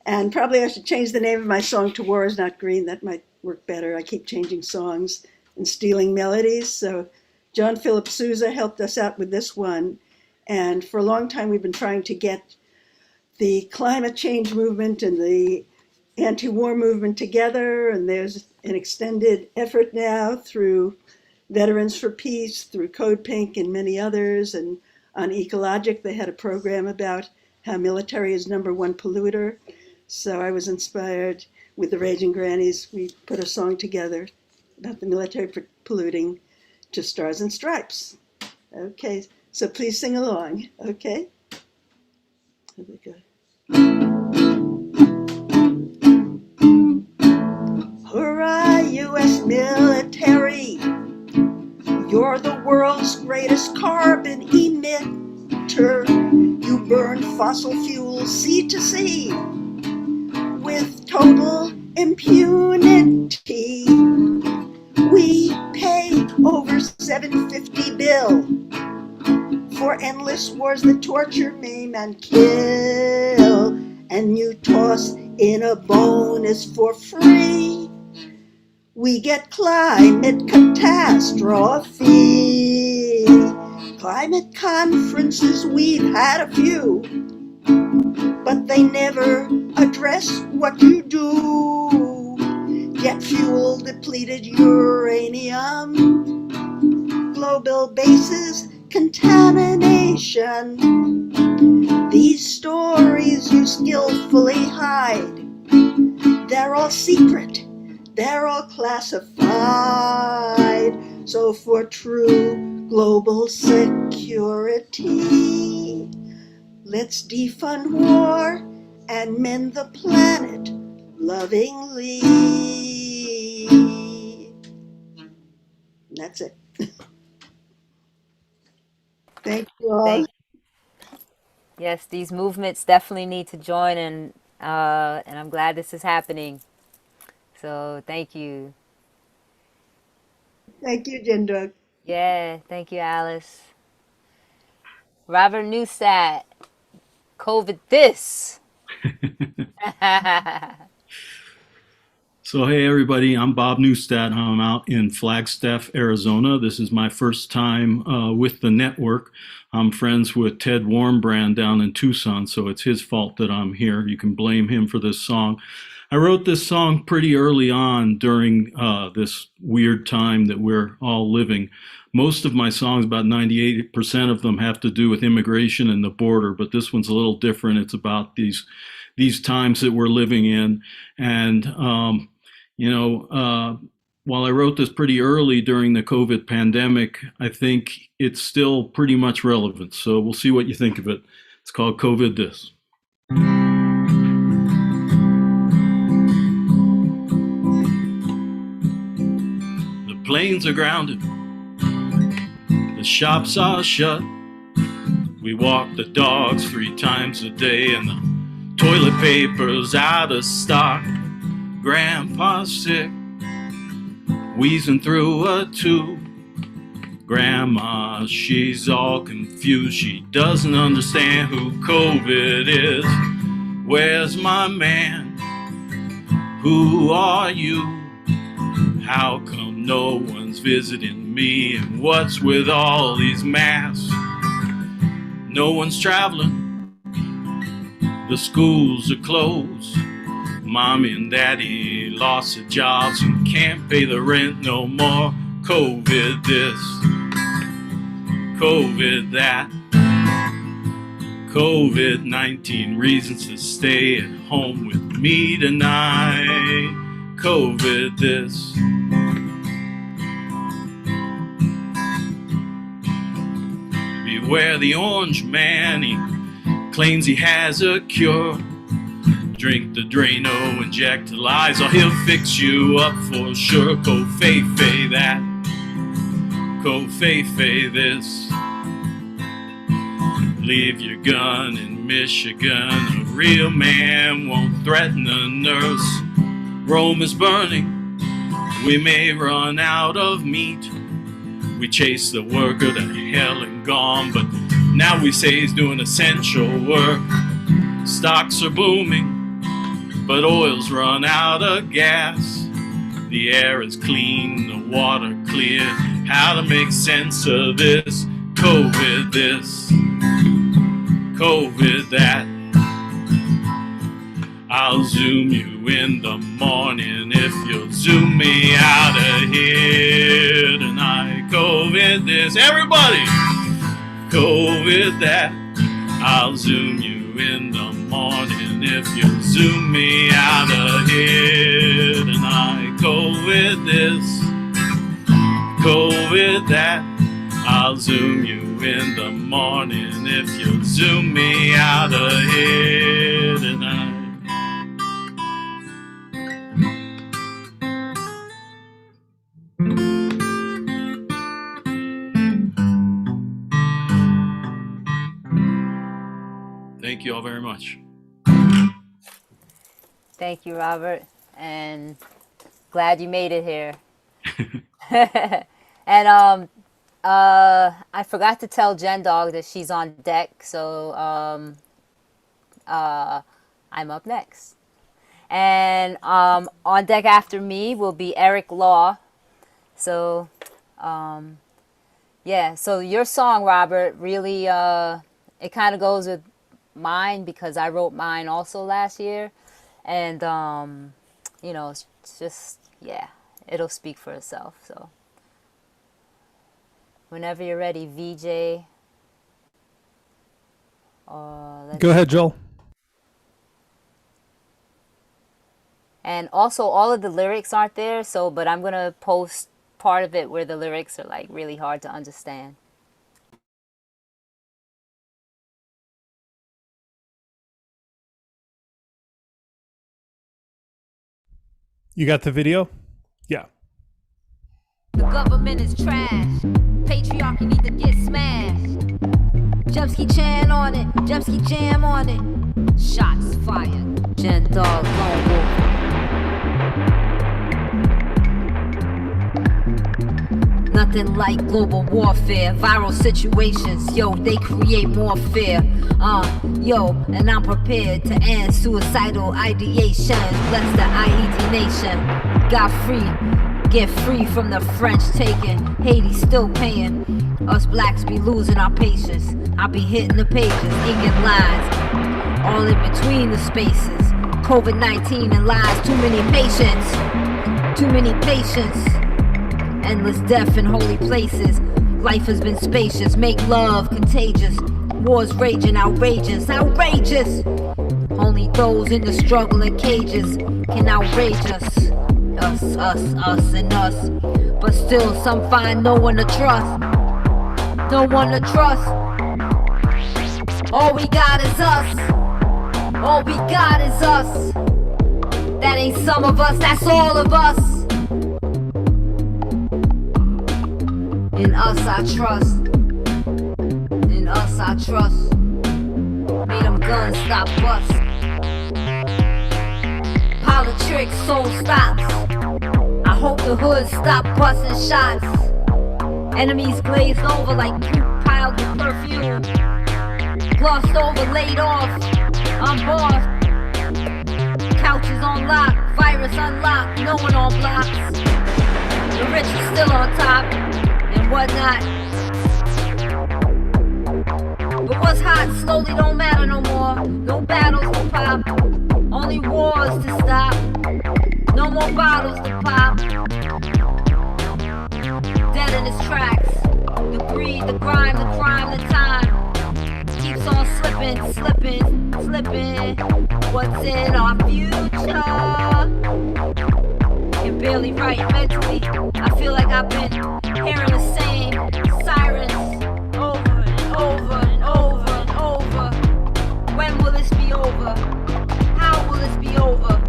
And probably I should change the name of my song to War Is Not Green. That might work better. I keep changing songs and stealing melodies. So John Philip Sousa helped us out with this one. And for a long time, we've been trying to get the climate change movement and the anti-war movement together. And there's an extended effort now through Veterans for Peace, through Code Pink and many others. And on Ecologic, they had a program about how military is #1 polluter. So I was inspired with the Raging Grannies. We put a song together about the military polluting to Stars and Stripes. Okay, so please sing along, okay? Here we go. Hurrah, U.S. military, you're the world's greatest carbon emitter. You burn fossil fuels sea to sea with total impunity. We pay over $750 billion for endless wars that torture, maim, and kill. And you toss in a bonus for free. We get climate catastrophe. Climate conferences, we've had a few, but they never address what you do. Jet fuel, depleted uranium, global bases, contamination. These stories you skillfully hide. They're all secret, they're all classified. So for true global security, let's defund war and mend the planet lovingly. That's it. Thank you all. Yes, these movements definitely need to join, and I'm glad this is happening. So thank you. Thank you, Jindra. Yeah, thank you, Alice. Robert Neustadt, COVID this. So, hey, everybody, I'm Bob Neustadt. I'm out in Flagstaff, Arizona. This is my first time with the network. I'm friends with Ted Warmbrand down in Tucson, so it's his fault that I'm here. You can blame him for this song. I wrote this song pretty early on during this weird time that we're all living. Most of my songs, about 98% of them, have to do with immigration and the border, but this one's a little different. It's about these times that we're living in. And, while I wrote this pretty early during the COVID pandemic, I think it's still pretty much relevant. So we'll see what you think of it. It's called COVID This. The planes are grounded. The shops are shut. We walk the dogs 3 times a day, and the toilet paper's out of stock. Grandpa's sick, wheezing through a tube. Grandma, she's all confused. She doesn't understand who COVID is. Where's my man? Who are you? How come no one's visiting me? And what's with all these masks? No one's traveling. The schools are closed. Mommy and daddy lost their jobs and can't pay the rent no more. COVID this, COVID that. COVID-19 reasons to stay at home with me tonight. COVID this. Beware the orange man, he claims he has a cure. Drink the Drano, inject lies, or he'll fix you up for sure. Go fey that, go fey this. Leave your gun in Michigan. A real man won't threaten a nurse. Rome is burning. We may run out of meat. We chase the worker to hell and gone, but now we say he's doing essential work. Stocks are booming, but oil's run out of gas. The air is clean, the water clear. How to make sense of this? COVID this, COVID that. I'll zoom you in the morning if you'll zoom me out of here tonight. COVID this, everybody. COVID that. I'll zoom you in the morning if you zoom me out of here tonight. COVID this, COVID that. I'll zoom you in the morning if you zoom me out of here tonight. Thank you all very much. Thank you, Robert, and glad you made it here. And I forgot to tell Jen Dog that she's on deck, so I'm up next. And on deck after me will be Eric Law. So yeah, so your song, Robert, really it kind of goes with mine because I wrote mine also last year. And it's just, yeah, it'll speak for itself. So whenever you're ready, VJ. Go ahead, Joel. And also, all of the lyrics aren't there, but I'm going to post part of it where the lyrics are like really hard to understand. You got the video? Yeah. The government is trash. Patriarchy need to get smashed. Jumski Chan on it. Jumski Jam on it. Shots fired. Jen Dog Lone Wolf. Nothing like global warfare, viral situations, yo, they create more fear. Yo, and I'm prepared to end suicidal ideations. Bless the IED nation. Got free, get free from the French taking. Haiti still paying. Us blacks be losing our patience. I be hitting the pages, inking lines, all in between the spaces. COVID-19 and lies, too many patients, too many patients. Endless death in holy places. Life has been spacious, make love contagious. Wars raging, outrageous, outrageous. Only those in the struggle in cages can outrage us. Us, and us. But still some find no one to trust. No one to trust. All we got is us. All we got is us. That ain't some of us, that's all of us. In us I trust. In us I trust. Made them guns stop bust. Politics, soul stops. I hope the hood stop busting shots. Enemies glazed over like poop piled with perfume. Glossed over, laid off. I'm boss. Couches on lock, virus unlocked, no one on blocks. The rich are still on top and whatnot. But what's hot slowly don't matter no more. No battles to pop, only wars to stop. No more bottles to pop. Dead in his tracks. The greed, the grime, the crime, the time keeps on slipping, slipping, slipping. What's in our future? Can barely write mentally. I feel like I've been hearing the same sirens over and over and over and over. When will this be over? How will this be over?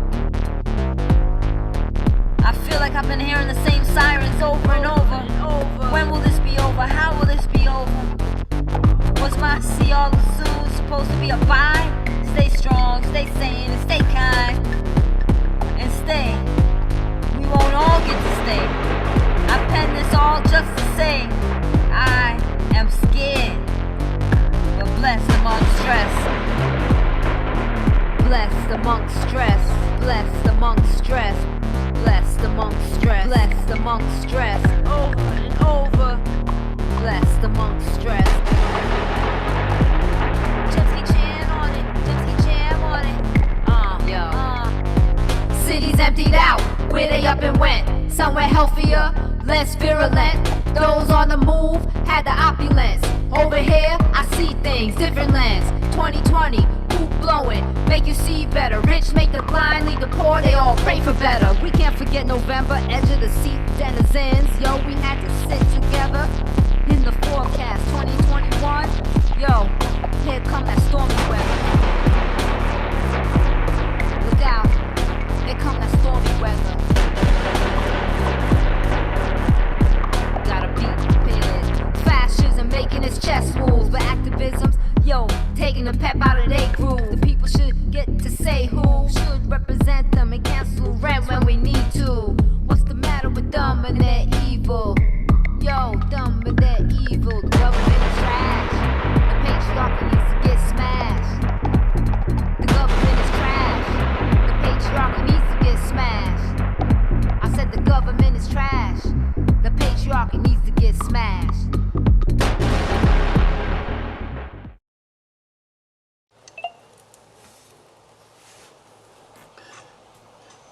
I feel like I've been hearing the same sirens over and over and over. When will this be over? How will this be over? What's my see all soon supposed to be a bye? Stay strong, stay sane, and stay kind. And stay. We won't all get to stay. I penned this all just to say I am scared, but blessed among stress. Blessed among stress. Blessed among stress. Blessed among stress. Blessed among stress. Over and over. Blessed among stress. Cities emptied out, where they up and went. Somewhere healthier, less virulent. Those on the move had the opulence. Over here, I see things, different lens. 2020, poop blowing, make you see better. Rich make the blind, leave the poor, they all pray for better. We can't forget November, edge of the seat denizens. Yo, we had to sit together in the forecast. 2021, yo, here come that stormy weather. Look out. Here come that stormy weather. Gotta be prepared. Fascism making its chess moves, but activism's, yo, taking the pep out of their groove. The people should get to say who should represent them and cancel rent when we need to. What's the matter with them and their evil? Yo, them and their evil. The government is trash. The patriarchy needs to get smashed. The government is trash. The patriarchy needs to get smashed. I said the government is trash. The patriarchy needs to get smashed.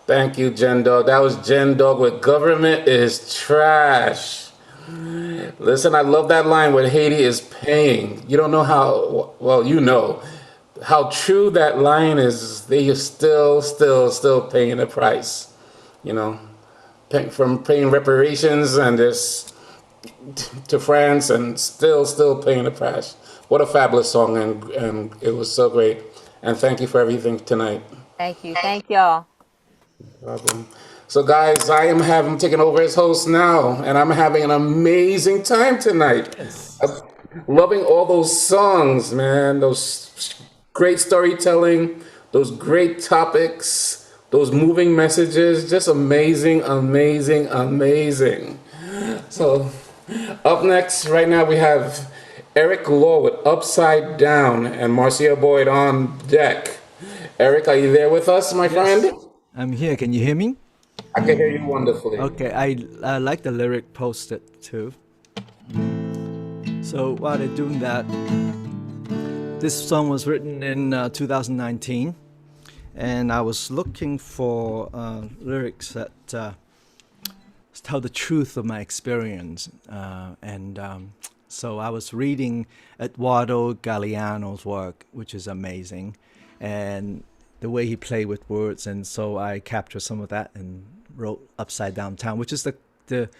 Thank you, Jen Dog. That was Jen Dog with Government is Trash. Listen, I love that line where Haiti is paying. You don't know how, well, you know how true that line is. They are still paying the price. You know, from paying reparations and this to France and still paying the price. What a fabulous song, and it was so great. And thank you for everything tonight. Thank you. Thank y'all. Problem. So guys, I'm taking over as host now, and I'm having an amazing time tonight. I'm loving all those songs, man. Those great storytelling, those great topics, those moving messages, just amazing. So Up next, right now, we have Eric Law with Upside Down and Marcia Boyd on deck. Eric, are you there with us, my friend? I'm here. Can you hear me? I can hear you wonderfully. Okay, I like the lyric posted too. So while they're doing that, this song was written in 2019, and I was looking for lyrics that tell the truth of my experience, so I was reading Eduardo Galeano's work, which is amazing, and the way he played with words, and so I captured some of that and wrote Upside Down Town, which is the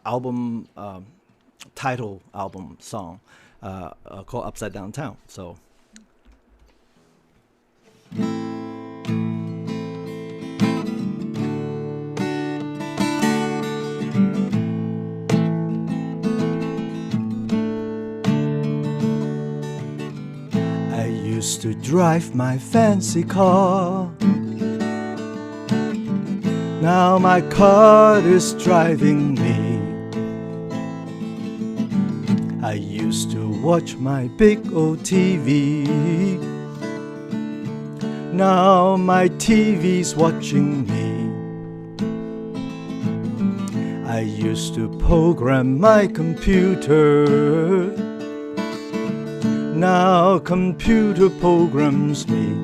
album title album song called Upside Down Town. So I used to drive my fancy car. Now my car is driving me. I used to watch my big old TV. Now my TV's watching me. I used to program my computer. Now computer programs me.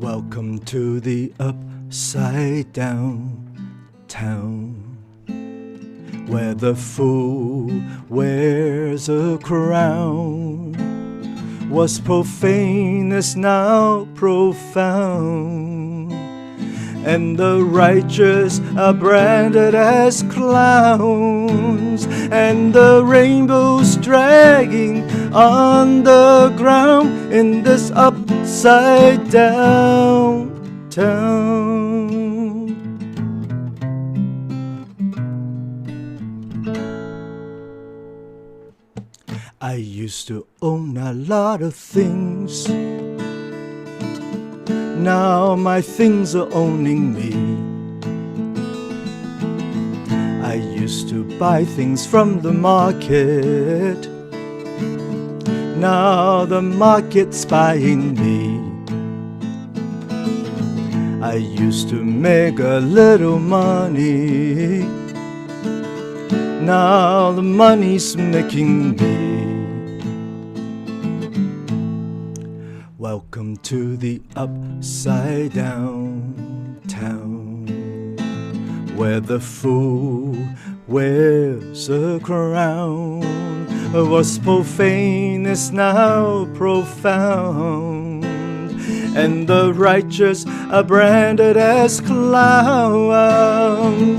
Welcome to the upside down town, where the fool wears a crown. What's profane is now profound, and the righteous are branded as clowns, and the rainbows dragging on the ground in this upside down town. I used to own a lot of things. Now my things are owning me. I used to buy things from the market. Now the market's buying me. I used to make a little money. Now the money's making me. Welcome to the upside down town, where the fool wears a crown. What's profane is now profound, and the righteous are branded as clowns,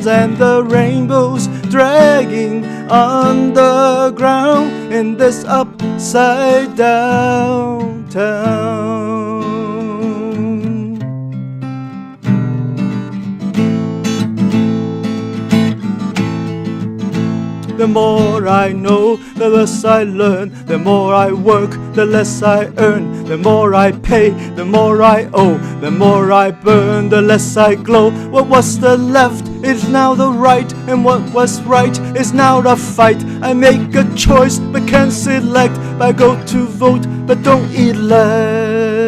and the rainbows dragging on the ground in this upside down town. The more I know, the less I learn. The more I work, the less I earn. The more I pay, the more I owe. The more I burn, the less I glow. What was the left is now the right, and what was right is now the fight. I make a choice but can't select. I go to vote but don't elect.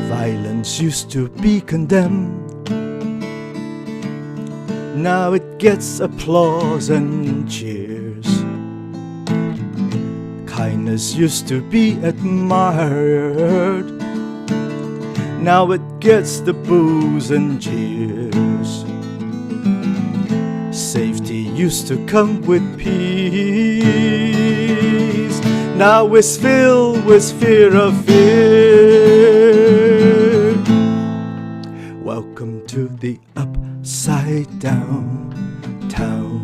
Violence used to be condemned. Now it gets applause and cheers. Kindness used to be admired. Now it gets the boos and jeers. Safety used to come with peace. Now it's filled with fear of fear. Welcome to the upside down town,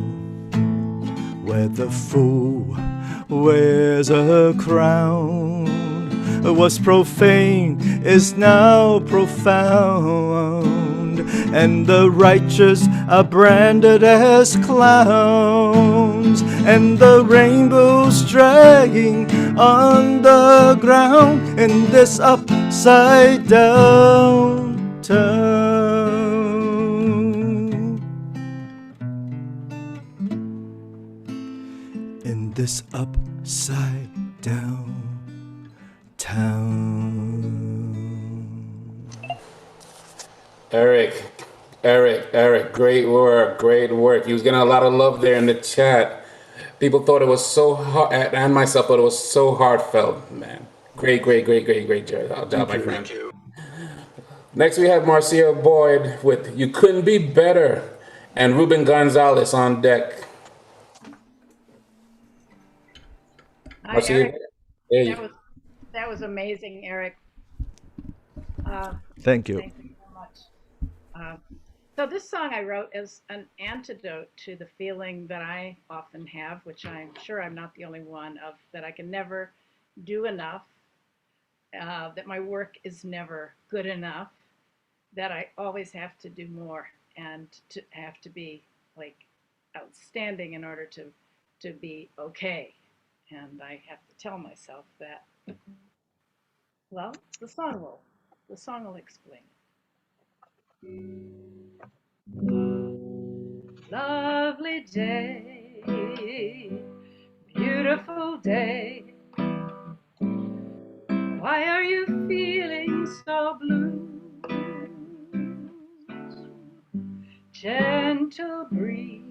where the fool wears a crown. What's profane is now profound, and the righteous are branded as clowns, and the rainbows dragging on the ground in this upside down town. In this upside down town. Eric, great work. You was getting a lot of love there in the chat. People thought it was so hard, and myself thought it was so heartfelt, man. Great job, my friend. Next, we have Marcia Boyd with You Couldn't Be Better, and Ruben Gonzalez on deck. Hi, Marcia, Eric. there you That was amazing, Eric. Thank you. Thank you so much. So this song I wrote is an antidote to the feeling that I often have, which I'm sure I'm not the only one of, that I can never do enough, that my work is never good enough, that I always have to do more and to have to be like outstanding in order to be okay. And I have to tell myself that. Well, the song will explain. Lovely day, beautiful day. Why are you feeling so blue? Gentle breeze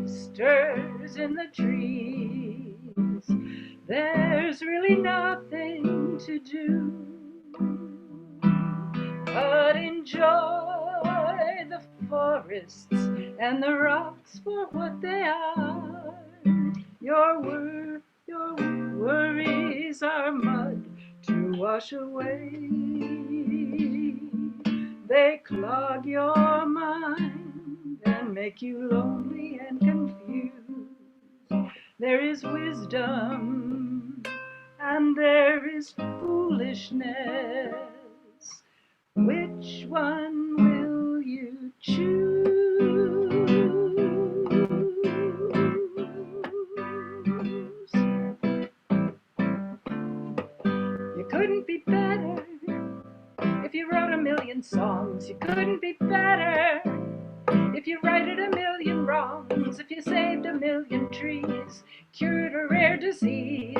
stirs in the trees. There's really nothing to do but enjoy the forests and the rocks for what they are. Your worries are mud to wash away. They clog your mind and make you lonely and confused. There is wisdom and there is foolishness. Which one will you choose? You couldn't be better if you wrote a million songs. You couldn't be better if you righted a million wrongs. If you saved a million trees, cured a rare disease,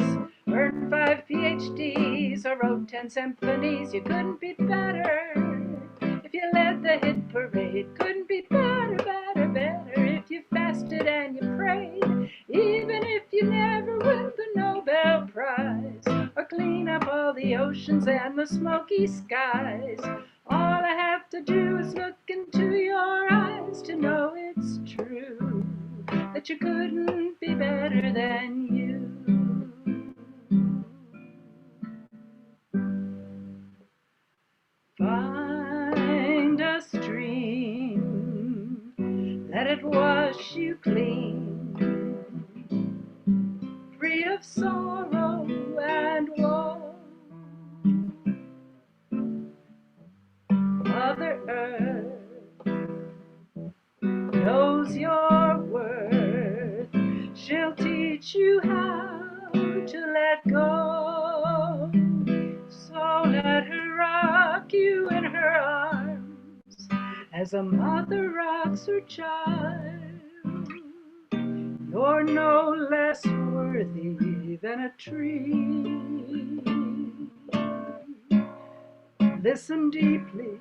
earned 5 PhDs, or wrote 10 symphonies. You couldn't be better if you led the hit parade. Couldn't be better if you fasted and you prayed. Even if you never win the Nobel Prize, or clean up all the oceans and the smoky skies. All I have to do is look into your eyes to know it's true, that you couldn't be better than you. Find a stream, let it wash you clean, free of sorrow and woe. Mother Earth knows your worth. She'll teach you how to let go. So let her rock you in her arms as a mother rocks her child. You're no less worthy than a tree. Listen deeply,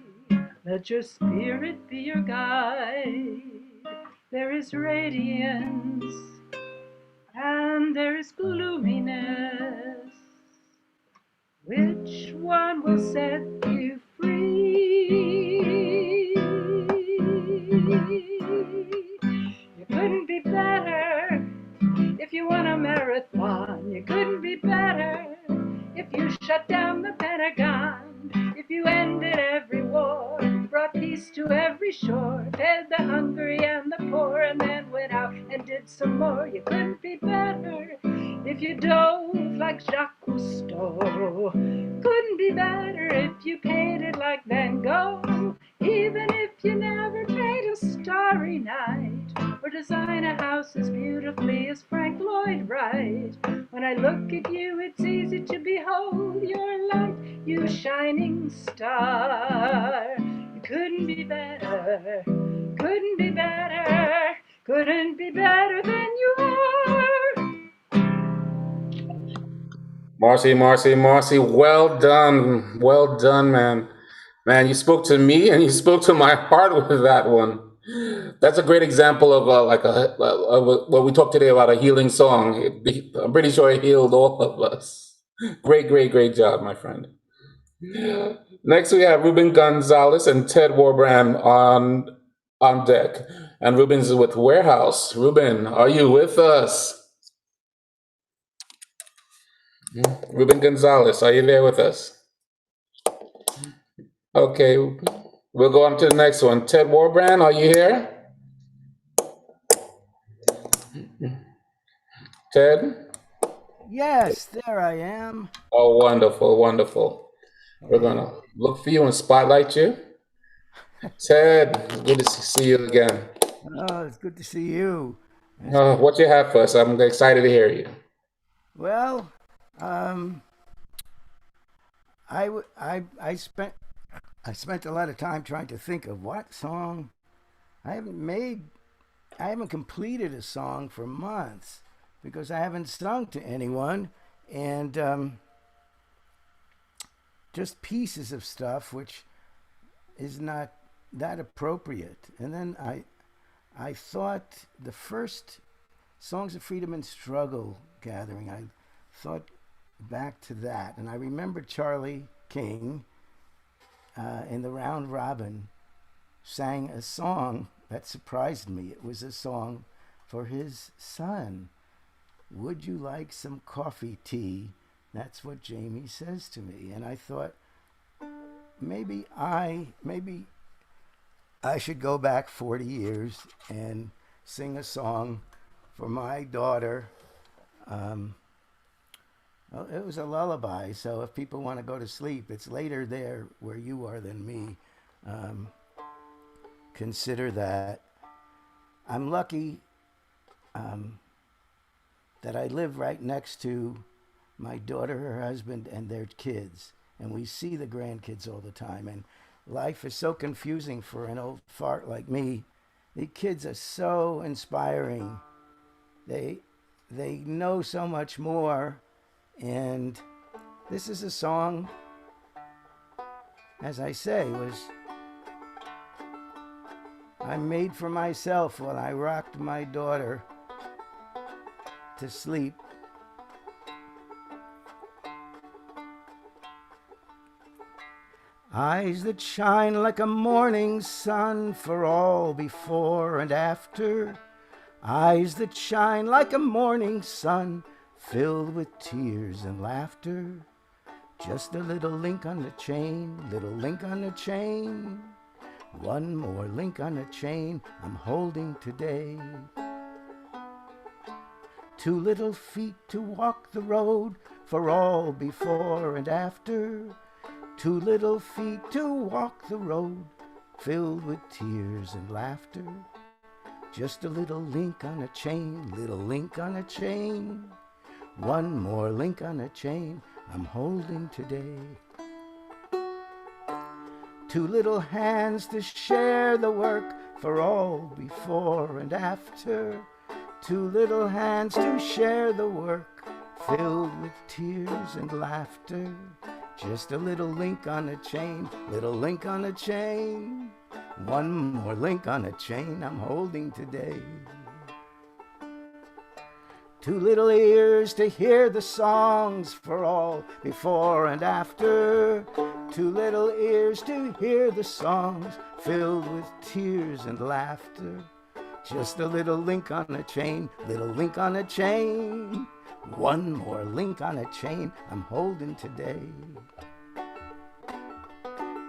let your spirit be your guide. There is radiance and there is gloominess. Which one will set you free? You couldn't be better if you won a marathon. You couldn't be better if you shut down the Pentagon. If you ended every war, brought peace to every shore, fed the hungry and the poor, and then went out and did some more. You couldn't be better if you dove like Jacques Cousteau. Couldn't be better if you painted like Van Gogh. Even if you never paint a starry night, or design a house as beautifully as Frank Lloyd Wright. When When I look at you, it's easy to behold your light, you shining star. You couldn't be better, couldn't be better, couldn't be better than you are. Marcy, well done, man. Man, you spoke to me and you spoke to my heart with that one. That's a great example of what we talked today about a healing song. I'm pretty sure it healed all of us. Great job, my friend. Next, we have Ruben Gonzalez and Ted Warbram on deck. And Ruben's with Warehouse. Ruben, are you with us? Ruben Gonzalez, are you there with us? Okay, we'll go on to the next one. Ted Warbram, are you here? Ted? Yes, there I am. Oh, wonderful. We're gonna look for you and spotlight you. Ted, good to see you again. Oh, it's good to see you. What you have for us? I'm excited to hear you. Well, I spent a lot of time trying to think of what song. I haven't completed a song for months because I haven't sung to anyone, and just pieces of stuff which is not that appropriate. And then I thought the first Songs of Freedom and Struggle gathering, I thought back to that, and I remember Charlie King in the round robin sang a song that surprised me. It was a song for his son. Would you like some coffee tea? That's what Jamie says to me. And I thought maybe I should go back 40 years and sing a song for my daughter. Well, it was a lullaby, so if people want to go to sleep, it's later there where you are than me. Consider that. I'm lucky that I live right next to my daughter, her husband, and their kids. And we see the grandkids all the time. And life is so confusing for an old fart like me. The kids are so inspiring. They know so much more. And this is a song, as I say, I made for myself when I rocked my daughter to sleep. Eyes that shine like a morning sun for all before and after. Eyes that shine like a morning sun filled with tears and laughter. Just a little link on the chain, little link on the chain. One more link on the chain I'm holding today. Two little feet to walk the road for all before and after. Two little feet to walk the road filled with tears and laughter. Just a little link on a chain, little link on a chain. One more link on a chain I'm holding today. Two little hands to share the work for all before and after. Two little hands to share the work filled with tears and laughter. Just a little link on a chain, little link on a chain. One more link on a chain I'm holding today. Two little ears to hear the songs for all before and after. Two little ears to hear the songs filled with tears and laughter. Just a little link on a chain, little link on a chain. One more link on a chain I'm holding today.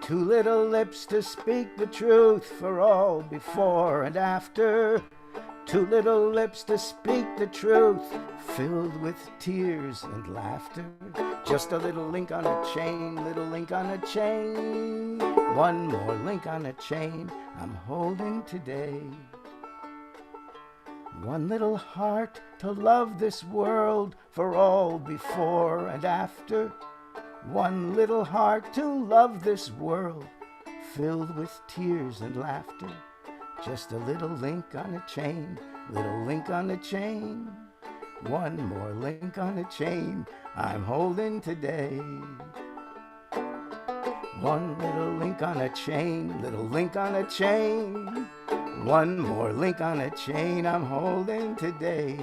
Two little lips to speak the truth for all before and after. Two little lips to speak the truth filled with tears and laughter. Just a little link on a chain, little link on a chain. One more link on a chain I'm holding today. One little heart to love this world for all before and after. One little heart to love this world filled with tears and laughter. Just a little link on a chain, little link on a chain. One more link on a chain I'm holding today. One little link on a chain, little link on a chain. One more link on a chain I'm holding today.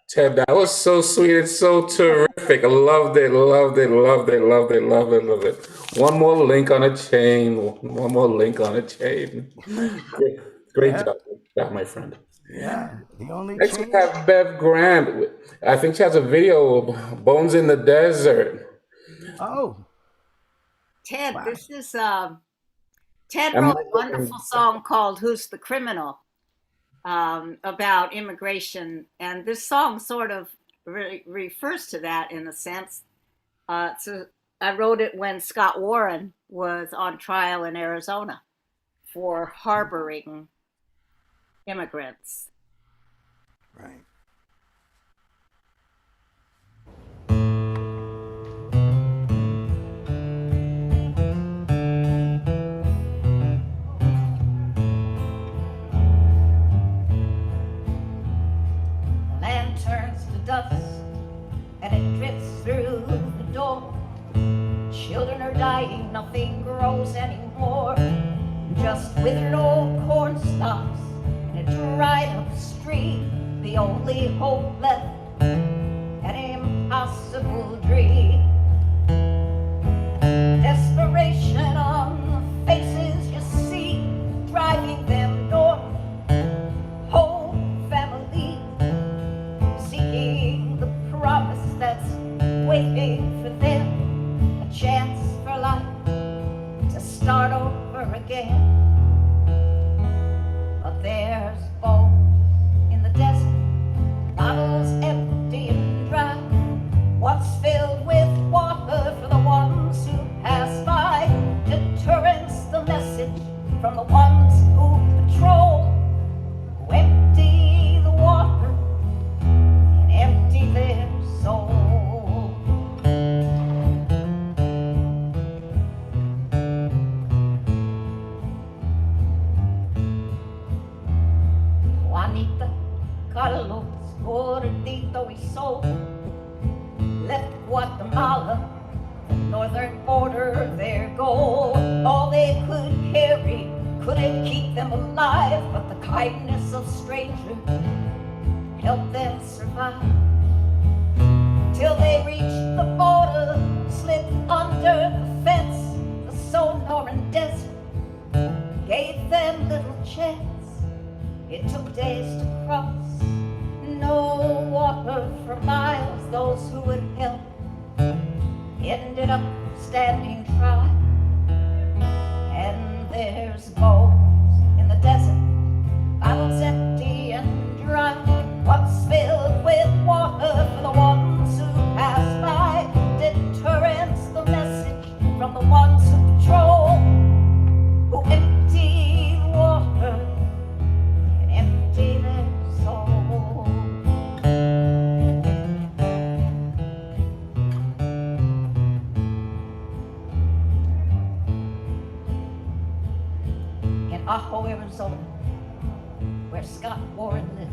Ted, that was so sweet. It's so terrific. I loved it, loved it, loved it, loved it, loved it, loved it. One more link on a chain. One more link on a chain. Great job. Great job, my friend. Yeah, the only Next we change. have Bev Grant. I think she has a video of Bones in the Desert. Oh. Ted, Wow. this is Ted And wrote a wonderful song called "Who's the Criminal" about immigration, and this song sort of refers to that in a sense. So I wrote it when Scott Warren was on trial in Arizona for harboring immigrants. Right. Land turns to dust and it drifts through the door. Children are dying, nothing grows anymore. Just withered old corn stalks in a dried up stream. The only hope left, an impossible dream. Desperation on the faces you see, driving them north. Whole family seeking the promise that's waiting for them, a chance for life to start over again. But there's bones in the desert, bottles empty and dry. What's filled with water for the ones who pass by? Deterrence, the message from the ones who patrol, who empty the water and empty their soul. Juanita Carlos Gordito y Sol left Guatemala, the northern border, their goal. All they could carry couldn't keep them alive, but the kindness of strangers helped them survive. Till they reached the border, slipped under the fence. The Sonoran Desert gave them little chance. It took days to cross, no water for miles. Those who would help ended up standing dry. And there's bones in the desert, bottles empty and dry. What's filled with water for the ones who pass by? Deterrence, the message from the ones who patrol, who empty the water and empty their soul. In Ajo, Arizona, where Scott Warren lives,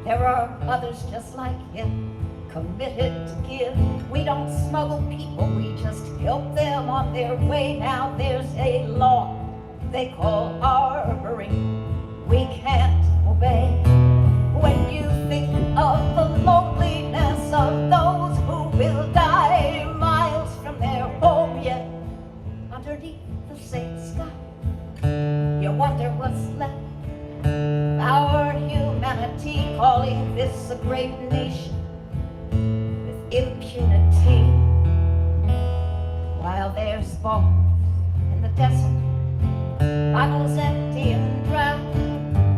there are others just like him, committed to give. We don't smuggle people, we just help them on their way. Now there's a law they call harboring, we can't obey. When you think of the loneliness of those who will die miles from their home, yet underneath the same sky, you wonder what's left. Our humanity calling this a great nation with impunity. While there's bones in the desert, bottles empty and dry.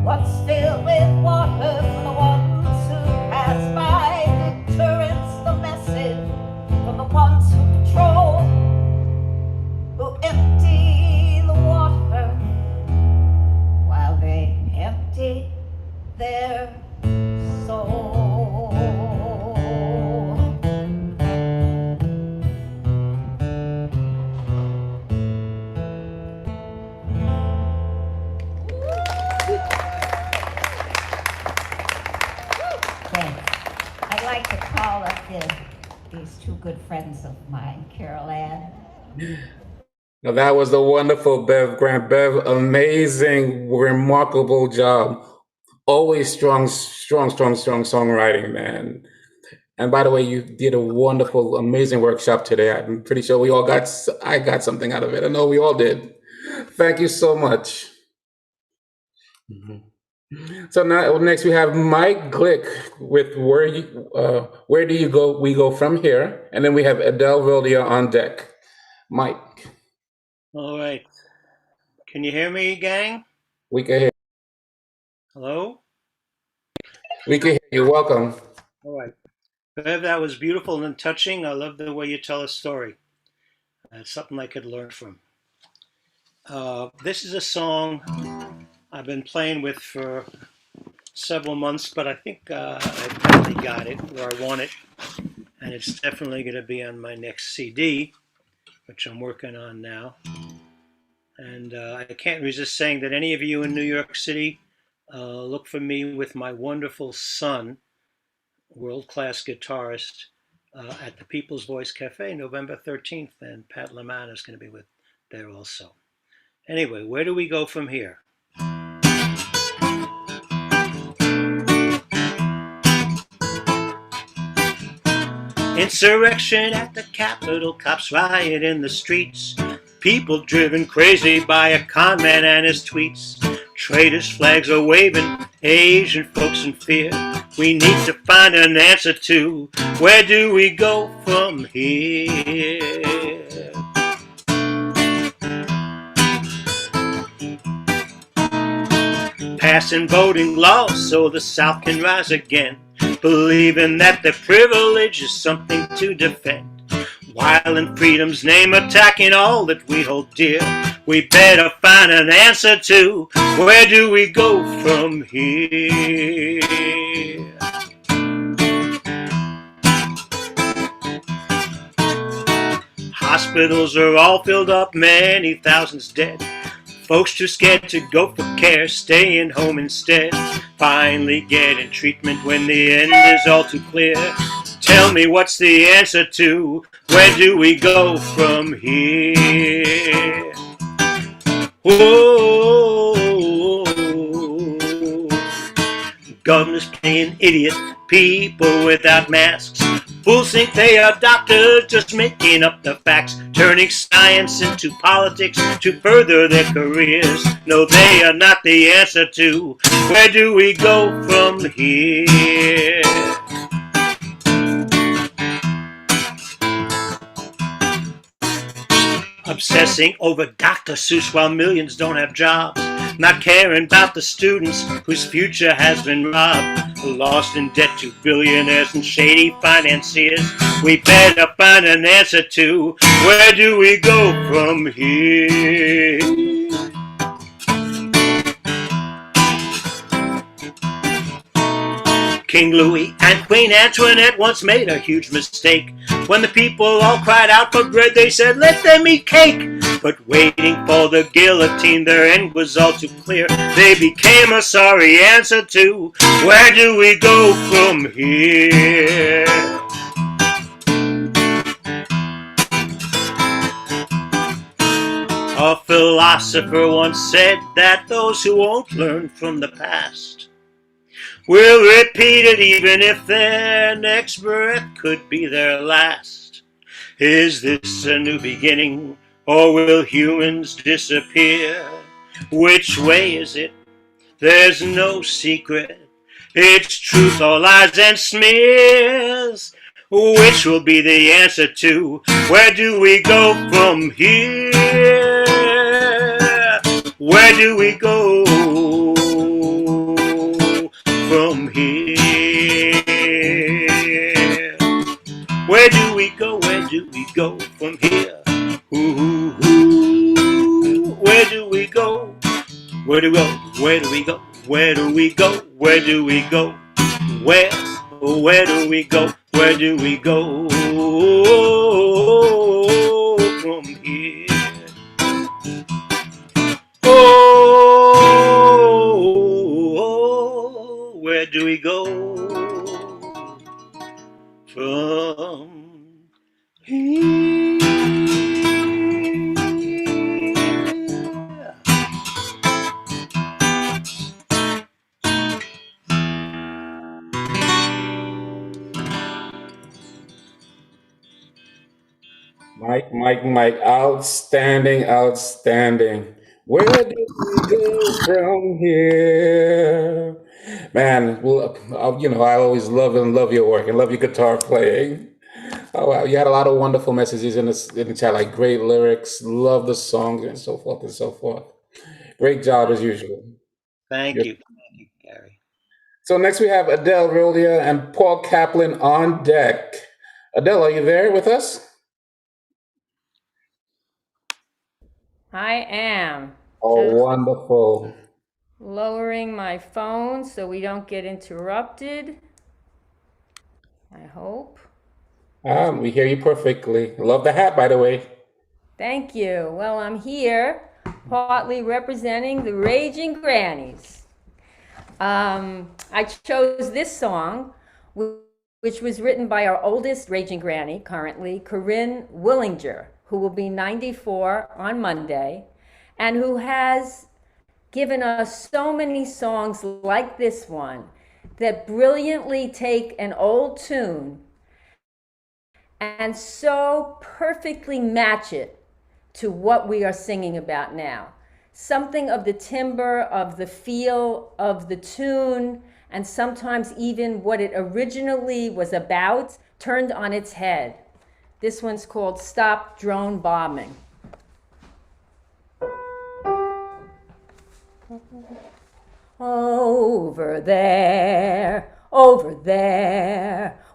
What's filled with water for the ones who pass by? Deterrence, the message from the ones who patrol, who empty the water is these two good friends of mine, Carol Ann. Now that was a wonderful Bev Grant. Bev, amazing, remarkable job. Always strong songwriting, man. And by the way, you did a wonderful, amazing workshop today. I'm pretty sure I got something out of it. I know we all did. Thank you so much. So now next we have Mike Glick with where do you go? We go from here, and then we have Adele Rodia on deck. Mike, All right. Can you hear me, gang? we can hear. Hello? We can hear you. Welcome. All right. Bev, that was beautiful and touching. I love the way you tell a story. It's something I could learn from. This is a song I've been playing with for several months, but I think I finally got it where I want it. And it's definitely going to be on my next CD, which I'm working on now. And I can't resist saying that any of you in New York City, look for me with my wonderful son, world-class guitarist, at the People's Voice Cafe, November 13th, and Pat LeMan is going to be there also. Anyway, where do we go from here? Insurrection at the Capitol, cops riot in the streets, people driven crazy by a con man and his tweets. Traitors' flags are waving, Asian folks in fear. We need to find an answer to where do we go from here? Passing voting laws so the South can rise again, believing that their privilege is something to defend. While in freedom's name attacking all that we hold dear, we better find an answer to where do we go from here? Hospitals are all filled up, many thousands dead. Folks too scared to go for care, staying home instead. Finally getting treatment when the end is all too clear. Tell me what's the answer to where do we go from here? Whoa, governors playing idiot, people without masks. Fools think they are doctors, just making up the facts, turning science into politics to further their careers. No, they are not the answer to where do we go from here? Obsessing over Dr. Seuss while millions don't have jobs, not caring about the students whose future has been robbed. Lost in debt to billionaires and shady financiers. We better find an answer to where do we go from here? King Louis and Queen Antoinette once made a huge mistake. When the people all cried out for bread, they said, let them eat cake. But waiting for the guillotine, their end was all too clear. They became a sorry answer to where do we go from here? A philosopher once said that those who won't learn from the past will repeat it even if their next breath could be their last. Is this a new beginning, or will humans disappear? Which way is it? There's no secret. It's truth or lies and smears. Which will be the answer to where do we go from here? Where do we go from here? Where do we go? Where do we go from here? Ooh, where do we go? Where do we go? Where do we go? Where do we go? Where do we go? Where do we go? Where do we go from here? Oh, where do we go from Mike. Outstanding, outstanding. Where do we go from here? Man, well, I always love your work and love your guitar playing. Oh, wow. You had a lot of wonderful messages in the chat, like great lyrics, love the songs, and so forth and so forth. Great job as usual. Thank you. Thank you, Gary. So next we have Adele Rolia and Paul Kaplan on deck. Adele, are you there with us? I am. Oh, Just wonderful. lowering my phone so we don't get interrupted. I hope. We hear you perfectly. Love the hat, by the way. Thank you. Well, I'm here partly representing the Raging Grannies. I chose this song, which was written by our oldest Raging Granny currently, Corinne Willinger, who will be 94 on Monday, and who has given us so many songs like this one that brilliantly take an old tune and so perfectly match it to what we are singing about now. Something of the timbre, of the feel, of the tune, and sometimes even what it originally was about turned on its head. This one's called Stop Drone Bombing. Over there,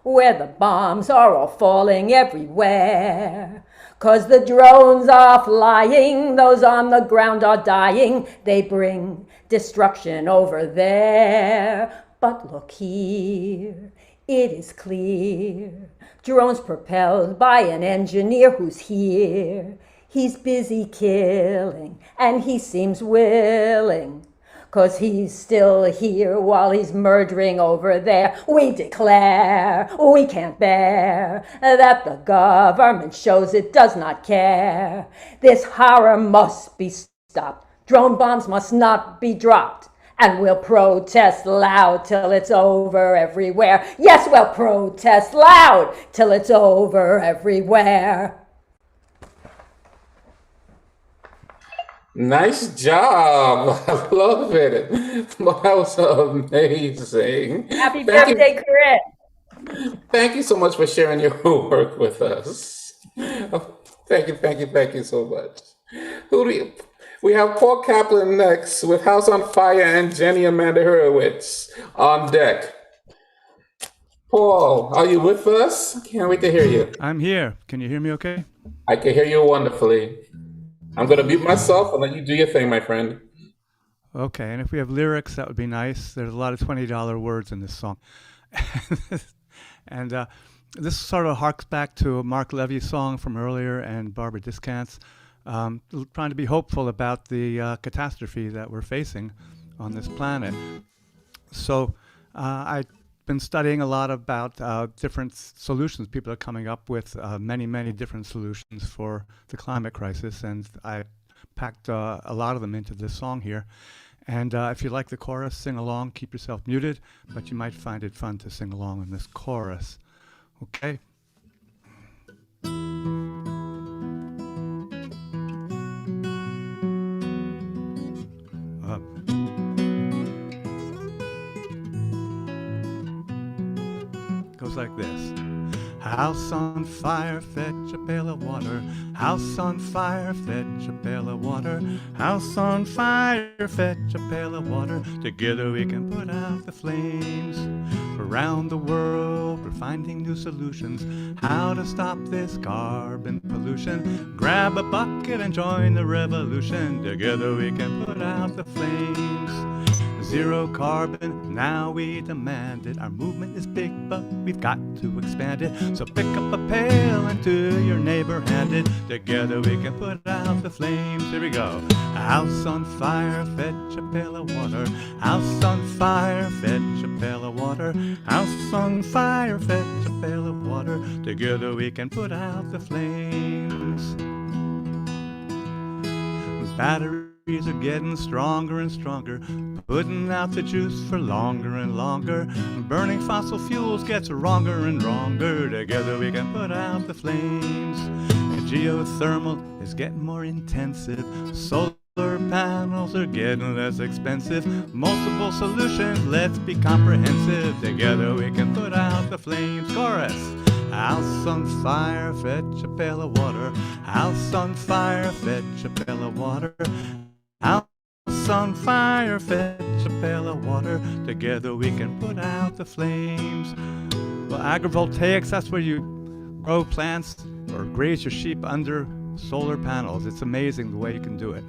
where the bombs are all falling everywhere. 'Cause the drones are flying, those on the ground are dying. They bring destruction over there. But look here, it is clear. Drones propelled by an engineer who's here. He's busy killing, and he seems willing. 'Cause he's still here while he's murdering over there. We declare we can't bear that the government shows it does not care. This horror must be stopped. Drone bombs must not be dropped. And we'll protest loud till it's over everywhere. Yes, we'll protest loud till it's over everywhere. Nice job. I love it. That was amazing. Happy birthday, Corinne. Thank you so much for sharing your work with us. Thank you so much. We have Paul Kaplan next with House on Fire and Jenny Amanda Hurwitz on deck. Paul, are you with us? Can't wait to hear you. I'm here. Can you hear me okay? I can hear you wonderfully. I'm going to mute myself and let you do your thing, my friend. Okay, and if we have lyrics, that would be nice. There's a lot of $20 words in this song. And this sort of harks back to a Marc Levy's song from earlier and Barbara Dyskant's, trying to be hopeful about the catastrophe that we're facing on this planet. So I've been studying a lot about different solutions. People are coming up with many different solutions for the climate crisis, and I packed a lot of them into this song here. And if you like the chorus, sing along, keep yourself muted, but you might find it fun to sing along in this chorus. Okay? Goes like this. House on fire, fetch a pail of water. House on fire, fetch a pail of water. House on fire, fetch a pail of water. Together we can put out the flames. Around the world, we're finding new solutions. How to stop this carbon pollution. Grab a bucket and join the revolution. Together we can put out the flames. Zero carbon, now we demand it. Our movement is big, but we've got to expand it. So pick up a pail and to your neighbor hand it. Together we can put out the flames. Here we go. A house on fire, fetch a pail of water. House on fire, fetch a pail of water. House on fire, fetch a pail of water. Together we can put out the flames. Batteries are getting stronger and stronger, putting out the juice for longer and longer. Burning fossil fuels gets wronger and wronger. Together we can put out the flames. geothermal is getting more intensive. Solar panels are getting less expensive. Multiple solutions, let's be comprehensive. Together we can put out the flames. Chorus. House on fire, fetch a pail of water. House on fire, fetch a pail of water. House on fire, fetch a pail of water. Together we can put out the flames. Well, agrivoltaics, that's where you grow plants or graze your sheep under solar panels. It's amazing the way you can do it.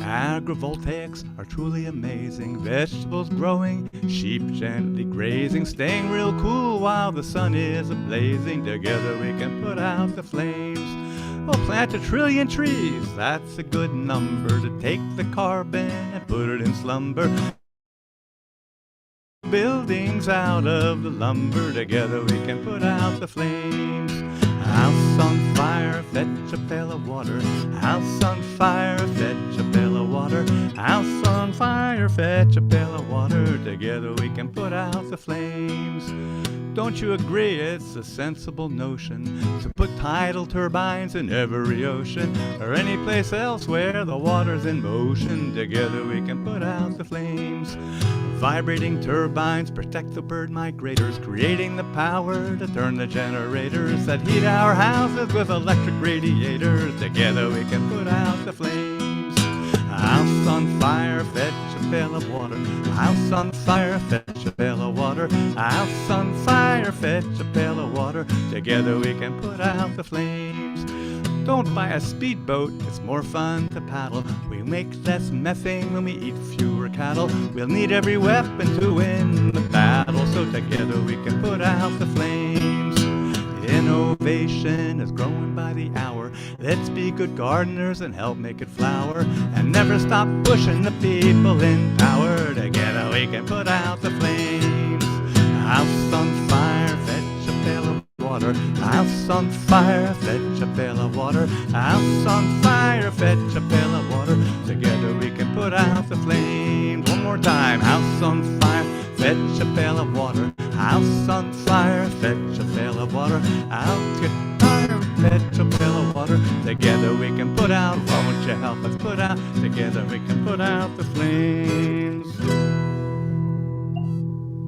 Agrivoltaics are truly amazing. Vegetables growing, sheep gently grazing, staying real cool while the sun is a-blazing. Together we can put out the flames. We'll plant 1 trillion trees, that's a good number, to take the carbon and put it in slumber. Buildings out of the lumber, together we can put out the flames. House on fire, fetch a pail of water. House on fire, fetch a pail of water. House on fire, fetch a pail of water. Together we can put out the flames. Don't you agree it's a sensible notion to put tidal turbines in every ocean or any place else where the water's in motion? Together we can put out the flames. Vibrating turbines protect the bird migrators, creating the power to turn the generators that heat our houses with electric radiators. Together we can put out the flames. House on fire, fetch a pail of water. House on fire, fetch a pail of water. House on fire, fetch a pail of water. Together we can put out the flames. Don't buy a speedboat, it's more fun to paddle. We make less methane when we eat fewer cattle. We'll need every weapon to win the battle, so together we can put out the flames. Innovation is growing by the hour. Let's be good gardeners and help make it flower, and never stop pushing the people in power. Together we can put out the flames. House on fire, fetch a pail of water. House on fire, fetch a pail of water. House on fire, fetch a pail of water. Together we can put out the flames. One more time. House on fire, fetch a pail of water. House on fire, fetch a pail of water. Out get fire, fetch a pail of water. Together we can put out, won't you help us put out? Together we can put out the flames.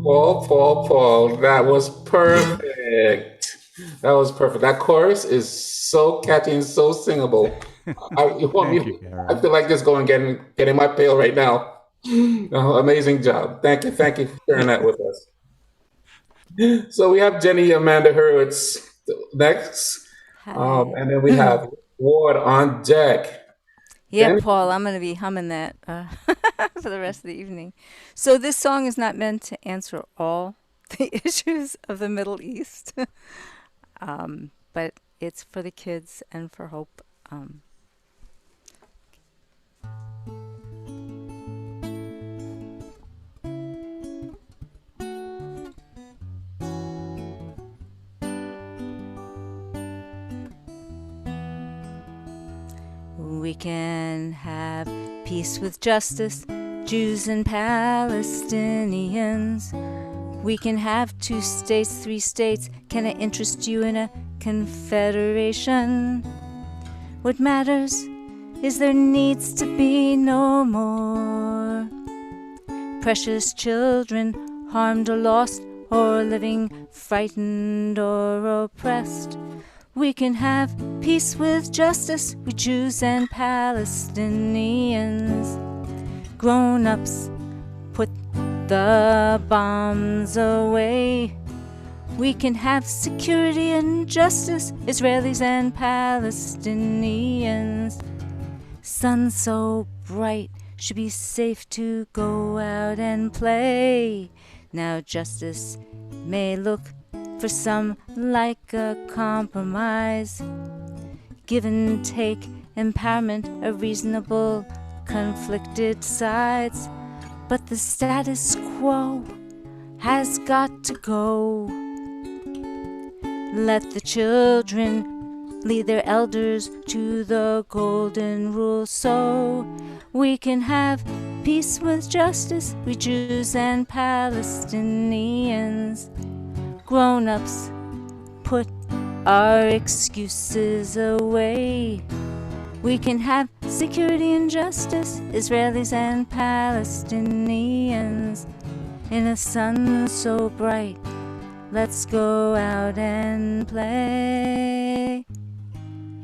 Paul, that was perfect. That was perfect. That chorus is so catchy and so singable. I feel like just going and getting my pail right now. Oh, amazing job. Thank you for sharing that with us. So we have Jenny Amanda Hurwitz next. And then we have Ward on deck. Yeah, Jenny? Paul, I'm going to be humming that for the rest of the evening. So this song is not meant to answer all the issues of the Middle East, but it's for the kids and for hope. We can have peace with justice, Jews and Palestinians. We can have 2 states, 3 states. Can it interest you in a confederation? What matters is there needs to be no more precious children harmed or lost, or living frightened or oppressed. We can have peace with justice, we Jews and Palestinians. Grown-ups, put the bombs away. We can have security and justice, Israelis and Palestinians. Sun so bright, should be safe to go out and play. Now justice may look for some like a compromise. Give and take, empowerment, a reasonable, conflicted sides. But the status quo has got to go. Let the children lead their elders to the golden rule, so we can have peace with justice, we Jews and Palestinians. Grown-ups, put our excuses away. We can have security and justice, Israelis and Palestinians, in a sun so bright. Let's go out and play.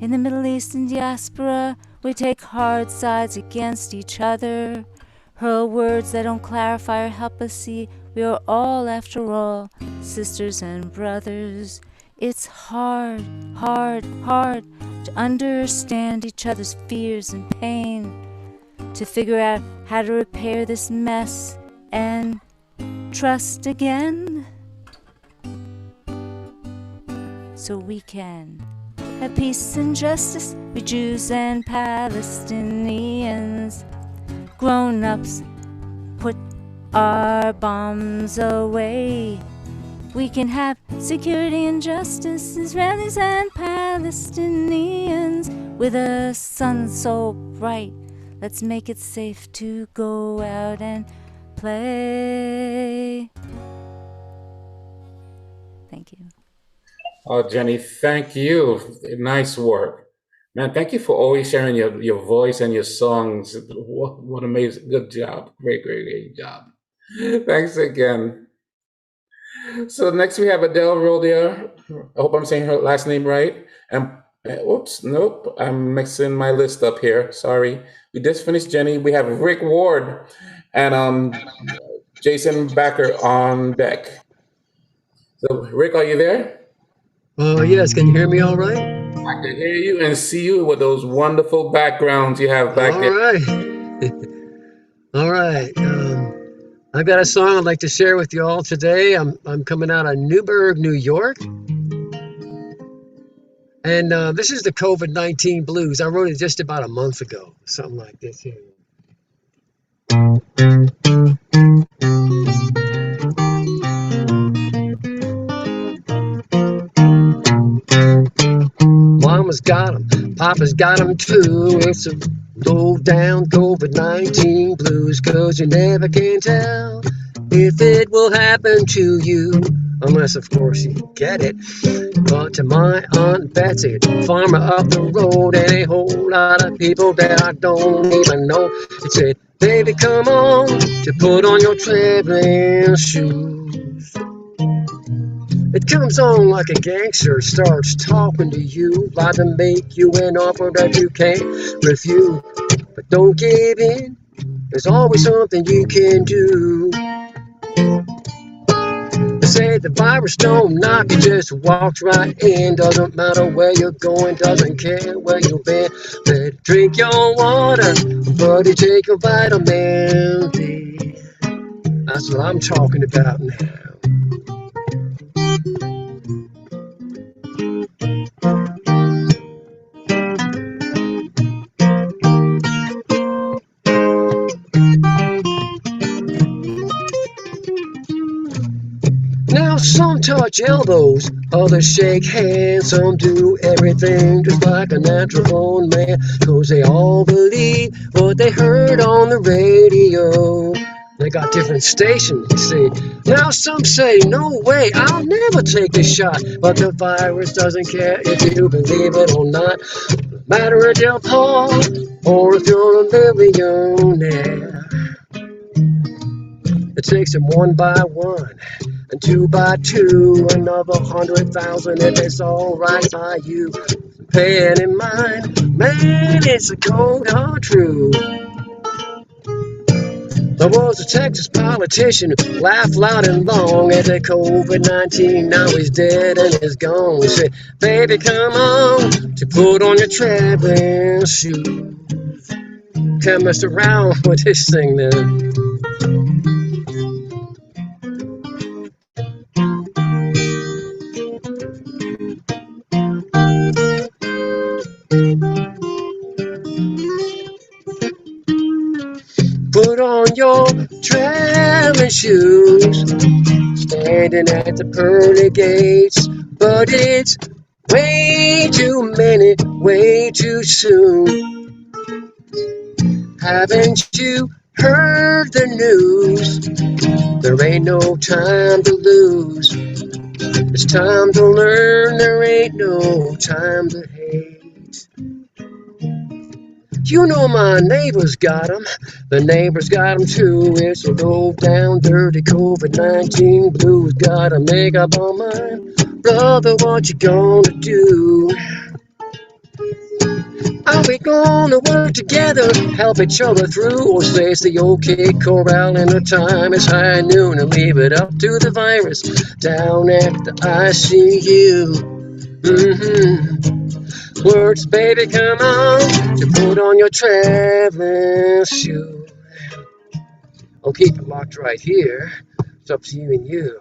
In the Middle Eastern diaspora, we take hard sides against each other, hurl words that don't clarify or help us see we are all, after all, sisters and brothers. It's hard, hard, hard to understand each other's fears and pain, to figure out how to repair this mess and trust again, so we can have peace and justice, we Jews and Palestinians. Grown-ups, put our bombs away. We can have security and justice, Israelis and Palestinians, with a sun so bright. Let's make it safe to go out and play. Thank you. Oh, Jenny, thank you. Nice work. Man, thank you for always sharing your voice and your songs. What amazing. Good job. Great, great, great job. Thanks again. So next we have Adele Rodier. I hope I'm saying her last name right. And whoops, nope. I'm mixing my list up here. Sorry. We just finished Jenny. We have Rick Ward and Jason Backer on deck. So Rick, are you there? Oh, yes. Can you hear me all right? I can hear you and see you with those wonderful backgrounds you have back there. All right. All right. I've got a song I'd like to share with you all today. I'm coming out of Newburgh, New York. And this is the COVID-19 blues. I wrote it just about a month ago, something like this here. Mama's got 'em, Papa's got 'em too. It's a low down COVID-19 blues, 'cause you never can tell if it will happen to you, unless of course you get it. But to my Aunt Betsy, farmer up the road, and a whole lot of people that I don't even know, it said, baby, come on to put on your traveling shoes. It comes on like a gangster starts talking to you, about to make you an offer that you can't refuse. But don't give in, there's always something you can do. They say the virus don't knock, it just walks right in. Doesn't matter where you're going, doesn't care where you've been. Better drink your water, buddy, take your vitamin D. That's what I'm talking about now. Now some touch elbows, others shake hands, some do everything just like a natural born man, 'cause they all believe what they heard on the radio. They got different stations, you see. Now some say, no way, I'll never take this shot. But the virus doesn't care if you believe it or not. No matter a Del Paul, or if you're a millionaire. It takes them one by one, and two by two, another 100,000 if it's all right by you. Paying in mind, man, it's a cold hard truth. There was a Texas politician who laughed loud and long at the COVID-19. Now he's dead and he's gone. He said, baby, come on to put on your traveling shoes. Can't mess around with this thing now. Put on your traveling shoes, standing at the pearly gates, but it's way too many, way too soon. Haven't you heard the news? There ain't no time to lose. The It's time to learn, there ain't no time to hate. You know my neighbors got 'em, the neighbors got 'em too. It's a low down, dirty COVID-19 blues. Gotta make up our mind, brother, what you gonna do? Are we gonna work together, help each other through, or stays the OK Corral and the time is high noon and leave it up to the virus down at the ICU? Words, baby, come on, to put on your traveling shoe. I'll keep it locked right here. It's up to you and you.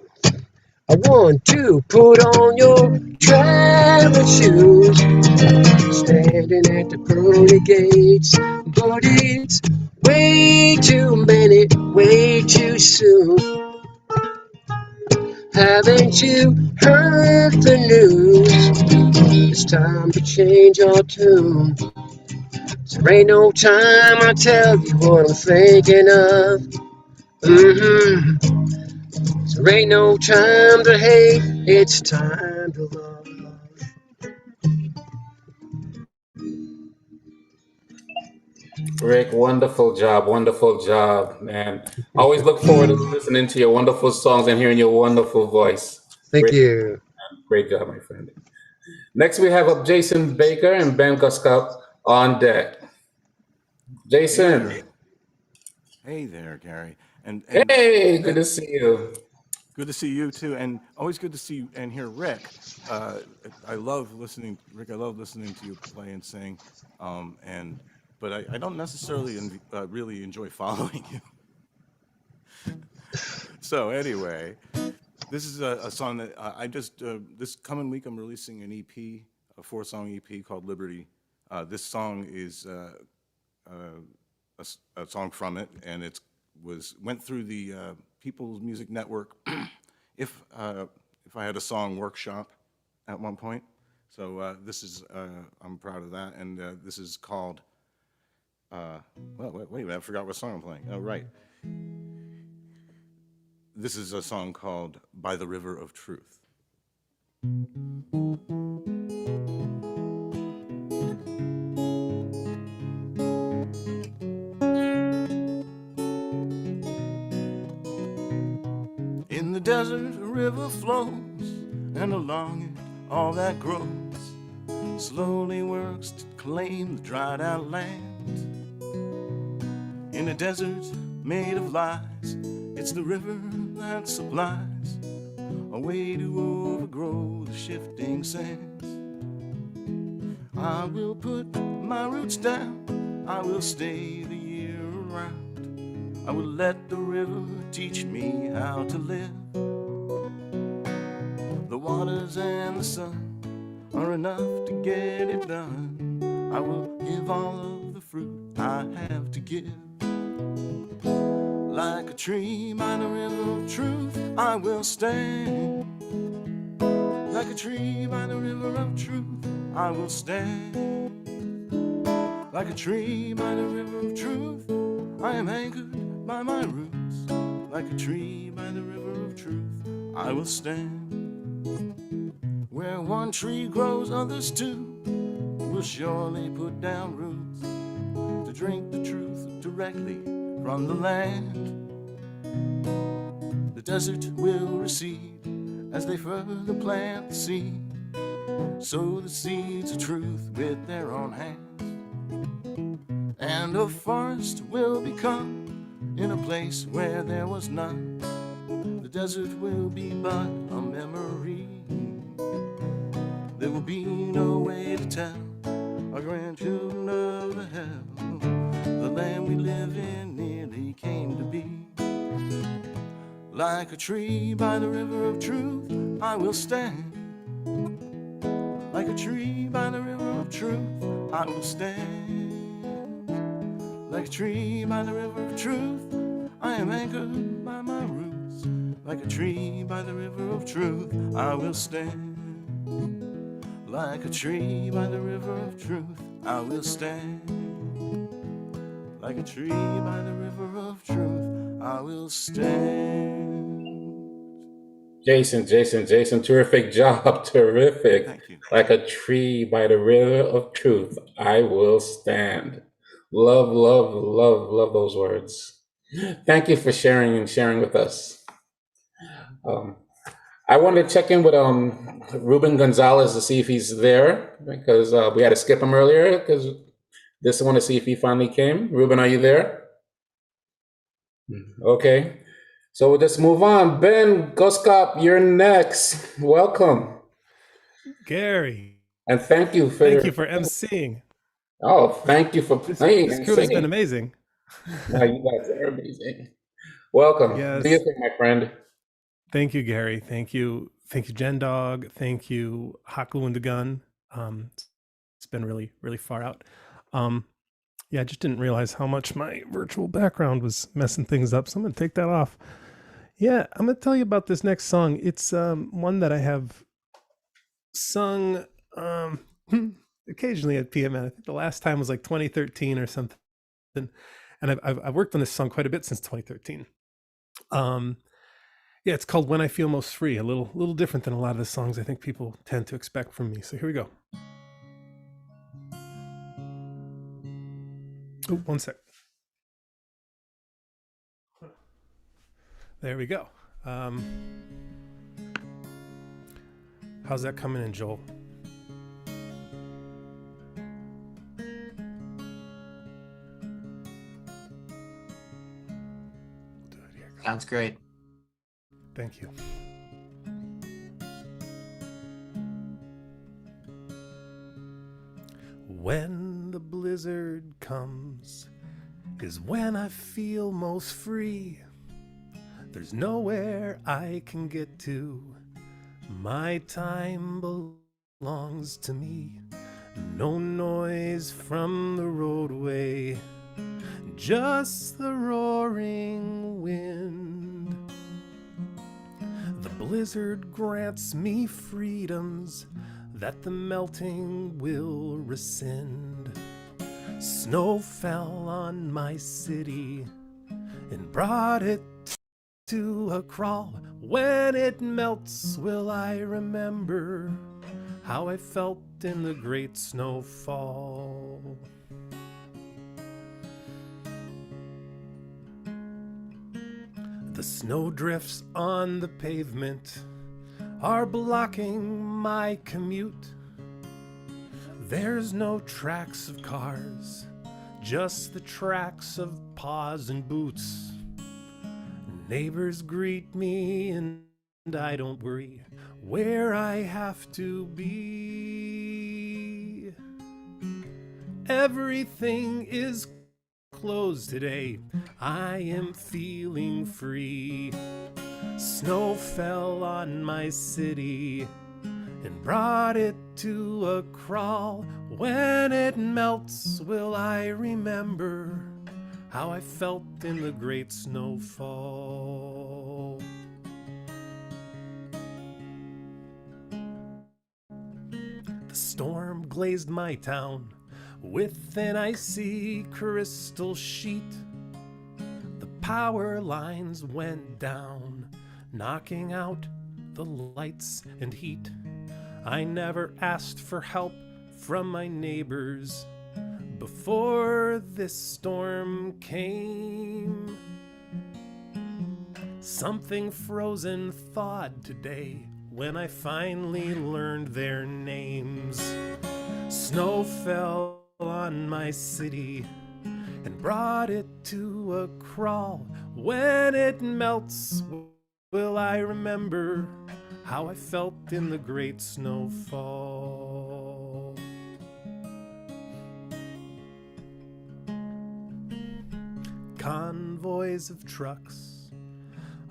I want to put on your traveling shoes. Standing at the pearly gates, but it's way too many, way too soon. Haven't you heard the news? It's time to change our tune. There ain't no time, I tell you what I'm thinking of. There ain't no time to hate, it's time to love. Rick, wonderful job, man. Always look forward to listening to your wonderful songs and hearing your wonderful voice. Thank you. Great job, my friend. Next, we have up Jason Baker and Ben Guskop on deck. Jason. Hey there, Gary. And hey, good to see you. Good to see you too, and always good to see you and hear Rick. I love listening, Rick. I love listening to you play and sing, but I don't necessarily really enjoy following you. So anyway, this is a song that I just this coming week I'm releasing an EP, a 4-song EP called Liberty. This song is a song from it, and it went through the People's Music Network. If I had a song workshop at one point, so this is I'm proud of that, and this is called. Well, wait, I forgot what song I'm playing. Oh, right. This is a song called "By the River of Truth." In the desert, a river flows, and along it, all that grows slowly works to claim the dried out land. In a desert made of lies, it's the river that supplies a way to overgrow the shifting sands. I will put my roots down, I will stay the year around. I will let the river teach me how to live. The waters and the sun are enough to get it done. I will give all of the fruit I have to give. Like a tree by the river of truth, I will stand. Like a tree by the river of truth, I will stand. Like a tree by the river of truth, I am anchored by my roots. Like a tree by the river of truth, I will stand. Where one tree grows, others too will surely put down roots to drink the truth directly from the land. The desert will recede as they further plant the seed, sow the seeds of truth with their own hands. And a forest will become in a place where there was none. The desert will be but a memory. There will be no way to tell our grandchildren of the hell the land we live in nearly came to be. Like a tree by the river of truth, I will stand. Like a tree by the river of truth, I will stand. Like a tree by the river of truth, I am anchored by my roots. Like a tree by the river of truth, I will stand. Like a tree by the river of truth, I will stand. Like a tree by the river of truth, I will stand. Jason, terrific job, terrific. Thank you. Like a tree by the river of truth, I will stand. Love, love, love, love those words. Thank you for sharing and sharing with us. I wanted to check in with Ruben Gonzalez to see if he's there because we had to skip him earlier because just want to see if he finally came. Ruben, are you there? Okay. So we'll just move on. Ben Goskop, you're next. Welcome. Gary. And thank you for emceeing. Oh, thank you for playing. This crew has been amazing. No, you guys are amazing. Welcome. Yes. Do you think, my friend? Thank you, Gary. Thank you, Gen Dog. Thank you, Haku and the Gun. It's been really, really far out. Yeah, I just didn't realize how much my virtual background was messing things up, so I'm gonna take that off. Yeah, I'm gonna tell you about this next song. It's one that I have sung occasionally at PMN. I think the last time was like 2013 or something, and I've worked on this song quite a bit since 2013. Yeah, it's called "When I Feel Most Free." A little different than a lot of the songs I think people tend to expect from me. So here we go. Oh, one sec. There we go. How's that coming in, Joel? Sounds great. Thank you. When the blizzard comes is when I feel most free. There's nowhere I can get to. My time belongs to me. No noise from the roadway, just the roaring wind. The blizzard grants me freedoms that the melting will rescind. Snow fell on my city and brought it to a crawl. When it melts, will I remember how I felt in the great snowfall? The snowdrifts on the pavement are blocking my commute. There's no tracks of cars, just the tracks of paws and boots. Neighbors greet me and I don't worry where I have to be. Everything is closed today. I am feeling free. Snow fell on my city and brought it to a crawl. When it melts, will I remember how I felt in the great snowfall? The storm glazed my town with an icy crystal sheet. The power lines went down, knocking out the lights and heat. I never asked for help from my neighbors before this storm came. Something frozen thawed today when I finally learned their names. Snow fell on my city and brought it to a crawl. When it melts, will I remember how I felt in the great snowfall? Convoys of trucks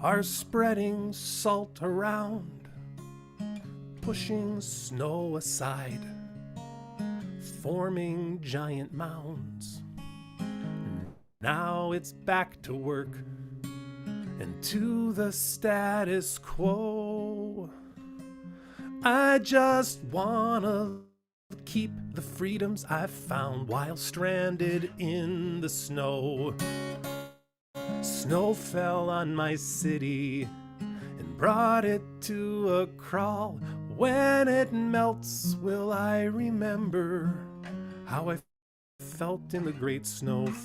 are spreading salt around, pushing snow aside, forming giant mounds. Now it's back to work and to the status quo. I just wanna keep the freedoms I've found while stranded in the snow. Snow fell on my city and brought it to a crawl. When it melts, will I remember how I felt in the great snowfall?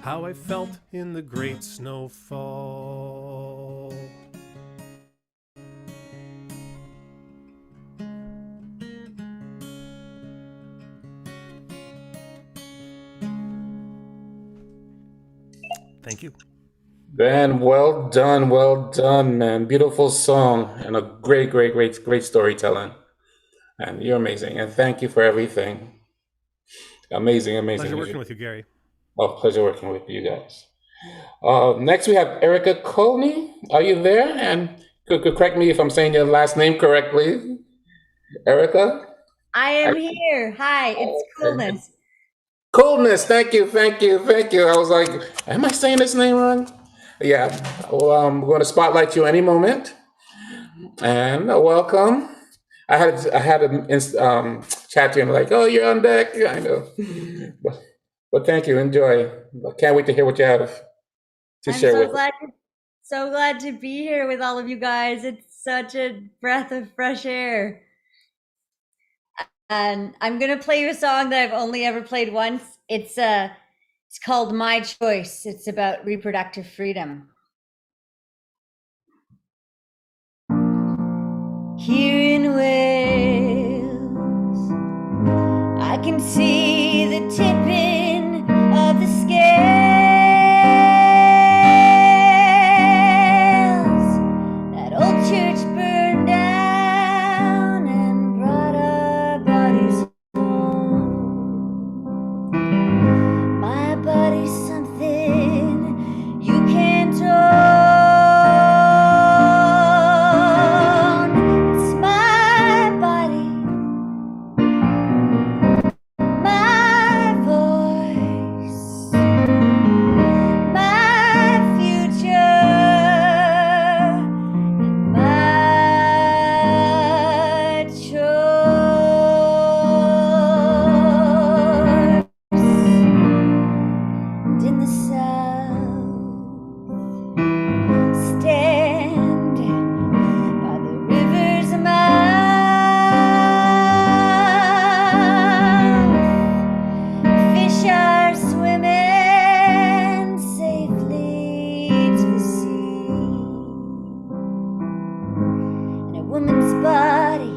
How I felt in the great snowfall. Thank you. Ben, well done, man. Beautiful song and a great storytelling. And you're amazing. And thank you for everything. Amazing. Pleasure working with you, Gary. Oh, pleasure working with you guys. Next, we have Erica Colney. Are you there? And could correct me if I'm saying your last name correctly. Erica? I am here. Hi, it's Coolness. Coolness. Thank you. I was like, am I saying this name wrong? Yeah. Well, I'm going to spotlight you any moment. And welcome. I had a chat to him like, oh, you're on deck. Yeah, I know. But thank you. Enjoy. I can't wait to hear what you have to share with us. So glad to be here with all of you guys. It's such a breath of fresh air. And I'm gonna play you a song that I've only ever played once. It's called My Choice. It's about reproductive freedom. Here in Wales, I can see the tipping of the scales. That old church burned down and brought our bodies home. My body's something you can't own. It's my body, my voice, my future, my choice. And in the South, stand by the river's mouth. Fish are swimming safely to the sea, and a woman's body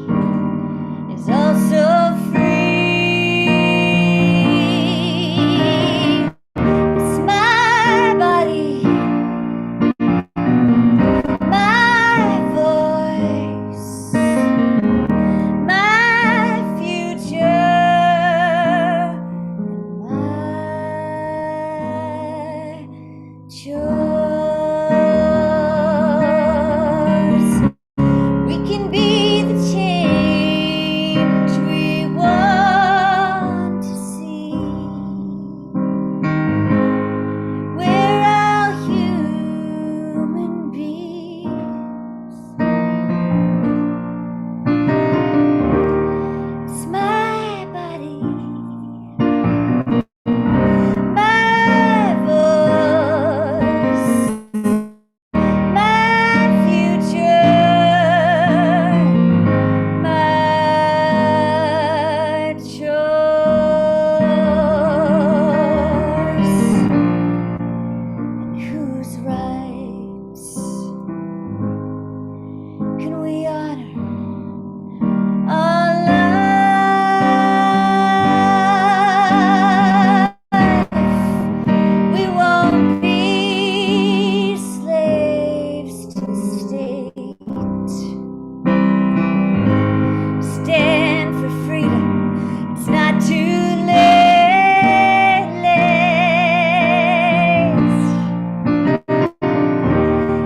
is also free. It's my body, my voice, my future, my choice. We can be the change we want to see. We're all human beings. It's my body, my voice, my future, my choice. And whose rights can we honor? Our life, we won't be slaves to the state. Stand for freedom, it's not too late.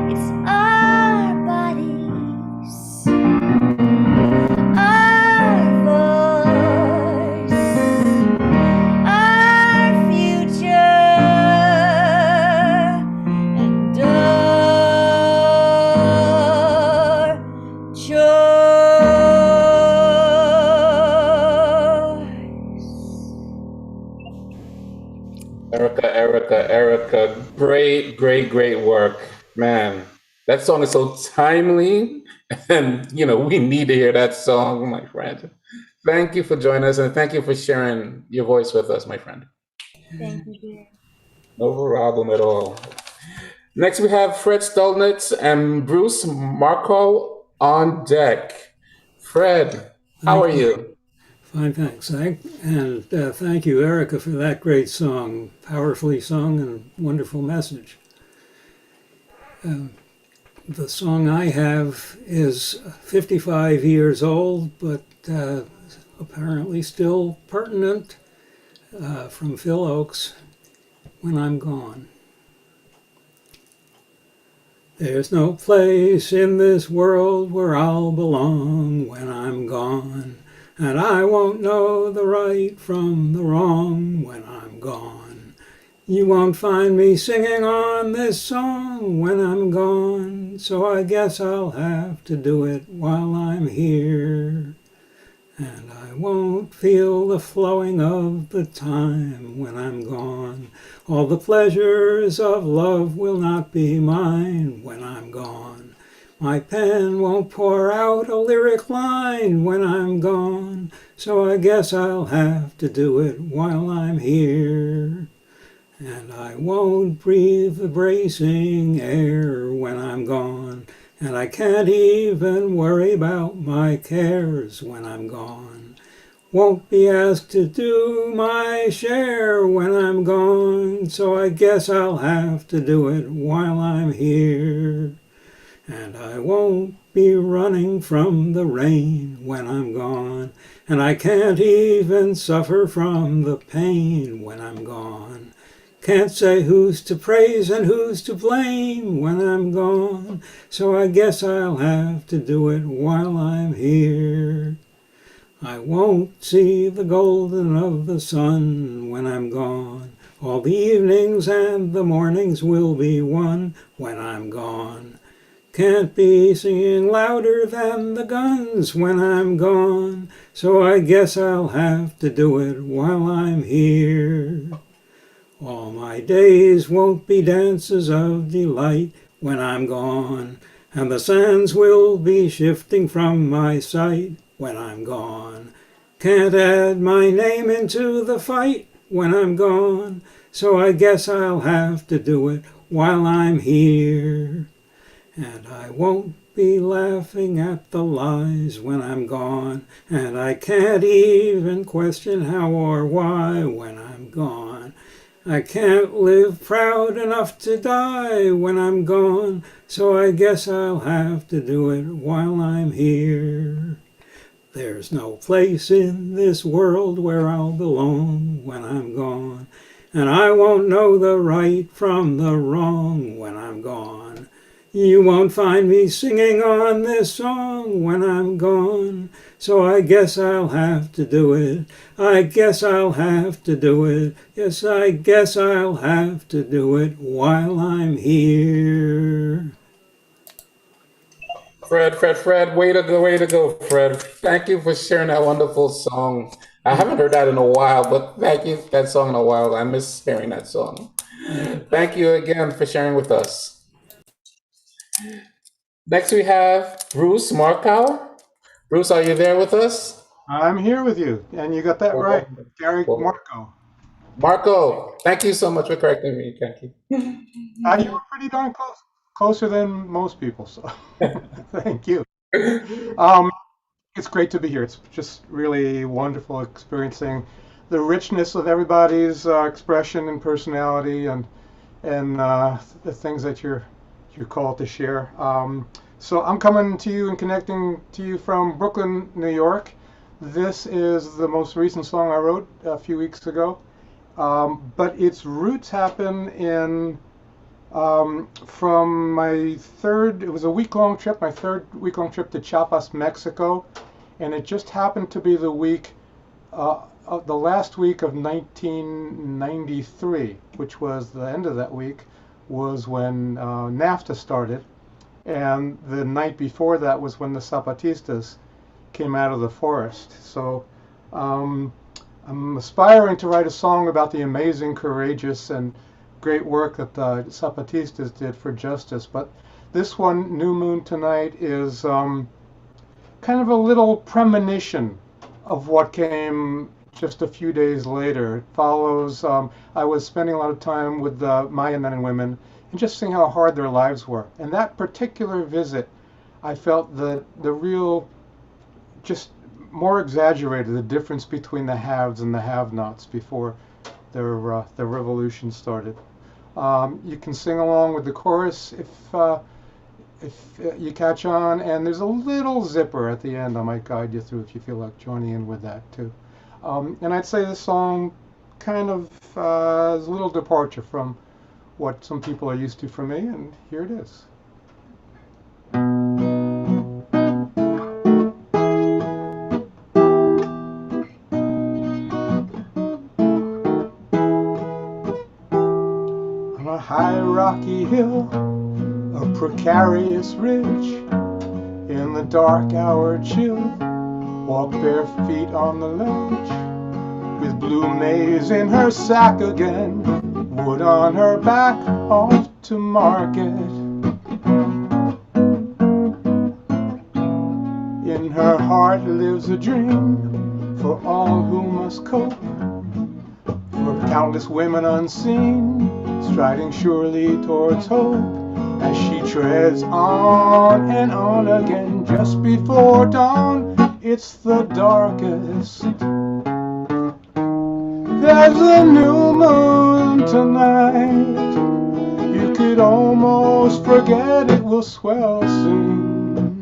It's our bodies, our voice, our future, and our choice. Erica, great work. Man, that song is so timely, and we need to hear that song, my friend. Thank you for joining us, and thank you for sharing your voice with us, my friend. Thank you, dear. No problem at all. Next, we have Fred Stolnitz and Bruce Marco on deck. Fred, how are Thank you. you? Fine, thanks. Thank you, Erica, for that great song. Powerfully sung and wonderful message. The song I have is 55 years old, but apparently still pertinent, from Phil Ochs, When I'm Gone. There's no place in this world where I'll belong when I'm gone, and I won't know the right from the wrong when I'm gone. You won't find me singing on this song when I'm gone, so I guess I'll have to do it while I'm here. And I won't feel the flowing of the time when I'm gone. All the pleasures of love will not be mine when I'm gone. My pen won't pour out a lyric line when I'm gone, so I guess I'll have to do it while I'm here. And I won't breathe the bracing air when I'm gone, and I can't even worry about my cares when I'm gone. Won't be asked to do my share when I'm gone, so I guess I'll have to do it while I'm here. And I won't be running from the rain when I'm gone, and I can't even suffer from the pain when I'm gone. Can't say who's to praise and who's to blame when I'm gone, so I guess I'll have to do it while I'm here. I won't see the golden of the sun when I'm gone. All the evenings and the mornings will be one when I'm gone. Can't be singing louder than the guns when I'm gone, so I guess I'll have to do it while I'm here. All my days won't be dances of delight when I'm gone, and the sands will be shifting from my sight when I'm gone. Can't add my name into the fight when I'm gone, so I guess I'll have to do it while I'm here. And I won't be laughing at the lies when I'm gone, and I can't even question how or why when I'm gone. I can't live proud enough to die when I'm gone, so I guess I'll have to do it while I'm here. There's no place in this world where I'll belong when I'm gone, and I won't know the right from the wrong when I'm gone. You won't find me singing on this song when I'm gone, so I guess I'll have to do it. I guess I'll have to do it. Yes, I guess I'll have to do it while I'm here. Fred, way to go, Fred. Thank you for sharing that wonderful song. I haven't heard that in a while, but thank you for that song in a while. I miss hearing that song. Thank you again for sharing with us. Next we have Bruce Markow. Bruce, are you there with us? I'm here with you, and you got that right, Gary Marco. Marco, thank you so much for correcting me. Thank you. You were pretty darn close, closer than most people, so thank you. It's great to be here. It's just really wonderful experiencing the richness of everybody's expression and personality, and the things that you're called to share. So I'm coming to you and connecting to you from Brooklyn, New York. This is the most recent song I wrote a few weeks ago, but its roots happen in from my third. It was a week-long trip, my third week-long trip to Chiapas, Mexico, and it just happened to be the last week of 1993, which was the end of that week, was when NAFTA started, and the night before that was when the Zapatistas came out of the forest. So I'm aspiring to write a song about the amazing, courageous, and great work that the Zapatistas did for justice. But this one, New Moon Tonight, is kind of a little premonition of what came just a few days later. It follows, I was spending a lot of time with the Maya men and women and just seeing how hard their lives were. And that particular visit, I felt the real, just more exaggerated, the difference between the haves and the have-nots before their revolution started. You can sing along with the chorus if you catch on, and there's a little zipper at the end I might guide you through if you feel like joining in with that too. And I'd say this song kind of is a little departure from what some people are used to from me, and here it is. On a high rocky hill, a precarious ridge, in the dark hour chill, walk bare feet on the ledge, with blue maize in her sack again, wood on her back, off to market. In her heart lives a dream for all who must cope, for countless women unseen, striding surely towards hope, as she treads on and on again. Just before dawn, it's the darkest. There's a new moon tonight, you could almost forget it will swell soon.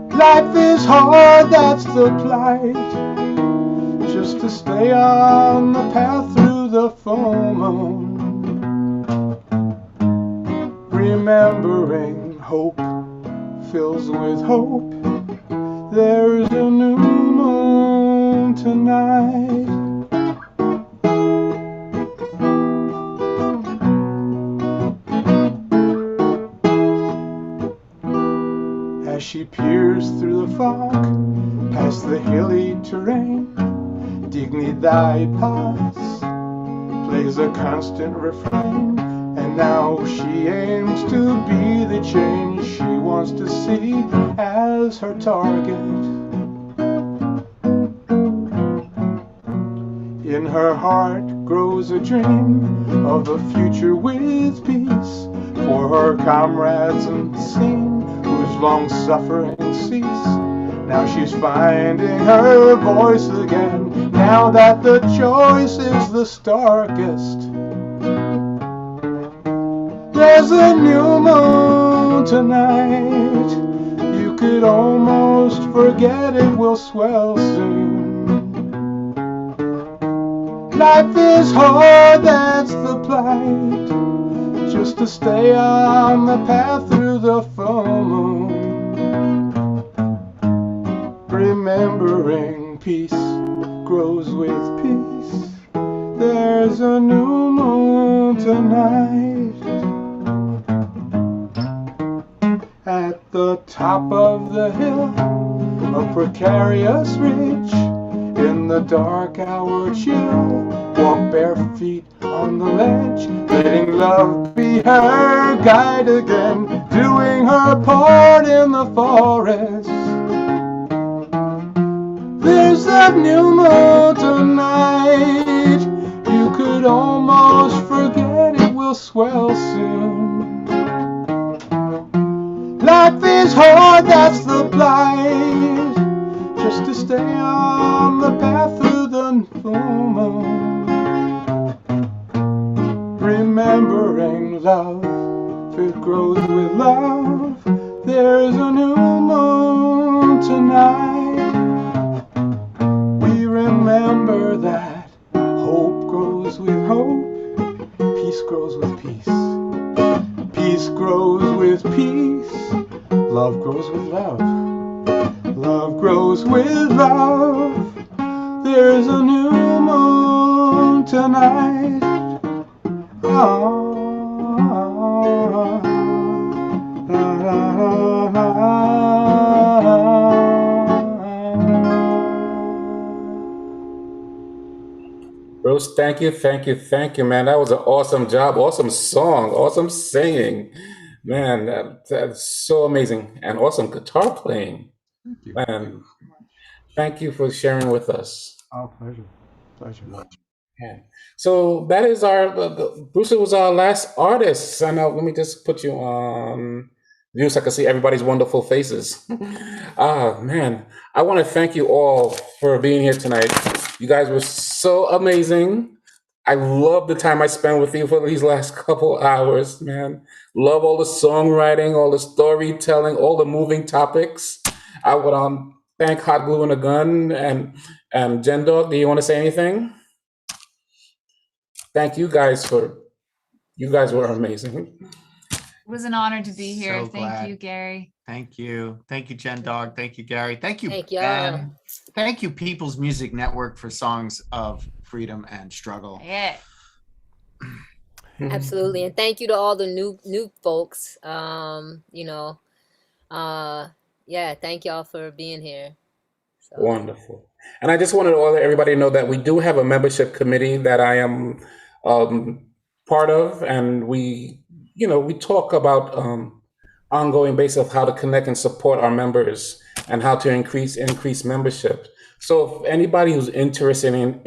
Life is hard, that's the plight, just to stay on the path through the full moon. Remembering hope fills with hope, there's a new moon tonight. As she peers through the fog, past the hilly terrain, Dignidad Paz plays a constant refrain. And now she aims to be the change she wants to see as her target. In her heart grows a dream of a future with peace for her comrades unseen, whose long suffering cease. Now she's finding her voice again, now that the choice is the starkest. There's a new moon tonight, you could almost forget it will swell soon. Life is hard, that's the plight, just to stay on the path through the full moon. Remembering peace grows with peace, there's a new moon tonight. At the top of the hill, a precarious ridge, in the dark hour chill, walk bare feet on the ledge, letting love be her guide again, doing her part in the forest. There's a new moon tonight, you could almost forget it will swell soon. Life is hard, that's the plight, just to stay on the path through the full moon. Remembering love, if it grows with love, there's a new moon tonight. We remember that hope grows with hope, peace grows with peace. Peace grows with peace, love grows with love. Love grows with love, there's a new moon tonight. Bruce, thank you, man. That was an awesome job, awesome song, awesome singing. Man, that's so amazing. And awesome guitar playing. Thank you. Man, thank you for sharing with us. Oh, pleasure. Yeah. So that is Bruce was our last artist. And now let me just put you on view so I can see everybody's wonderful faces. Man, I want to thank you all for being here tonight. You guys were so amazing. I love the time I spent with you for these last couple hours, man. Love all the songwriting, all the storytelling, all the moving topics. I would thank Hot Glue and a Gun and Jen Dog. Do you want to say anything? Thank you guys you guys were amazing. It was an honor to be here. So Thank glad. you, Gary. Thank you. Thank you, Jen Dog. Thank you, Gary. Thank you, Thank y'all. Ben. Thank you, People's Music Network, for songs of freedom and struggle. Yeah. Absolutely. And thank you to all the new folks. Thank y'all for being here. So. Wonderful. And I just wanted to let everybody know that we do have a membership committee that I am part of, and we talk about ongoing basis of how to connect and support our members and how to increase membership. So if anybody who's interested in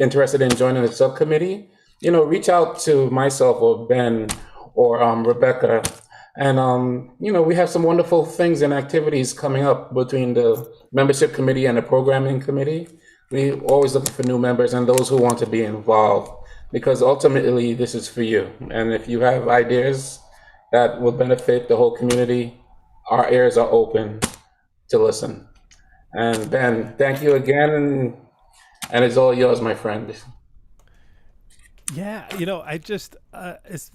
joining the subcommittee, reach out to myself or Ben or Rebecca. And, we have some wonderful things and activities coming up between the membership committee and the programming committee. We always look for new members and those who want to be involved, because ultimately this is for you. And if you have ideas that will benefit the whole community, our ears are open to listen. And Ben, thank you again. And it's all yours, my friend. Yeah, this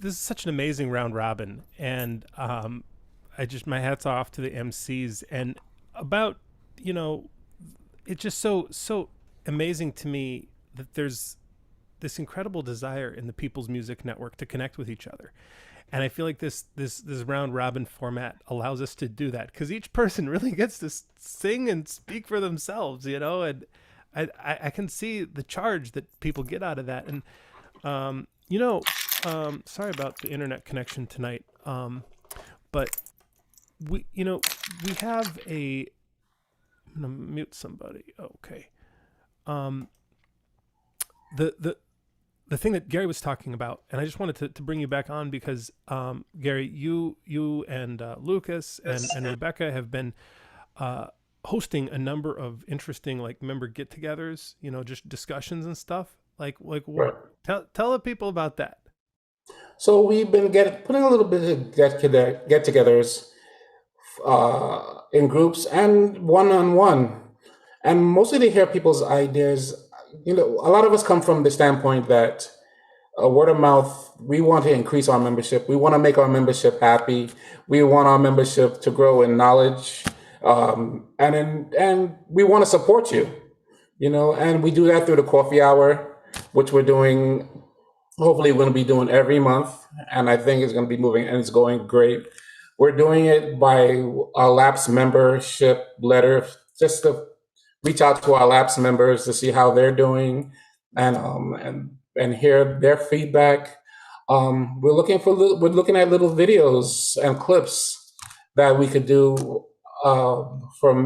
is such an amazing round robin, and my hat's off to the MCs, and about, it's just so amazing to me that there's this incredible desire in the People's Music Network to connect with each other. And I feel like this round robin format allows us to do that, because each person really gets to sing and speak for themselves, and I can see the charge that people get out of that. And sorry about the internet connection tonight, but we have I'm gonna mute somebody. Okay. The thing that Gary was talking about, and I just wanted to bring you back on because, Gary, you and Lucas and Rebecca have been hosting a number of interesting member get-togethers, just discussions and stuff. What? Right. Tell the people about that. So we've been putting a little bit of get-togethers in groups and one-on-one, and mostly to hear people's ideas. A lot of us come from the standpoint that word of mouth, we want to increase our membership. We want to make our membership happy. We want our membership to grow in knowledge, and we want to support you, and we do that through the coffee hour, which we're doing. Hopefully we're going to be doing every month, and I think it's going to be moving, and it's going great. We're doing it by our lapsed membership letter, just to reach out to our lapsed members to see how they're doing, and hear their feedback. We're looking at little videos and clips that we could do from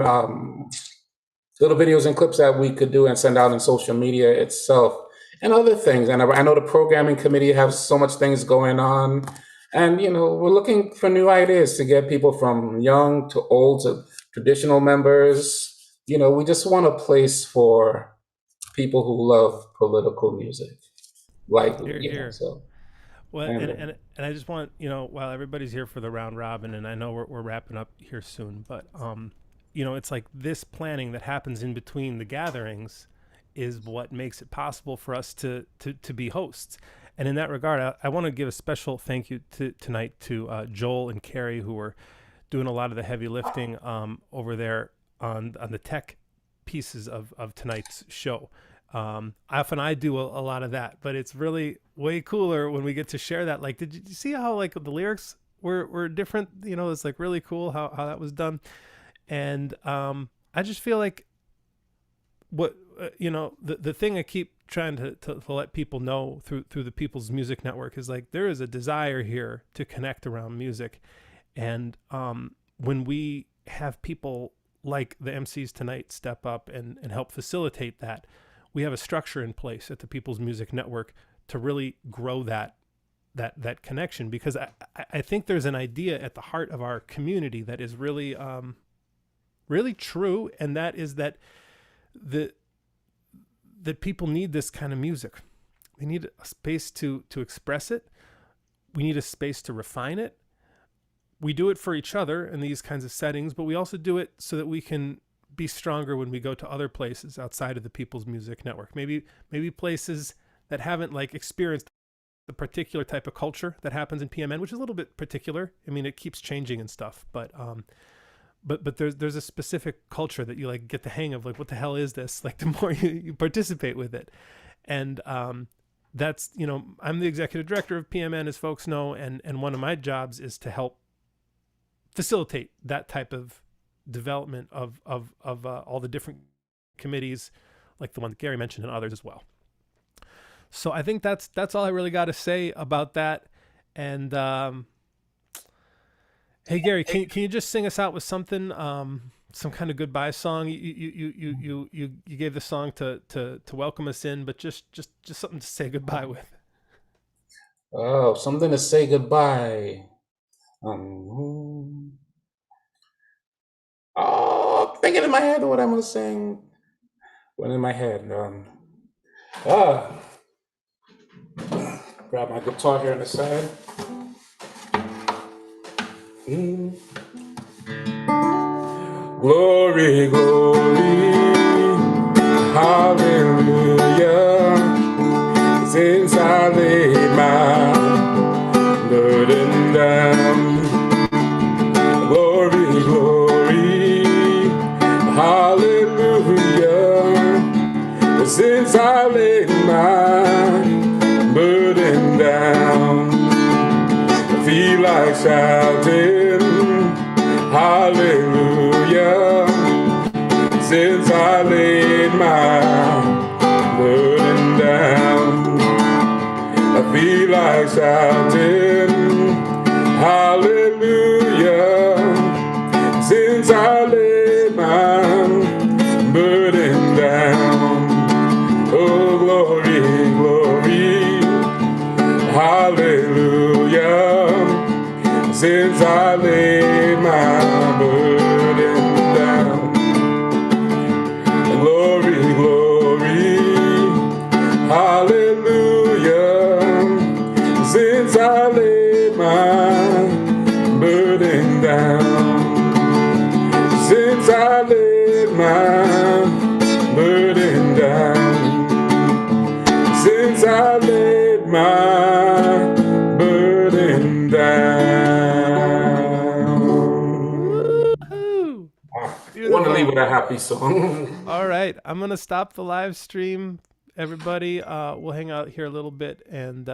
little videos and clips that we could do and send out in social media itself and other things. And I know the programming committee has so much things going on, and we're looking for new ideas to get people from young to old to traditional members. We just want a place for people who love political music. Here. So. Well, and I just want, while everybody's here for the round robin, and I know we're wrapping up here soon, but it's like this planning that happens in between the gatherings is what makes it possible for us to be hosts. And in that regard, I want to give a special thank you tonight to Joel and Carrie, who were doing a lot of the heavy lifting over there on the tech pieces of tonight's show. Often I do a lot of that, but it's really way cooler when we get to share that. Did you see how the lyrics were different? It's really cool how that was done. And I just feel like what the thing I keep trying to let people know through the People's Music Network is like, there is a desire here to connect around music. And when we have people like the MCs tonight step up and help facilitate that, we have a structure in place at the People's Music Network to really grow that connection, because I think there's an idea at the heart of our community that is really really true, and that is that that people need this kind of music. They need a space to express it. We need a space to refine it. We do it for each other in these kinds of settings, but we also do it so that we can be stronger when we go to other places outside of the People's Music Network. Maybe places that haven't like experienced the particular type of culture that happens in PMN, which is a little bit particular. I mean, it keeps changing and stuff, but there's a specific culture that you like get the hang of, like, what the hell is this? Like, the more you participate with it. And that's, you know, I'm the executive director of PMN, as folks know, and one of my jobs is to help facilitate that type of development of all the different committees, like the one that Gary mentioned, and others as well. So I think that's all I really got to say about that. And hey, Gary, can you just sing us out with something, some kind of goodbye song? You gave the song to welcome us in, but just something to say goodbye with. Oh, something to say goodbye. Thinking in my head what I'm gonna sing. What in my head? Grab my guitar here on the side. Glory, glory, hallelujah. Since I laid my burden down. Glory, glory, hallelujah. Since I laid my burden down, I feel like shouting hallelujah. Since I laid my burden down, I feel like shouting hallelujah. Since I laid my burden down. Oh, glory, glory, hallelujah. Since I laid my burden down. Glory, glory, hallelujah. Since I laid my burden down. Since I laid my burden down. Since I laid my burden down. I want to leave with a happy song. All right, I'm gonna stop the live stream, everybody. We'll hang out here a little bit, and